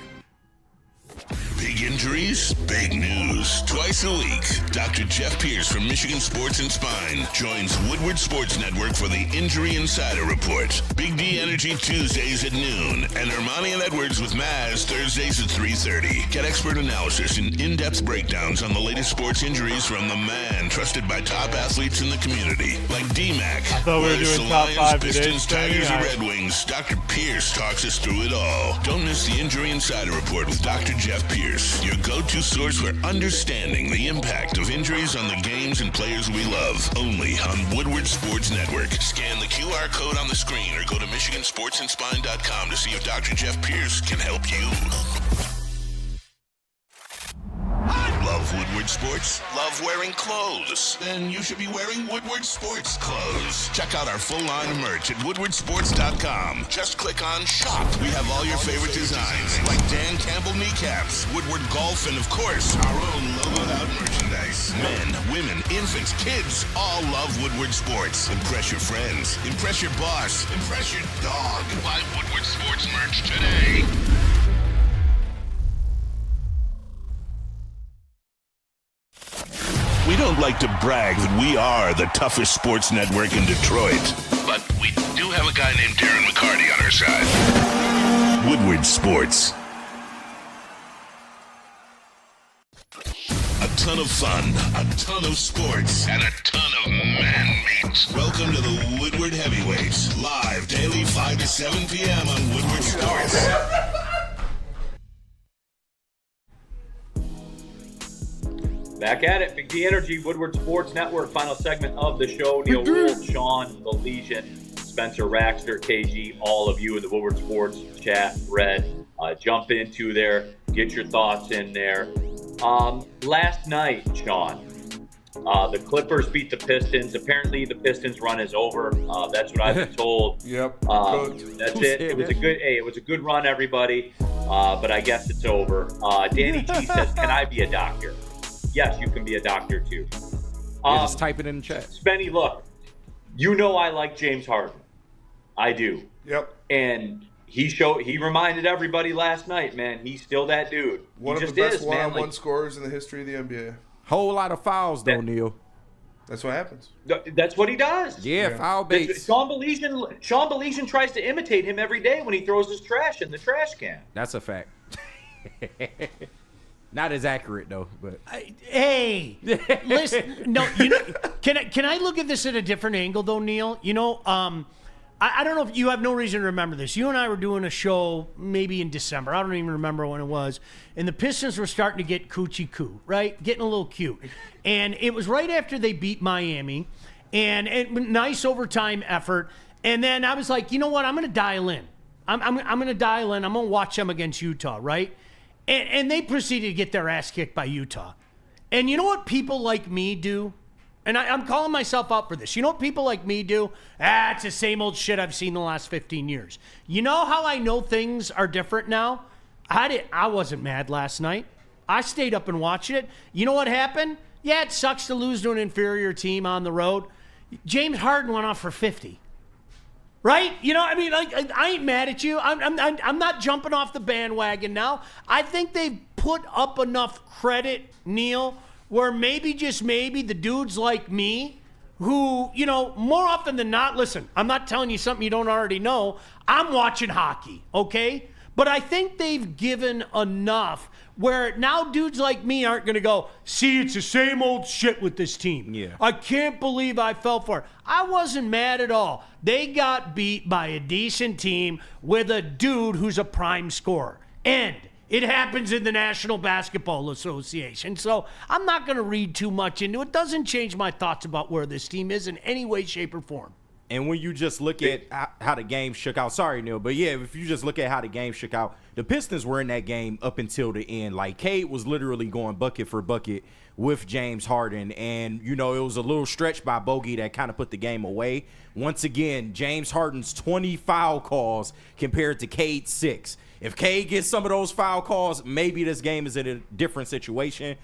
[SPEAKER 1] Big injuries, big news. Twice a week, Dr. Jeff Pierce from Michigan Sports and Spine joins Woodward Sports Network for the Injury Insider Report. Big D Energy Tuesdays at noon, and Ermanni and Edwards with Maz Thursdays at 3:30. Get expert analysis and in-depth breakdowns on the latest sports injuries from the man trusted by top athletes in the community, like D-Mac.
[SPEAKER 13] I thought we were doing top
[SPEAKER 1] Lions,
[SPEAKER 13] 5
[SPEAKER 1] Pistons,
[SPEAKER 13] today.
[SPEAKER 1] Tigers, and Red Wings. Dr. Pierce talks us through it all. Don't miss the Injury Insider Report with Dr. Jeff Pierce, your go-to source for understanding the impact of injuries on the games and players we love. Only on Woodward Sports Network. Scan the QR code on the screen or go to MichiganSportsandSpine.com to see if Dr. Jeff Pierce can help you. Love Woodward Sports? Love wearing clothes? Then you should be wearing Woodward Sports clothes. Check out our full line of merch at WoodwardSports.com. Just click on Shop. We have all your favorite designs, like Dan Campbell kneecaps, Woodward Golf, and of course, our own logoed out merchandise. Men, women, infants, kids, all love Woodward Sports. Impress your friends. Impress your boss. Impress your dog. Buy Woodward Sports merch today. don't like to brag that we are the toughest sports network in Detroit, but we do have a guy named Darren McCarty on our side. Woodward Sports. A ton of fun, a ton of sports, and a ton of man-meat. Welcome to the Woodward Heavyweights, live daily 5 to 7 p.m. on Woodward Sports.
[SPEAKER 2] Back at it, Big D Energy, Woodward Sports Network, final segment of the show. Neil Rule, Sean, the Legion, Spencer Raxter, KG, all of you in the Woodward Sports chat thread. Jump into there, get your thoughts in there. Last night, Sean, the Clippers beat the Pistons. Apparently, the Pistons run is over. That's what I've been told.
[SPEAKER 5] Yep.
[SPEAKER 2] That's it. It was a good run, everybody. But I guess it's over. Danny G says, "Can I be a doctor?" Yes, you can be a doctor too.
[SPEAKER 4] Just type it in the chat.
[SPEAKER 2] Spenny, look, you know I like James Harden. I do.
[SPEAKER 5] Yep.
[SPEAKER 2] And he reminded everybody last night, man, he's still that dude.
[SPEAKER 5] One of the best one-on-one scorers in the history of the NBA.
[SPEAKER 4] Whole lot of fouls, though, Neil.
[SPEAKER 5] That's what happens.
[SPEAKER 2] That's what he does.
[SPEAKER 4] Yeah, foul baits.
[SPEAKER 2] Sean Belizean tries to imitate him every day when he throws his trash in the trash can.
[SPEAKER 4] That's a fact. Not as accurate though, but
[SPEAKER 3] hey, listen. No, can I look at this at a different angle though, Neil? I don't know if you have no reason to remember this. You and I were doing a show maybe in December. I don't even remember when it was. And the Pistons were starting to get coochie-coo, right? Getting a little cute. And it was right after they beat Miami. And nice overtime effort. And then I was like, you know what? I'm going to dial in. I'm going to dial in. I'm going to watch them against Utah, right? And they proceeded to get their ass kicked by Utah. And you know what people like me do? And I'm calling myself out for this. You know what people like me do? It's the same old shit I've seen the last 15 years. You know how I know things are different now? I wasn't mad last night. I stayed up and watched it. You know what happened? Yeah, it sucks to lose to an inferior team on the road. James Harden went off for 50. Right? I ain't mad at you. I'm not jumping off the bandwagon now. I think they've put up enough credit, Neil, where maybe, just maybe, the dudes like me who, more often than not, listen, I'm not telling you something you don't already know. I'm watching hockey, okay? But I think they've given enough where now dudes like me aren't going to go, see, it's the same old shit with this team.
[SPEAKER 4] Yeah.
[SPEAKER 3] I can't believe I fell for it. I wasn't mad at all. They got beat by a decent team with a dude who's a prime scorer. And it happens in the National Basketball Association. So I'm not going to read too much into it. It doesn't change my thoughts about where this team is in any way, shape, or form.
[SPEAKER 4] And when you just look at how the game shook out, sorry, Neil, but yeah, if you just look at how the game shook out, the Pistons were in that game up until the end. Like, Cade was literally going bucket for bucket with James Harden. And, it was a little stretch by Bogey that kind of put the game away. Once again, James Harden's 20 foul calls compared to Cade's 6. If Cade gets some of those foul calls, maybe this game is in a different situation.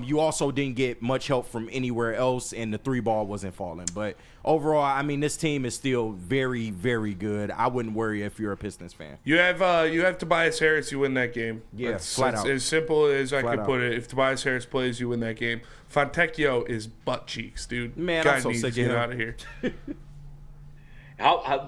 [SPEAKER 4] You also didn't get much help from anywhere else, and the three ball wasn't falling. But overall, this team is still very, very good. I wouldn't worry if you're a Pistons fan.
[SPEAKER 5] You have Tobias Harris, you win that game.
[SPEAKER 4] Yeah, flat out.
[SPEAKER 5] As simple as I could put it. If Tobias Harris plays, you win that game. Fontecchio is butt cheeks, dude.
[SPEAKER 4] Man,
[SPEAKER 5] Guy
[SPEAKER 4] I'm so
[SPEAKER 5] needs
[SPEAKER 4] sick
[SPEAKER 5] to
[SPEAKER 4] of
[SPEAKER 5] get
[SPEAKER 4] him.
[SPEAKER 5] out of here.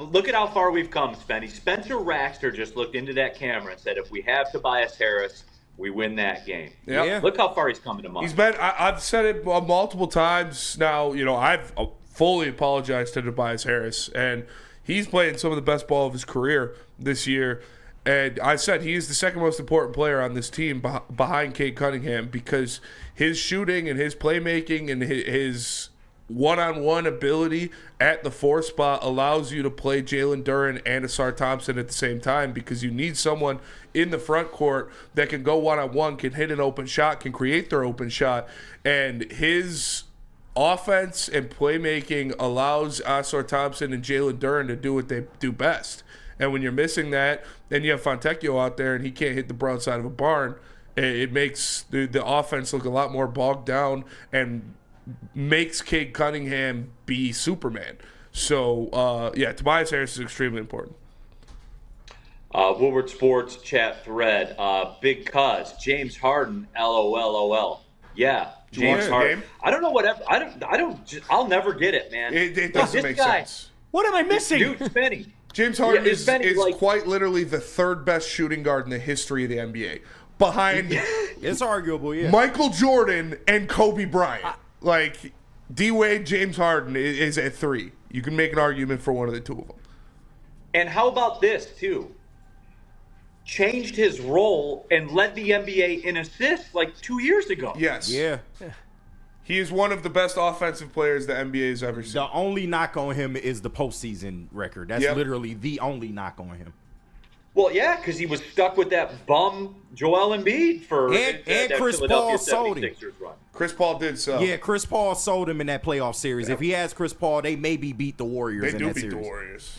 [SPEAKER 2] Look at how far we've come, Spenny. Spencer Raxter just looked into that camera and said, if we have Tobias Harris, we win that game.
[SPEAKER 5] Yep. Yeah.
[SPEAKER 2] Look how far he's come in a month.
[SPEAKER 5] He's been. I've said it multiple times now. I've fully apologized to Tobias Harris, and he's playing some of the best ball of his career this year. And I said he is the second most important player on this team behind Cade Cunningham, because his shooting and his playmaking and his one-on-one ability at the 4 spot allows you to play Jalen Duren and Asar Thompson at the same time, because you need someone in the front court that can go one-on-one, can hit an open shot, can create their open shot. And his offense and playmaking allows Asar Thompson and Jalen Duren to do what they do best. And when you're missing that, and you have Fontecchio out there and he can't hit the broad side of a barn, it makes the offense look a lot more bogged down and makes Cade Cunningham be Superman. So, Tobias Harris is extremely important.
[SPEAKER 2] Woodward Sports chat thread. Big Cuz, James Harden, LOL. Yeah, James Harden. I don't know whatever. I'll never get it, man.
[SPEAKER 5] It doesn't make sense.
[SPEAKER 3] What am I missing?
[SPEAKER 2] Dude, Spenny.
[SPEAKER 5] James Harden is quite literally the third best shooting guard in the history of the NBA. Behind
[SPEAKER 4] it's arguable, yeah.
[SPEAKER 5] Michael Jordan and Kobe Bryant. Like D-Wade, James Harden is at 3. You can make an argument for one of the two of them.
[SPEAKER 2] And how about this too? Changed his role and led the NBA in assists like 2 years ago.
[SPEAKER 5] Yes.
[SPEAKER 4] Yeah.
[SPEAKER 5] He is one of the best offensive players the NBA has ever seen.
[SPEAKER 4] The only knock on him is the postseason record. That's literally the only knock on him.
[SPEAKER 2] Well, yeah, because he was stuck with that bum Joel Embiid for
[SPEAKER 4] and Chris Paul sold him.
[SPEAKER 5] Chris Paul did so.
[SPEAKER 4] Yeah, Chris Paul sold him in that playoff series. If he has Chris Paul, they maybe beat the Warriors in that series.
[SPEAKER 5] They do beat the Warriors.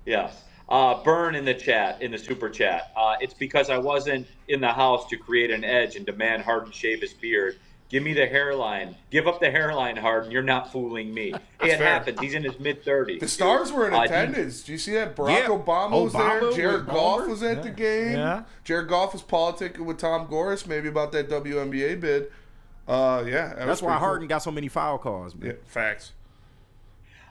[SPEAKER 2] Yes. Burn in the chat, in the super chat. It's because I wasn't in the house to create an edge and demand Harden shave his beard. Give me the hairline. Give up the hairline, Harden. You're not fooling me. It happens. He's in his mid-30s.
[SPEAKER 5] The stars were in attendance. Do you see that? Barack Obama was there. Jared Goff was at the game. Yeah. Jared Goff was politicking with Tom Gores, maybe about that WNBA bid.
[SPEAKER 4] That's why Harden got so many foul calls. Man.
[SPEAKER 5] Yeah, facts.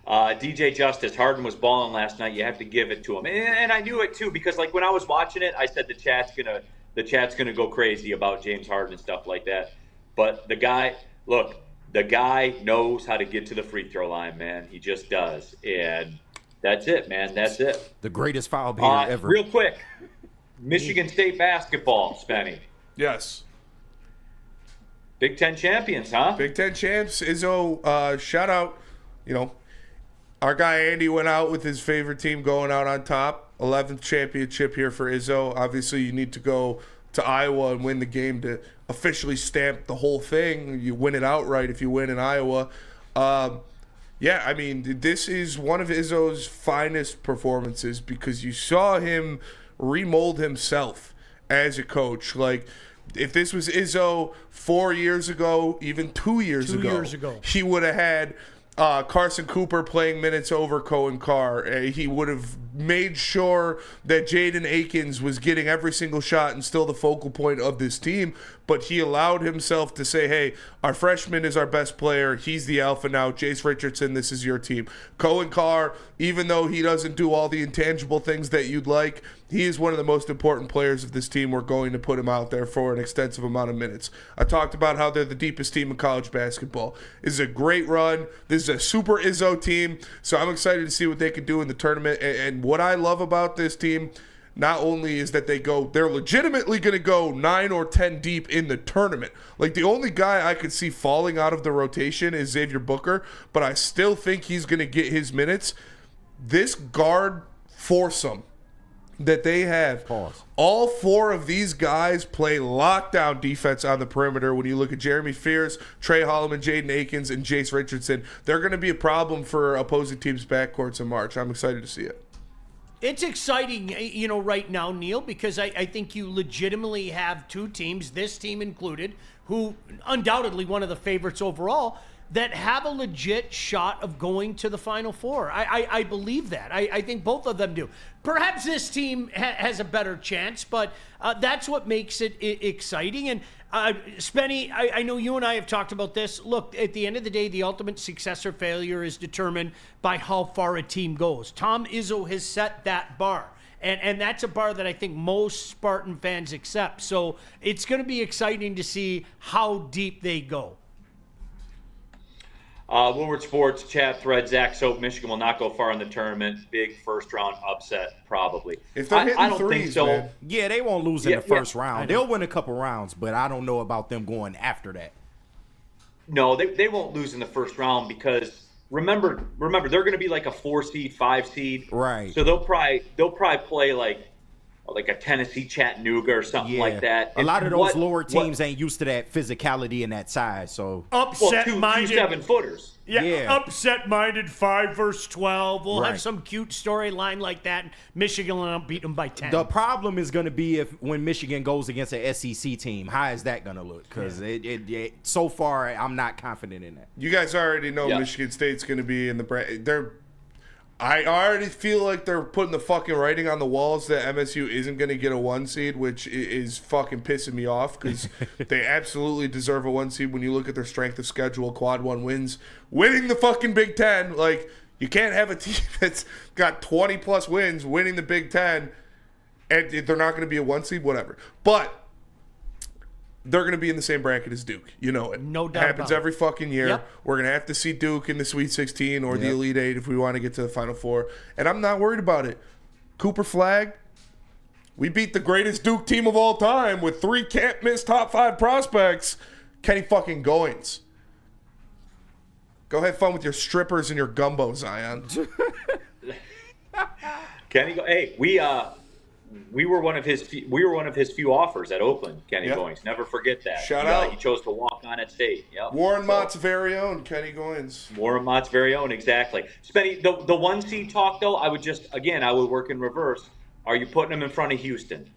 [SPEAKER 2] DJ Justice, Harden was balling last night. You have to give it to him. And I knew it, too, because like when I was watching it, I said the chat's gonna go crazy about James Harden and stuff like that. But the guy knows how to get to the free throw line, man. He just does. And that's it, man. That's it.
[SPEAKER 4] The greatest foul beater ever.
[SPEAKER 2] Real quick, Michigan State basketball, Spenny.
[SPEAKER 5] Yes.
[SPEAKER 2] Big Ten champions, huh?
[SPEAKER 5] Big Ten champs. Izzo, shout out. You know, our guy Andy went out with his favorite team going out on top. 11th championship here for Izzo. Obviously, you need to go to Iowa and win the game to officially stamp the whole thing. You win it outright if you win in Iowa. I mean, this is one of Izzo's finest performances because you saw him remold himself as a coach. Like, if this was Izzo 4 years ago, even 2 years ago, he would have had Carson Cooper playing minutes over Cohen Carr. He would have made sure that Jaden Akins was getting every single shot and still the focal point of this team. But he allowed himself to say, hey, our freshman is our best player. He's the alpha now. Jace Richardson, this is your team. Cohen Carr, even though he doesn't do all the intangible things that you'd like, he is one of the most important players of this team. We're going to put him out there for an extensive amount of minutes. I talked about how they're the deepest team in college basketball. This is a great run. This is a super Izzo team. So I'm excited to see what they can do in the tournament. And what I love about this team, not only is that they're legitimately going to go 9 or 10 deep in the tournament. Like, the only guy I could see falling out of the rotation is Xavier Booker, but I still think he's going to get his minutes. This guard foursome that they have, all 4 of these guys play lockdown defense on the perimeter. When you look at Jeremy Fears, Trey Holloman, Jaden Akins, and Jace Richardson, they're going to be a problem for opposing teams' backcourts in March. I'm excited to see it.
[SPEAKER 3] It's exciting, right now, Neil, because I think you legitimately have 2 teams, this team included, who undoubtedly one of the favorites overall, that have a legit shot of going to the Final Four. I believe that. I think both of them do. Perhaps this team has a better chance, but that's what makes it exciting. And Spenny, I know you and I have talked about this. Look, at the end of the day, the ultimate success or failure is determined by how far a team goes. Tom Izzo has set that bar. And that's a bar that I think most Spartan fans accept. So it's going to be exciting to see how deep they go.
[SPEAKER 2] Woodward Sports chat thread, Zach Soap, Michigan will not go far in the tournament. Big first-round upset, probably.
[SPEAKER 5] If they're hitting
[SPEAKER 2] I don't
[SPEAKER 5] threes,
[SPEAKER 2] think so.
[SPEAKER 5] man.
[SPEAKER 4] Yeah, they won't lose in the first round. They'll win a couple rounds, but I don't know about them going after that.
[SPEAKER 2] No, they won't lose in the first round because remember, they're going to be like a 4 seed, 5 seed.
[SPEAKER 4] Right.
[SPEAKER 2] So they'll probably play like a Tennessee Chattanooga or something like that.
[SPEAKER 4] A lot of those lower teams ain't used to that physicality and that size. So
[SPEAKER 3] upset-minded
[SPEAKER 2] 2 7-footers.
[SPEAKER 3] Yeah, upset-minded 5 versus 12. We'll have some cute storyline like that. Michigan will beat them by 10.
[SPEAKER 4] The problem is going to be when Michigan goes against an SEC team. How is that going to look? Because so far, I'm not confident in that.
[SPEAKER 5] You guys already know Michigan State's going to be in the I already feel like they're putting the fucking writing on the walls that MSU isn't going to get a 1 seed, which is fucking pissing me off because they absolutely deserve a 1 seed when you look at their strength of schedule, quad 1 wins, winning the fucking Big Ten. Like, you can't have a team that's got 20-plus wins winning the Big Ten, and they're not going to be a 1 seed, whatever. But they're going to be in the same bracket as Duke. You know it.
[SPEAKER 3] No doubt.
[SPEAKER 5] Happens every fucking year.
[SPEAKER 3] Yep.
[SPEAKER 5] We're going to have to see Duke in the Sweet 16 or the Elite 8 if we want to get to the Final Four. And I'm not worried about it. Cooper Flag, we beat the greatest Duke team of all time with 3 can't-miss top 5 prospects. Kenny fucking Goins. Go have fun with your strippers and your gumbo, Zion.
[SPEAKER 2] Kenny, hey, we were one of his few offers at Oakland. Kenny Goins, never forget that.
[SPEAKER 5] Shout out.
[SPEAKER 2] He chose to walk on at state. Yep.
[SPEAKER 5] Warren Mott's very own Kenny Goins.
[SPEAKER 2] Warren Mott's very own, exactly. Spenny, the 1 seed talk though, I would work in reverse. Are you putting them in front of Houston?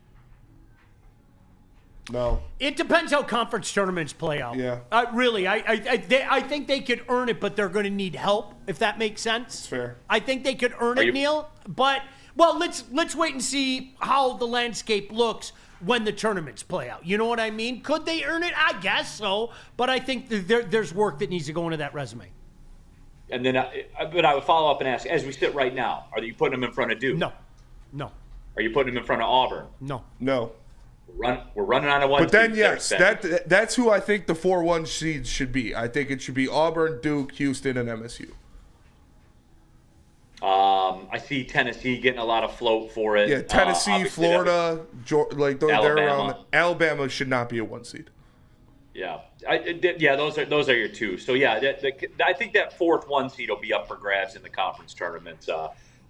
[SPEAKER 5] No.
[SPEAKER 3] It depends how conference tournaments play out.
[SPEAKER 5] Yeah.
[SPEAKER 3] Really, I think they could earn it, but they're going to need help, if that makes sense.
[SPEAKER 5] It's fair.
[SPEAKER 3] I think they could earn it, Neil. But, well, let's wait and see how the landscape looks when the tournaments play out. You know what I mean? Could they earn it? I guess so. But I think there's work that needs to go into that resume.
[SPEAKER 2] And then, but I would follow up and ask, as we sit right now, are you putting them in front of Duke?
[SPEAKER 3] No.
[SPEAKER 2] Are you putting them in front of Auburn?
[SPEAKER 3] No.
[SPEAKER 2] We're running on a 1 seed.
[SPEAKER 5] But then, yes, that's who I think the 4-1 seeds should be. I think it should be Auburn, Duke, Houston, and MSU.
[SPEAKER 2] I see Tennessee getting a lot of float for it.
[SPEAKER 5] Yeah, Tennessee, Florida, they're around. Alabama should not be a 1 seed.
[SPEAKER 2] Yeah, those are your two. So yeah, I think that 4th 1 seed will be up for grabs in the conference tournaments.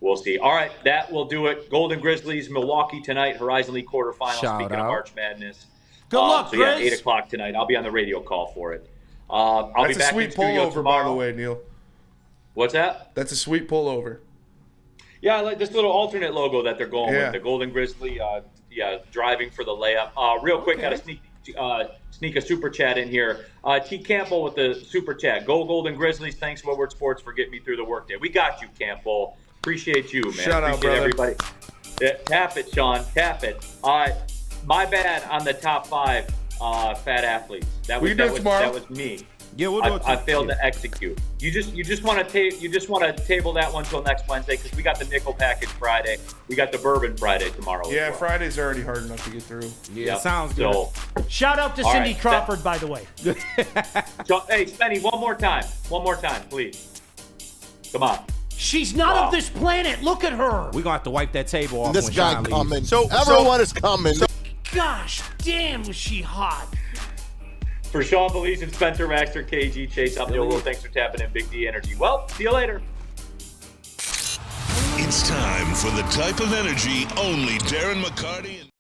[SPEAKER 2] We'll see. All right, that will do it. Golden Grizzlies, Milwaukee tonight, Horizon League quarterfinals. Speaking of March Madness.
[SPEAKER 3] Good luck,
[SPEAKER 2] so yeah,
[SPEAKER 3] Grizz.
[SPEAKER 2] 8 o'clock tonight. I'll be on the radio call for it. I'll
[SPEAKER 5] That's
[SPEAKER 2] be back
[SPEAKER 5] a sweet
[SPEAKER 2] in studio
[SPEAKER 5] pullover,
[SPEAKER 2] tomorrow.
[SPEAKER 5] by the way, Neil.
[SPEAKER 2] What's that?
[SPEAKER 5] That's a sweet pullover.
[SPEAKER 2] Yeah, I like this little alternate logo that they're going
[SPEAKER 5] Yeah.
[SPEAKER 2] with. The Golden Grizzly, driving for the layup. Real quick, got to sneak a super chat in here. T. Campbell with the super chat. Go Golden Grizzlies. Thanks, Woodward Sports, for getting me through the workday. We got you, Campbell. Appreciate you, man.
[SPEAKER 5] Shout out,
[SPEAKER 2] Appreciate
[SPEAKER 5] brother.
[SPEAKER 2] everybody. Tap it, Sean. Tap it. All right. My bad on the top 5 fat athletes. That was me.
[SPEAKER 4] Yeah, we'll do it.
[SPEAKER 2] I failed to execute. You just want to table that one till next Wednesday because we got the nickel package Friday. We got the bourbon Friday tomorrow.
[SPEAKER 5] Yeah,
[SPEAKER 2] as well.
[SPEAKER 5] Friday's already hard enough to get through.
[SPEAKER 4] Yeah, sounds good.
[SPEAKER 2] So,
[SPEAKER 3] Shout out to
[SPEAKER 2] All
[SPEAKER 3] Cindy
[SPEAKER 2] right,
[SPEAKER 3] Crawford, by the way.
[SPEAKER 2] so, hey, Spenny, one more time, please. Come on.
[SPEAKER 3] She's not of this planet. Look at her.
[SPEAKER 4] We're going to have to wipe that table off
[SPEAKER 12] This
[SPEAKER 4] when
[SPEAKER 12] guy
[SPEAKER 4] Sean
[SPEAKER 12] coming.
[SPEAKER 4] leaves.
[SPEAKER 12] Everyone is coming.
[SPEAKER 3] Gosh, damn, was she hot.
[SPEAKER 2] For Sean Belize and Spencer Maxter, KG, Chase, I'm Neil Rule. Thanks for tapping in Big D Energy. Well, see you later.
[SPEAKER 1] It's time for the type of energy only Darren McCarty and